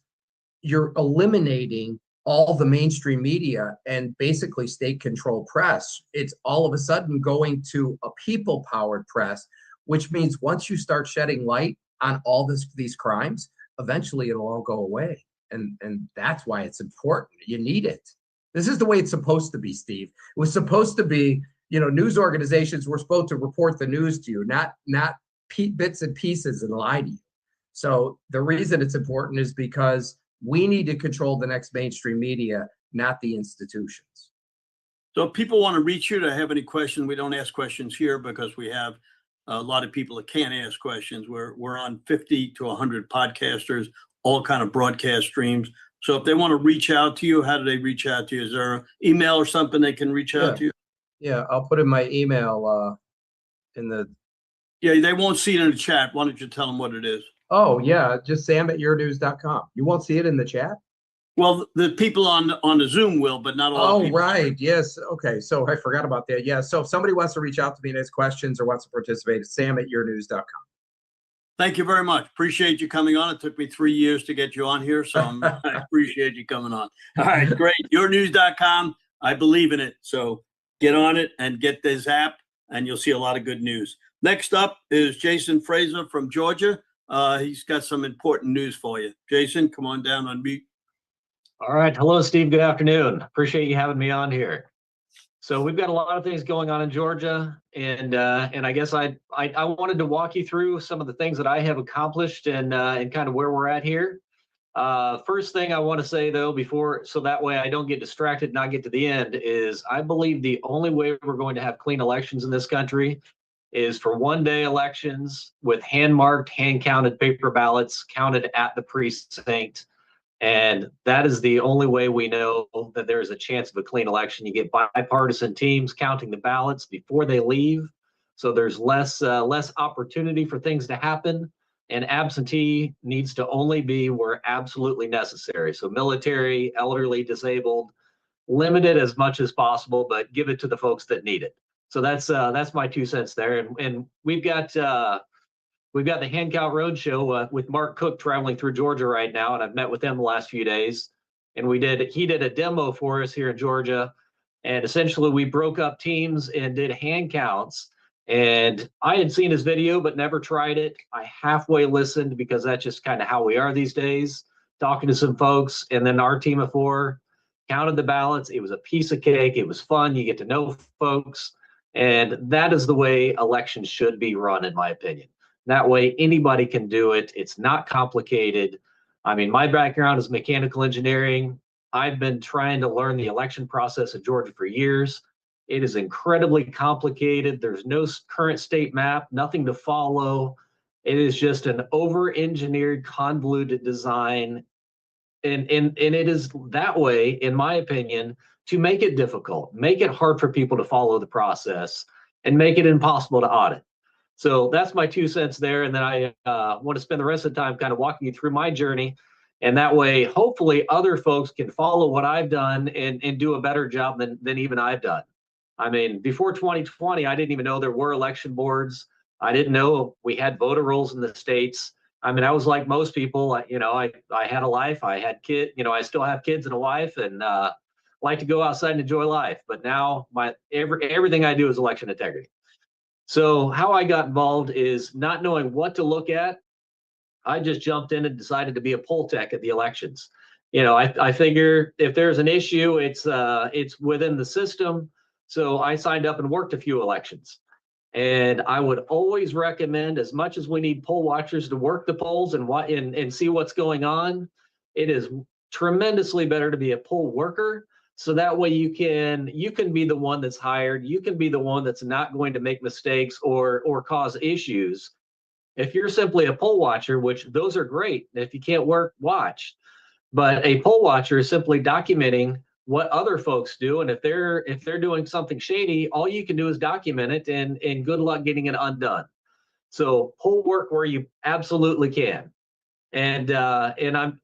you're eliminating all the mainstream media and basically state-controlled press. It's all of a sudden going to a people-powered press, which means once you start shedding light on all these crimes, eventually it'll all go away. And that's why it's important. You need it. This is the way it's supposed to be, Steve. It was supposed to be, news organizations were supposed to report the news to you, not bits and pieces and lie to you. So the reason it's important is because we need to control the next mainstream media, not the institutions. So if people want to reach you to have any questions, we don't ask questions here because we have a lot of people that can't ask questions. We're on 50 to 100 podcasters, all kind of broadcast streams. So if they want to reach out to you, how do they reach out to you? Is there an email or something they can reach out to you? Yeah, I'll put in my email in the. Yeah, they won't see it in the chat. Why don't you tell them what it is? Oh, yeah, just sam@yournews.com. You won't see it in the chat? Well, the people on the Zoom will, but not all. Oh, right. Yes. Okay. So I forgot about that. Yeah. So if somebody wants to reach out to me and has questions or wants to participate, it's sam@yournews.com. Thank you very much. Appreciate you coming on. It took me 3 years to get you on here, so I appreciate you coming on. All right, great. Yournews.com. I believe in it. So get on it and get this app, and you'll see a lot of good news. Next up is Jason Fraser from Georgia. He's got some important news for you. Jason, come on down on mute. All right. Hello, Steve. Good afternoon. Appreciate you having me on here. So we've got a lot of things going on in Georgia, and I guess I wanted to walk you through some of the things that I have accomplished and kind of where we're at here. First thing I want to say though, so that way I don't get distracted and not get to the end, is I believe the only way we're going to have clean elections in this country is for one-day elections with hand-marked, hand-counted paper ballots counted at the precinct. And that is the only way we know that there is a chance of a clean election. You get bipartisan teams counting the ballots before they leave, so there's less opportunity for things to happen. And absentee needs to only be where absolutely necessary. So military, elderly, disabled, limited as much as possible, but give it to the folks that need it. So that's my 2 cents there. And we've got the Hand Count Roadshow with Mark Cook traveling through Georgia right now, and I've met with him the last few days. And he did a demo for us here in Georgia, and essentially we broke up teams and did hand counts. And I had seen his video but never tried it. I halfway listened because that's just kind of how we are these days, talking to some folks, and then our team of 4 counted the ballots. It was a piece of cake. It was fun. You get to know folks, and that is the way elections should be run, in my opinion. That way anybody can do it. It's not complicated. I mean, my background is mechanical engineering. I've been trying to learn the election process in Georgia for years. It is incredibly complicated. There's no current state map, nothing to follow. It is just an over-engineered, convoluted design. And it is that way, in my opinion, to make it difficult, make it hard for people to follow the process, and make it impossible to audit. So that's my 2 cents there. And then I want to spend the rest of the time kind of walking you through my journey. And that way, hopefully other folks can follow what I've done and do a better job than even I've done. I mean, before 2020, I didn't even know there were election boards. I didn't know we had voter rolls in the states. I mean, I was like most people, I had a life, I had kids, I still have kids and a wife, and like to go outside and enjoy life. But now everything I do is election integrity. So how I got involved is not knowing what to look at. I just jumped in and decided to be a poll tech at the elections. I figure if there's an issue, it's within the system. So I signed up and worked a few elections. And I would always recommend, as much as we need poll watchers to work the polls and see what's going on, it is tremendously better to be a poll worker. So that way you can be the one that's hired. You can be the one that's not going to make mistakes or cause issues. If you're simply a poll watcher, which those are great, if you can't work, watch. But a poll watcher is simply documenting what other folks do. And if they're doing something shady, all you can do is document it, and good luck getting it undone. So poll work where you absolutely can. And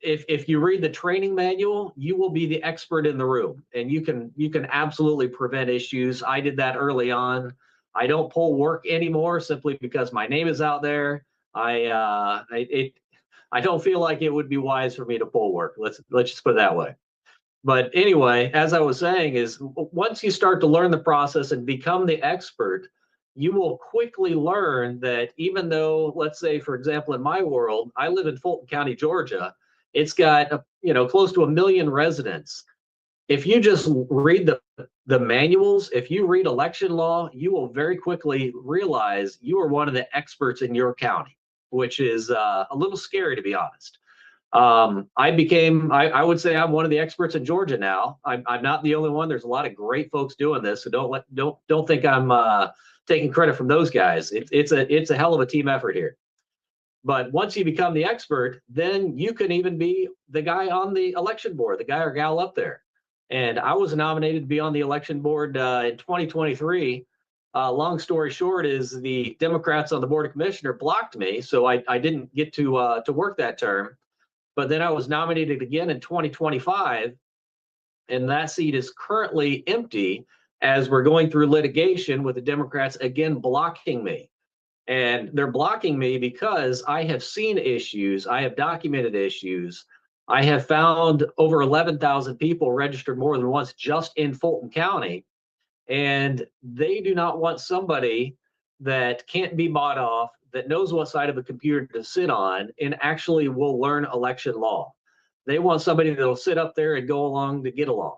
if you read the training manual, you will be the expert in the room, and you can absolutely prevent issues. I did that early on. I don't poll work anymore simply because my name is out there. I don't feel like it would be wise for me to poll work. Let's just put it that way. But anyway, as I was saying, is once you start to learn the process and become the expert, you will quickly learn that even though, let's say, for example, in my world, I live in Fulton County, Georgia. It's got, close to 1 million residents. If you just read the manuals, if you read election law, you will very quickly realize you are one of the experts in your county, which is a little scary, to be honest. I would say I'm one of the experts in Georgia now. I'm not the only one. There's a lot of great folks doing this, so don't think I'm taking credit from those guys. It's a hell of a team effort here. But once you become the expert, then you can even be the guy on the election board, the guy or gal up there. And I was nominated to be on the election board in 2023. Long story short is the Democrats on the Board of Commissioners blocked me, so I didn't get to work that term. But then I was nominated again in 2025, and that seat is currently empty as we're going through litigation with the Democrats again blocking me. And they're blocking me because I have seen issues, I have documented issues. I have found over 11,000 people registered more than once just in Fulton County. And they do not want somebody that can't be bought off, that knows what side of a computer to sit on, and actually will learn election law. They want somebody that'll sit up there and go along to get along.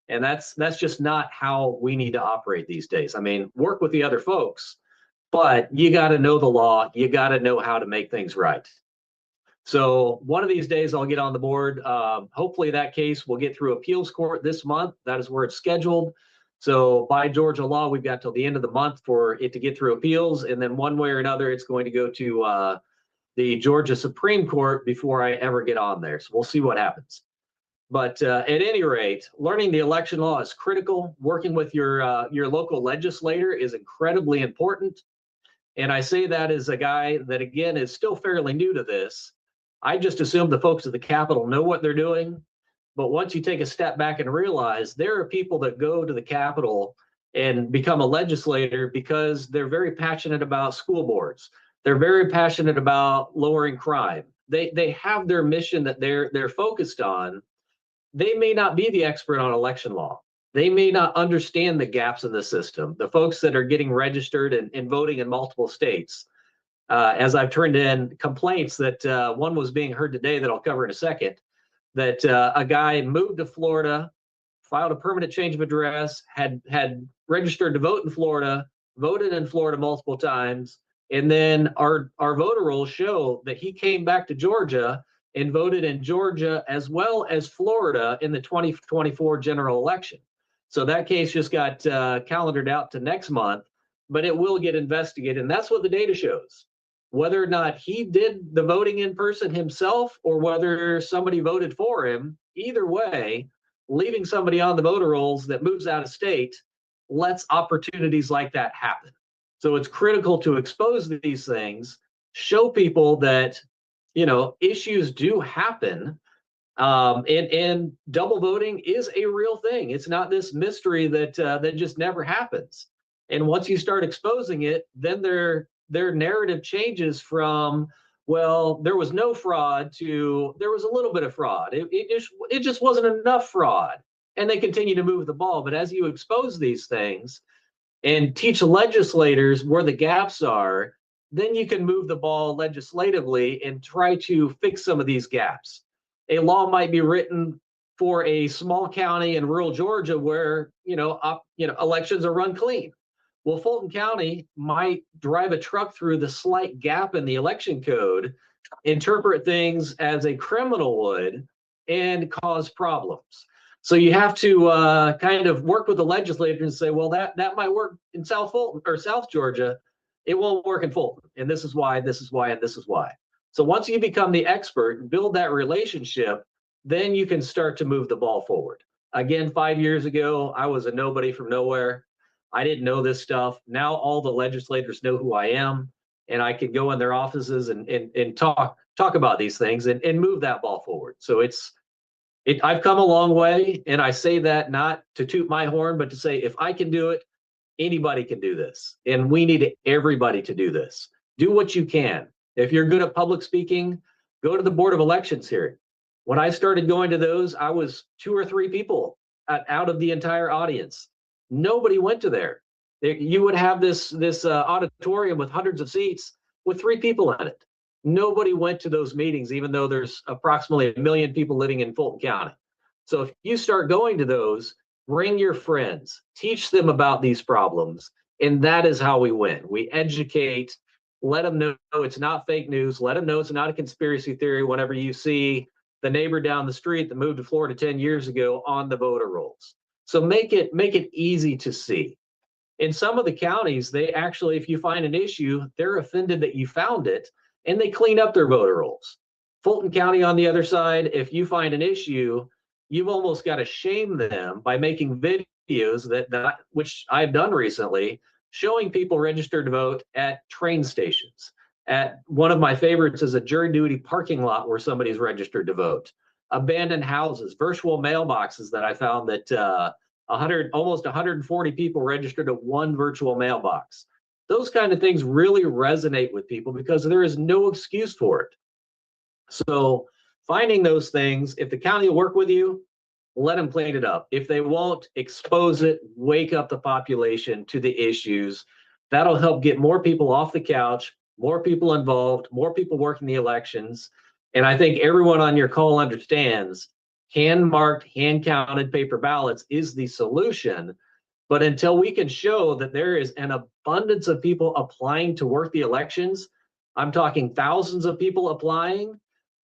And that's just not how we need to operate these days. I mean, work with the other folks, but you got to know the law. You got to know how to make things right. So one of these days I'll get on the board. Hopefully that case will get through appeals court this month. That is where it's scheduled. So by Georgia law, we've got till the end of the month for it to get through appeals. And then one way or another, it's going to go to the Georgia Supreme Court before I ever get on there. So we'll see what happens. But at any rate, learning the election law is critical. Working with your local legislator is incredibly important. And I say that as a guy that, again, is still fairly new to this. I just assume the folks at the Capitol know what they're doing. But once you take a step back and realize there are people that go to the Capitol and become a legislator because they're very passionate about school boards. They're very passionate about lowering crime. They have their mission that they're focused on. They may not be the expert on election law. They may not understand the gaps in the system. The folks that are getting registered and voting in multiple states, as I've turned in complaints that one was being heard today that I'll cover in a second, that a guy moved to Florida, filed a permanent change of address, had registered to vote in Florida, voted in Florida multiple times, and then our voter rolls show that he came back to Georgia and voted in Georgia as well as Florida in the 2024 general election. So that case just got calendared out to next month, but it will get investigated. And that's what the data shows. Whether or not he did the voting in person himself or whether somebody voted for him, either way, leaving somebody on the voter rolls that moves out of state lets opportunities like that happen. So it's critical to expose these things, show people that, you know, issues do happen. And double voting is a real thing. It's not this mystery that just never happens. And once you start exposing it, then their narrative changes from, well, there was no fraud to there was a little bit of fraud. It just wasn't enough fraud. And they continue to move the ball. But as you expose these things and teach legislators where the gaps are, then you can move the ball legislatively and try to fix some of these gaps. A law might be written for a small county in rural Georgia where, elections are run clean. Well, Fulton County might drive a truck through the slight gap in the election code, interpret things as a criminal would, and cause problems. So you have to kind of work with the legislature and say, well, that might work in South Fulton or South Georgia. It won't work in Fulton. And this is why, this is why, and this is why. So once you become the expert, build that relationship, then you can start to move the ball forward. Again, 5 years ago, I was a nobody from nowhere. I didn't know this stuff. Now all the legislators know who I am, and I can go in their offices and talk about these things and move that ball forward. So I've come a long way, and I say that not to toot my horn, but to say if I can do it, anybody can do this. And we need everybody to do this. Do what you can. If you're good at public speaking, go to the Board of Elections hearing. When I started going to those, I was 2 or 3 people out of the entire audience. Nobody went to there. You would have this auditorium with hundreds of seats with 3 people in it. Nobody went to those meetings, even though there's approximately 1 million people living in Fulton County. So if you start going to those, bring your friends, teach them about these problems, and that is how we win. We educate, let them know it's not fake news, let them know it's not a conspiracy theory whenever you see the neighbor down the street that moved to Florida 10 years ago on the voter rolls. So make it easy to see. In some of the counties, they actually, if you find an issue, they're offended that you found it, and they clean up their voter rolls. Fulton County, on the other side, if you find an issue, you've almost got to shame them by making videos which I've done recently, showing people registered to vote at train stations. At one of my favorites is a jury duty parking lot where somebody's registered to vote. Abandoned houses, virtual mailboxes that I found that almost 140 people registered at one virtual mailbox. Those kind of things really resonate with people because there is no excuse for it. So finding those things, if the county will work with you, let them clean it up. If they won't, expose it, wake up the population to the issues. That'll help get more people off the couch, more people involved, more people working the elections. And I think everyone on your call understands hand-marked, hand-counted paper ballots is the solution. But until we can show that there is an abundance of people applying to work the elections, I'm talking thousands of people applying,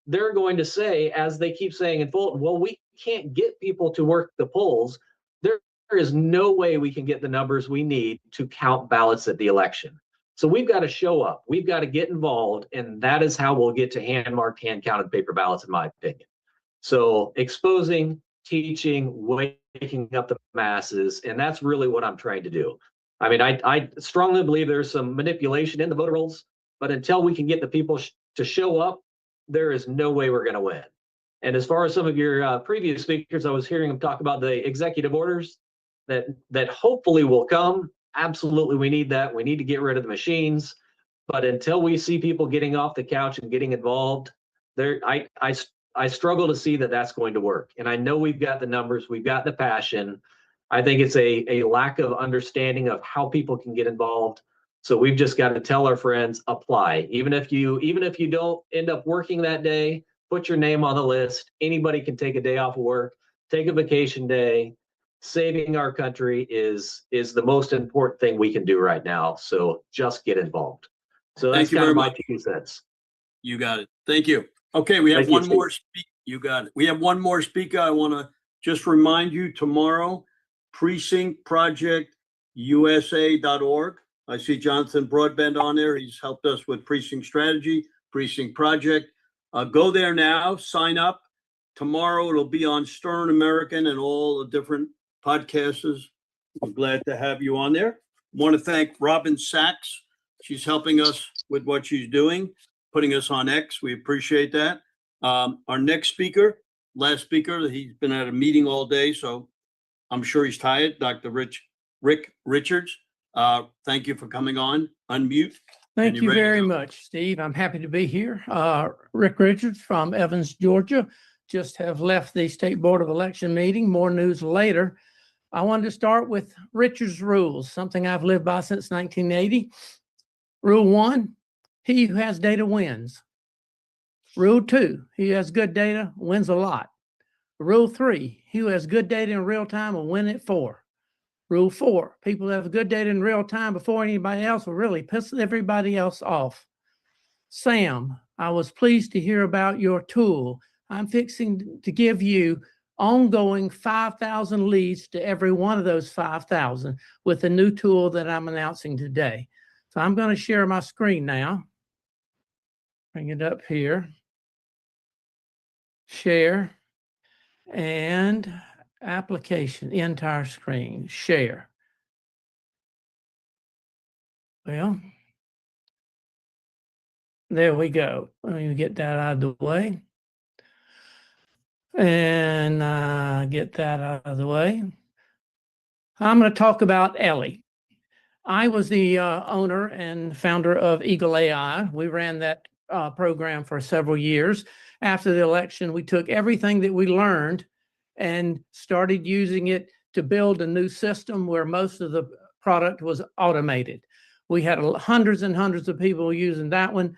they're going to say, as they keep saying in Fulton, well, we can't get people to work the polls. There is no way we can get the numbers we need to count ballots at the election. So we've got to show up. We've got to get involved. And that is how we'll get to hand-marked, hand-counted paper ballots, in my opinion. So exposing, teaching, waking up the masses. And that's really what I'm trying to do. I mean, I strongly believe there's some manipulation in the voter rolls, but until we can get the people to show up, there is no way we're going to win. And as far as some of your previous speakers, I was hearing them talk about the executive orders that hopefully will come. Absolutely, we need that. We need to get rid of the machines. But until we see people getting off the couch and getting involved, I struggle to see that that's going to work. And I know we've got the numbers, we've got the passion. I think it's a lack of understanding of how people can get involved. So we've just got to tell our friends, apply. Even if you don't end up working that day, put your name on the list. Anybody can take a day off of work, take a vacation day. Saving our country is the most important thing we can do right now. So just get involved. So that's kind of my 2 cents. You got it. Thank you. Okay, we have one more speaker. You got it. We have one more speaker. I want to just remind you tomorrow, precinctprojectusa.org. I see Jonathan Broadbent on there. He's helped us with precinct strategy, precinct project. Go there now, sign up. Tomorrow it'll be on Stern American and all the different podcasters. I'm glad to have you on there. Want to thank Robin Sachs. She's helping us with what she's doing, putting us on X. We appreciate that. Our next speaker, last speaker, he's been at a meeting all day, so I'm sure he's tired. Dr. Rick Richards. Thank you for coming on. Unmute. Thank you very much, Steve. I'm happy to be here. Rick Richards from Evans, Georgia. Just have left the State Board of Election meeting. More news later. I wanted to start with Richard's rules, something I've lived by since 1980. Rule 1, he who has data wins. Rule 2, he who has good data wins a lot. Rule 3, he who has good data in real time will win at 4. Rule 4, people who have good data in real time before anybody else will really piss everybody else off. Sam, I was pleased to hear about your tool. I'm fixing to give you ongoing 5,000 leads to every one of those 5,000 with the new tool that I'm announcing today. So I'm going to share my screen now. Bring it up here. Share and application, entire screen, share. Well, there we go. Let me get that out of the way. And get that out of the way. I'm going to talk about Ellie. I was the owner and founder of Eagle AI. We ran that program for several years. After the election, we took everything that we learned and started using it to build a new system where most of the product was automated. We had hundreds and hundreds of people using that one,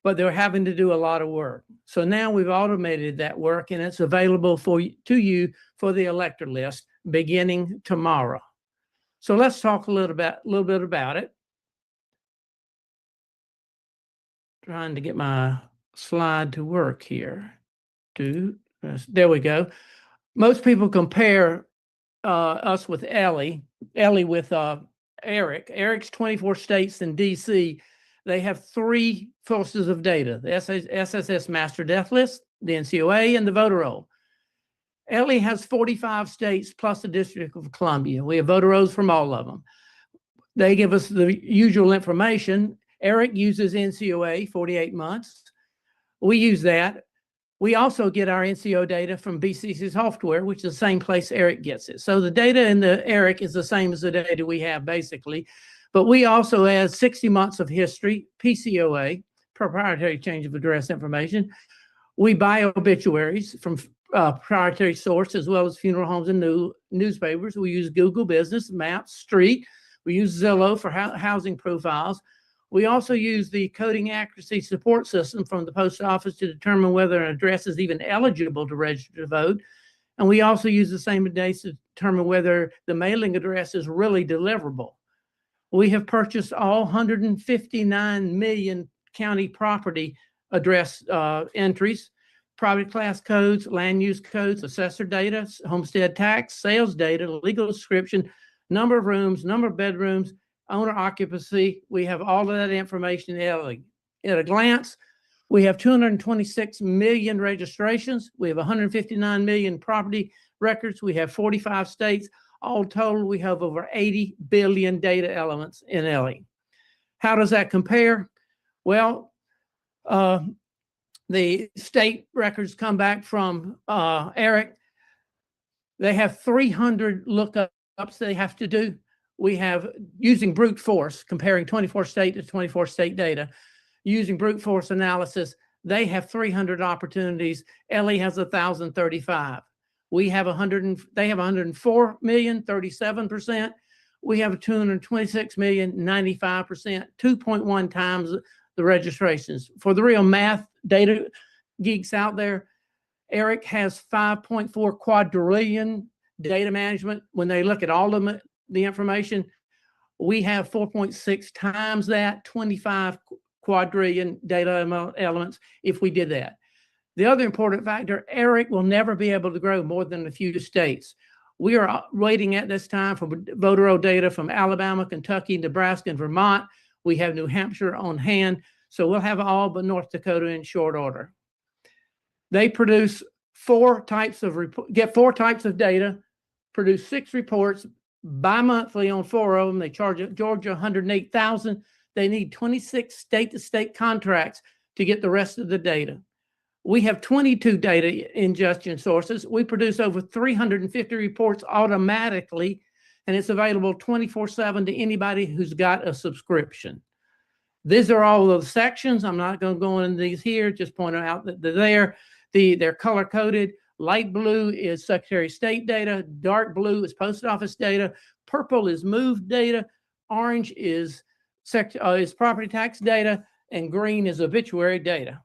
but they were having to do a lot of work. So now we've automated that work and it's available to you for the elector list beginning tomorrow. So let's talk a little bit about it. Trying to get my slide to work here. There we go. Most people compare us with Ellie with Eric. Eric's 24 states in DC. They have 3 sources of data: the SSS Master Death List, the NCOA, and the voter roll. Ellie has 45 states plus the District of Columbia. We have voter rolls from all of them. They give us the usual information. Eric uses NCOA, 48 months. We use that. We also get our NCO data from BCC software, which is the same place Eric gets it. So the data in the Eric is the same as the data we have basically, But we also add 60 months of history, PCOA, proprietary change of address information. We buy obituaries from proprietary source as well as funeral homes and newspapers. We use Google Business, Maps, Street. We use Zillow for housing profiles. We also use the coding accuracy support system from the post office to determine whether an address is even eligible to register to vote. And we also use the same data to determine whether the mailing address is really deliverable. We have purchased all 159 million county property address entries, private class codes, land use codes, assessor data, homestead tax, sales data, legal description, number of rooms, number of bedrooms, owner occupancy. We have all of that information at a glance. We have 226 million registrations. We have 159 million property records. We have 45 states. All total, we have over 80 billion data elements in Ellie. How does that compare? Well, the state records come back from Eric. They have 300 lookups they have to do. We have, using brute force, comparing 24 state to 24 state data, using brute force analysis, they have 300 opportunities. Ellie has 1,035. We have they have 104 million, 37%. We have 226 million, 95%, 2.1 times the registrations. For the real math data geeks out there, Eric has 5.4 quadrillion data management. When they look at all of the information, we have 4.6 times that, 25 quadrillion data elements if we did that. The other important factor, Eric will never be able to grow more than a few states. We are waiting at this time for voter roll data from Alabama, Kentucky, Nebraska, and Vermont. We have New Hampshire on hand, so we'll have all but North Dakota in short order. They produce four types of data, produce 6 reports bi-monthly on 4 of them. They charge Georgia $108,000. They need 26 state-to-state contracts to get the rest of the data. We have 22 data ingestion sources. We produce over 350 reports automatically, and it's available 24/7 to anybody who's got a subscription. These are all of the sections. I'm not going to go into these here, just point out that they're there. They're color-coded. Light blue is Secretary of State data. Dark blue is Post Office data. Purple is MOVE data. Orange is property tax data. And green is obituary data.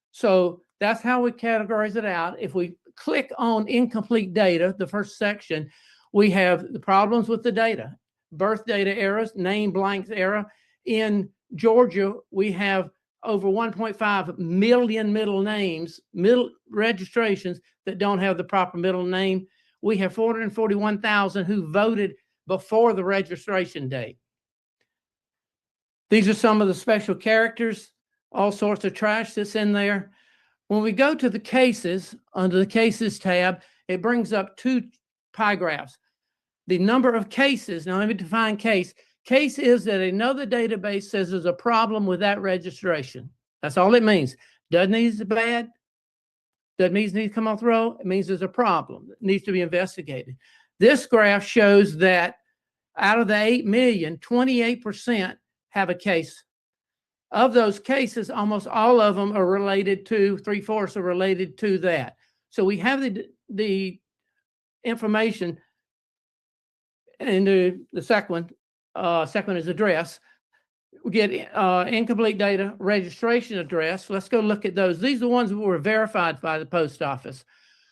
So that's how we categorize it out. If we click on incomplete data, the first section, we have the problems with the data. Birth data errors, name blanks error. In Georgia, we have over 1.5 million middle registrations that don't have the proper middle name. We have 441,000 who voted before the registration date. These are some of the special characters, all sorts of trash that's in there. When we go to the cases, under the cases tab, it brings up 2 pie graphs. The number of cases, now let me define case. Case is that another database says there's a problem with that registration. That's all it means. Doesn't mean it's bad. Doesn't mean it needs to come off the roll. It means there's a problem that needs to be investigated. This graph shows that out of the 8 million, 28% have a case. Of those cases, almost all of them are related to, 3/4 are related to that. So we have the information in the second one is address. We get incomplete data, registration address. Let's go look at those. These are the ones that were verified by the post office.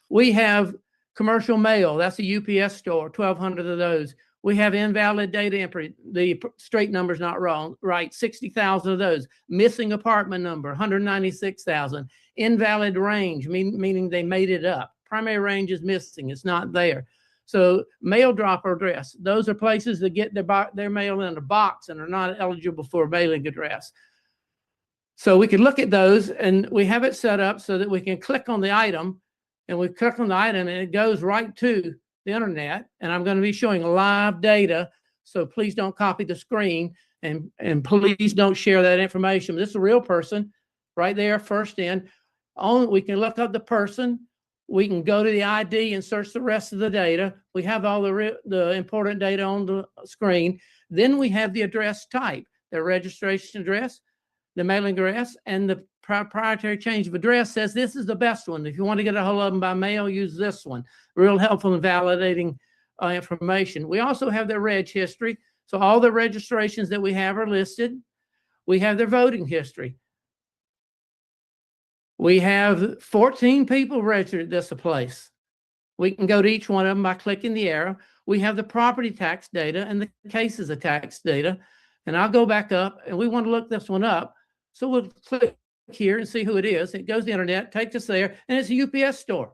We have commercial mail. That's a UPS store, 1,200 of those. We have invalid data entry. The straight number's not right. 60,000 of those. Missing apartment number, 196,000. Invalid range, meaning they made it up. Primary range is missing. It's not there. So mail dropper address. Those are places that get their mail in a box and are not eligible for a mailing address. So we can look at those, and we have it set up so that we can click on the item, and we click on the item, and it goes right to the internet. And I'm going to be showing live data, so please don't copy the screen, and please don't share that information. This is a real person right there, first in. We can look up the person. We can go to the ID and search the rest of the data. We have all the important data on the screen. Then we have the address type, the registration address, the mailing address, and the proprietary change of address says this is the best one. If you want to get a hold of them by mail, use this one. Real helpful in validating information. We also have their reg history. So all the registrations that we have are listed. We have their voting history. We have 14 people registered at this place. We can go to each one of them by clicking the arrow. We have the property tax data and the cases of tax data. And I'll go back up, and we want to look this one up. So we'll click here and see who it is. It goes to the internet, takes us there, and it's a UPS store.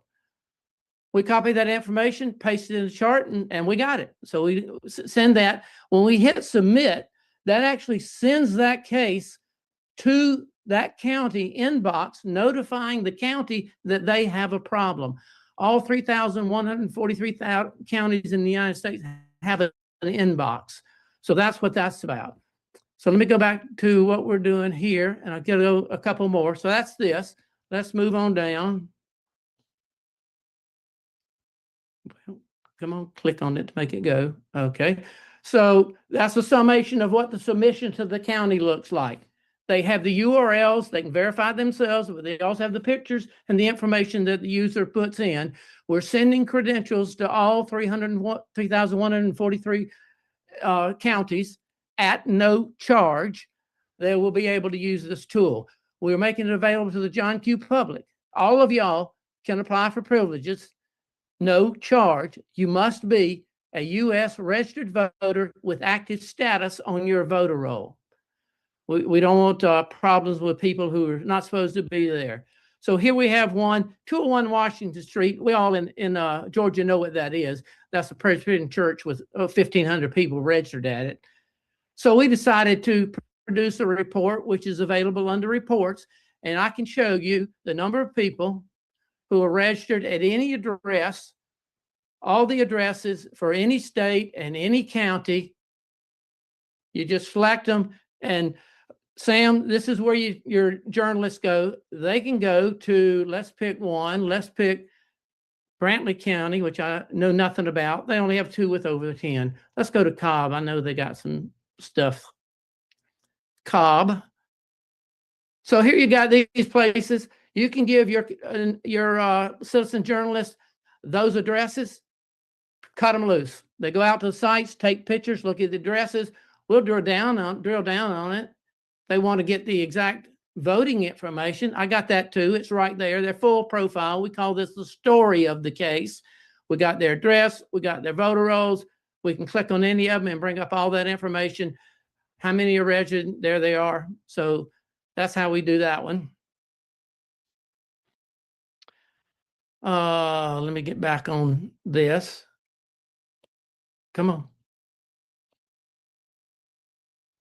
We copy that information, paste it in the chart, and we got it. So we send that. When we hit submit, that actually sends that case to that county inbox, notifying the county that they have a problem. All 3,143 counties in the United States have an inbox. So that's what that's about. So let me go back to what we're doing here, and I'll get a couple more. So that's this. Let's move on down. Come on, click on it to make it go. Okay. So that's a summation of what the submission to the county looks like. They have the URLs, they can verify themselves, but they also have the pictures and the information that the user puts in. We're sending credentials to all 3,143 counties at no charge. They will be able to use this tool. We're making it available to the John Q. public. All of y'all can apply for privileges, no charge. You must be a U.S. registered voter with active status on your voter roll. We don't want problems with people who are not supposed to be there. So here we have 201 Washington Street. We all in Georgia know what that is. That's a Presbyterian church with 1,500 people registered at it. So we decided to produce a report, which is available under reports. And I can show you the number of people who are registered at any address, all the addresses for any state and any county. You just select them. And Sam, this is where your journalists go. They can go to, let's pick one. Let's pick Brantley County, which I know nothing about. They only have 2 with over 10. Let's go to Cobb. I know they got some stuff. Cobb. So here you got these places. You can give your citizen journalists those addresses, cut them loose. They go out to the sites, take pictures, look at the addresses. We'll drill down on it. They want to get the exact voting information. I got that too. It's right there. Their full profile. We call this the story of the case. We got their address. We got their voter rolls. We can click on any of them and bring up all that information. How many are registered? There they are. So that's how we do that one. Let me get back on this. Come on.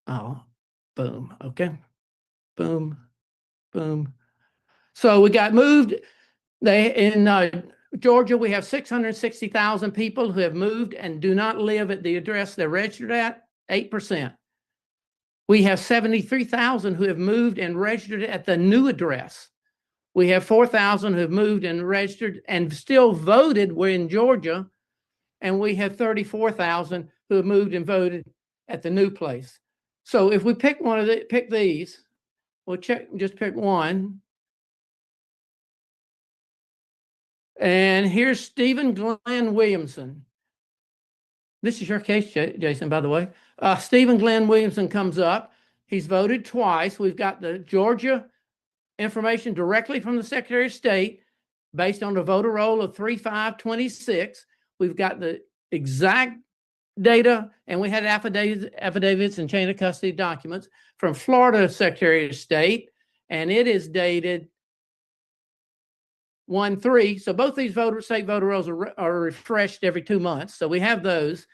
Oh, boom. Okay. Boom, boom. So we got moved. In Georgia, we have 660,000 people who have moved and do not live at the address they're registered at, 8%. We have 73,000 who have moved and registered at the new address. We have 4,000 who have moved and registered and still voted. We're in Georgia. And we have 34,000 who have moved and voted at the new place. So if we pick pick these, we'll just pick one. And here's Stephen Glenn Williamson. This is your case, Jason, by the way. Stephen Glenn Williamson comes up. He's voted twice. We've got the Georgia information directly from the Secretary of State based on the voter roll of 3/5/26. We've got the exact data, and we had affidavits and chain of custody documents from Florida Secretary of State, and it is dated 1/3. So both these state voter rolls are refreshed every 2 months. So we have those.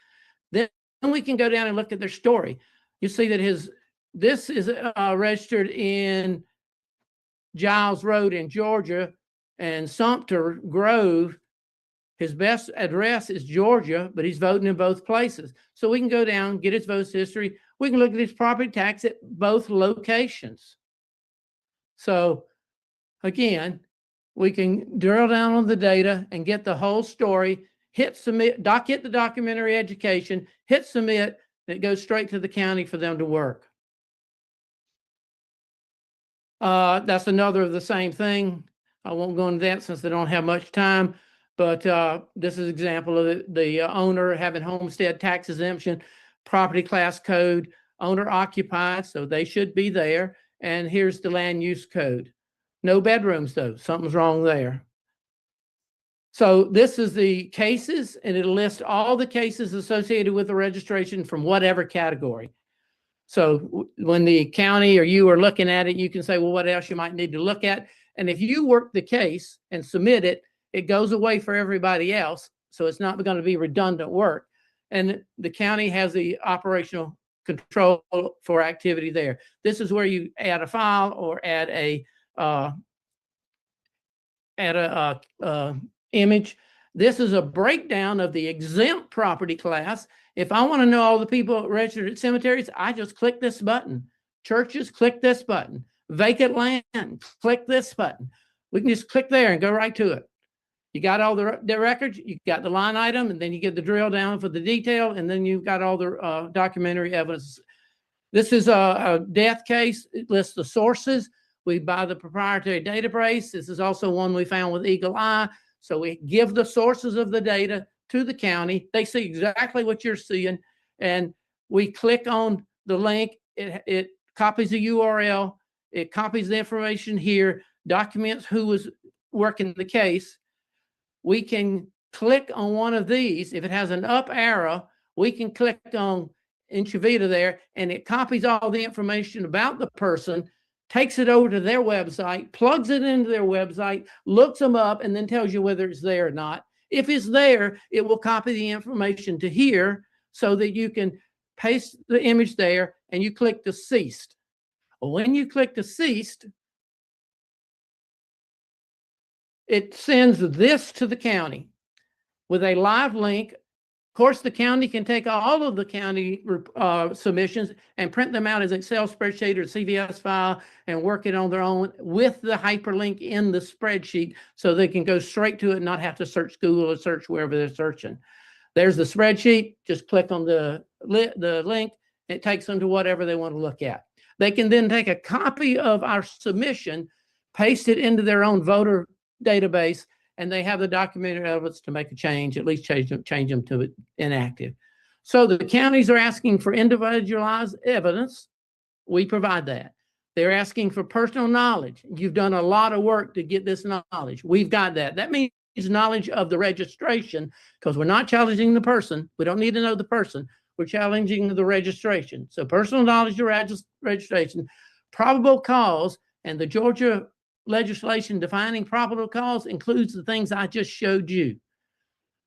Then we can go down and look at their story. You see that this is registered in Giles Road in Georgia and Sumter Grove. His best address is Georgia, but he's voting in both places. So we can go down, get his votes history. We can look at his property tax at both locations. So again, we can drill down on the data and get the whole story, hit submit, hit the documentary education, hit submit, and it goes straight to the county for them to work. That's another of the same thing. I won't go into that since they don't have much time, but this is an example of the owner having homestead tax exemption, property class code, owner occupied, so they should be there. And here's the land use code. No bedrooms though, something's wrong there. So this is the cases, and it'll list all the cases associated with the registration from whatever category. So when the county or you are looking at it, you can say, well, what else you might need to look at. And if you work the case and submit it, it goes away for everybody else. So it's not going to be redundant work. And the county has the operational control for activity there. This is where you add a file or add a image. This is a breakdown of the exempt property class. If I want to know all the people registered at cemeteries, I just click this button. Churches, click this button. Vacant land, click this button. We can just click there and go right to it. You got all the records, you got the line item, and then you get the drill down for the detail, and then you've got all the documentary evidence. This is a death case. It lists the sources. We buy the proprietary database. This is also one we found with Eagle Eye. So we give the sources of the data to the county. They see exactly what you're seeing, and we click on the link. It copies the URL. It copies the information here, documents who was working the case. We can click on one of these. If it has an up arrow, we can click on Incivita there, and it copies all the information about the person, takes it over to their website, plugs it into their website, looks them up, and then tells you whether it's there or not. If it's there, it will copy the information to here so that you can paste the image there and you click deceased. When you click deceased, it sends this to the county with a live link. Of course, the county can take all of the county submissions and print them out as Excel spreadsheet or CVS file and work it on their own with the hyperlink in the spreadsheet so they can go straight to it and not have to search Google or search wherever they're searching. There's the spreadsheet. Just click on the link. It takes them to whatever they want to look at. They can then take a copy of our submission, paste it into their own voter database, and they have the documentary evidence to make a change, at least change them to inactive. So the counties are asking for individualized evidence. We provide that. They're asking for personal knowledge. You've done a lot of work to get this knowledge. We've got that. That means knowledge of the registration, because we're not challenging the person. We don't need to know the person. We're challenging the registration. So personal knowledge of registration, probable cause, and the Georgia legislation defining probable cause includes the things I just showed you.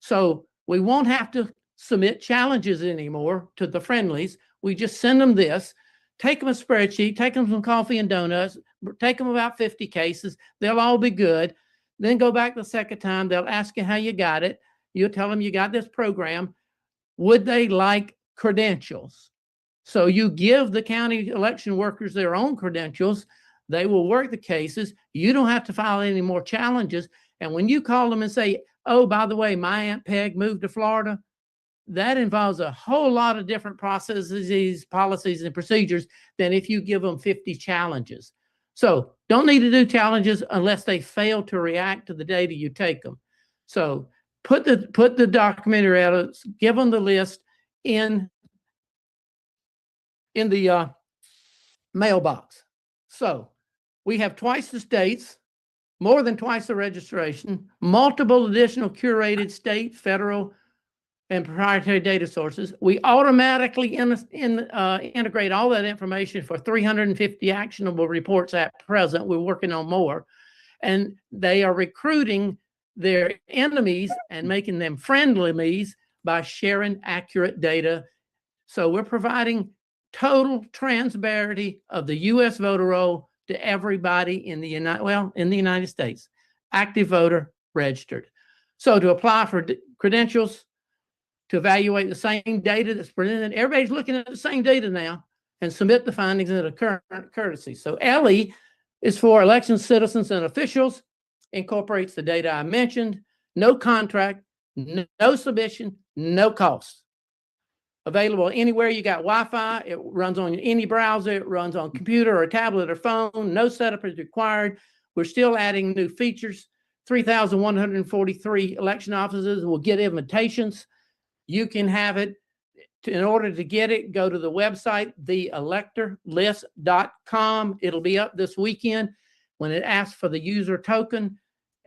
So we won't have to submit challenges anymore to the friendlies. We just send them this, take them a spreadsheet, take them some coffee and donuts, take them about 50 cases. They'll all be good. Then go back the second time. They'll ask you how you got it. You'll tell them you got this program. Would they like credentials? So you give the county election workers their own credentials. They will work the cases. You don't have to file any more challenges. And when you call them and say, oh, by the way, my Aunt Peg moved to Florida, that involves a whole lot of different processes, policies, and procedures than if you give them 50 challenges. So don't need to do challenges unless they fail to react to the data you take them. So put the documentary out, give them the list in the mailbox. So we have twice the states, more than twice the registration, multiple additional curated state, federal, and proprietary data sources. We automatically integrate all that information for 350 actionable reports at present. We're working on more. And they are recruiting their enemies and making them frenemies by sharing accurate data. So we're providing total transparency of the U.S. voter roll to everybody in the United States, active voter registered. So to apply for credentials, to evaluate the same data that's presented, everybody's looking at the same data now, and submit the findings in a current courtesy. So ELE is for election citizens and officials. incorporates the data I mentioned, no contract, no submission, no cost. Available anywhere you got Wi-Fi. It runs on any browser. It runs on computer or tablet or phone. No setup is required. We're still adding new features. 3,143 election officers will get invitations. You can have it. In order to get it, go to the website, theelectorlist.com. It'll be up this weekend. When it asks for the user token,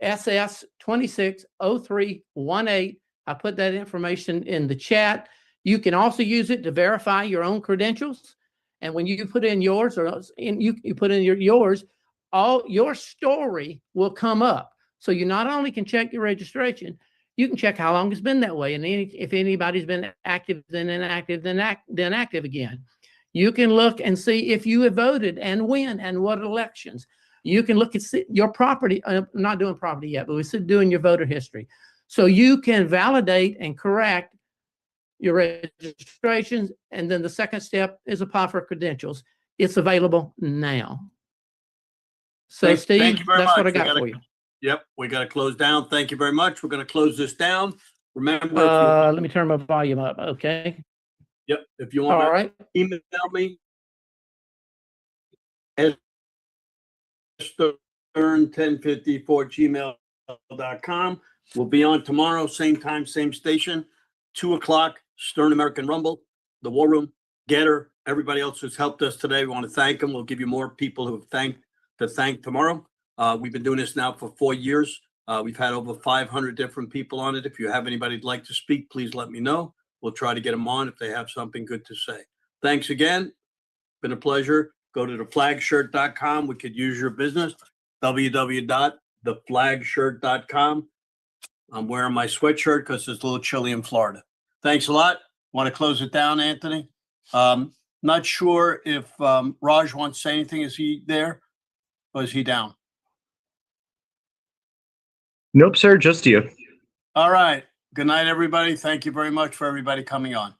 SS260318, I put that information in the chat. You can also use it to verify your own credentials. And when you put in yours, or you put in yours, all your story will come up. So you not only can check your registration, you can check how long it's been that way. And if anybody's been active, then inactive, then active again. You can look and see if you have voted and when and what elections. You can look at your property. I'm not doing property yet, but we're still doing your voter history. So you can validate and correct your registrations. And then the second step is apply for credentials. It's available now. So Thank Steve, you very that's much. what I We got gotta- for you. Yep, we got to close down. Thank you very much. We're going to close this down. Remember, if you, Let me turn my volume up. Okay. yep, if you want All to right. email me, stern1054@gmail.com. We'll be on tomorrow, same time, same station, 2:00, Stern American Rumble, the War Room, Getter, everybody else who's helped us today. We want to thank them. We'll give you more people who have thank tomorrow. We've been doing this now for 4 years. We've had over 500 different people on it. If you have anybody who'd like to speak, please let me know. We'll try to get them on if they have something good to say. Thanks again. Been a pleasure. Go to theflagshirt.com. We could use your business. www.theflagshirt.com. I'm wearing my sweatshirt because it's a little chilly in Florida. Thanks a lot. Want to close it down, Anthony? Not sure if Raj wants to say anything. Is he there or is he down? Nope, sir, just you. All right. Good night, everybody. Thank you very much for everybody coming on.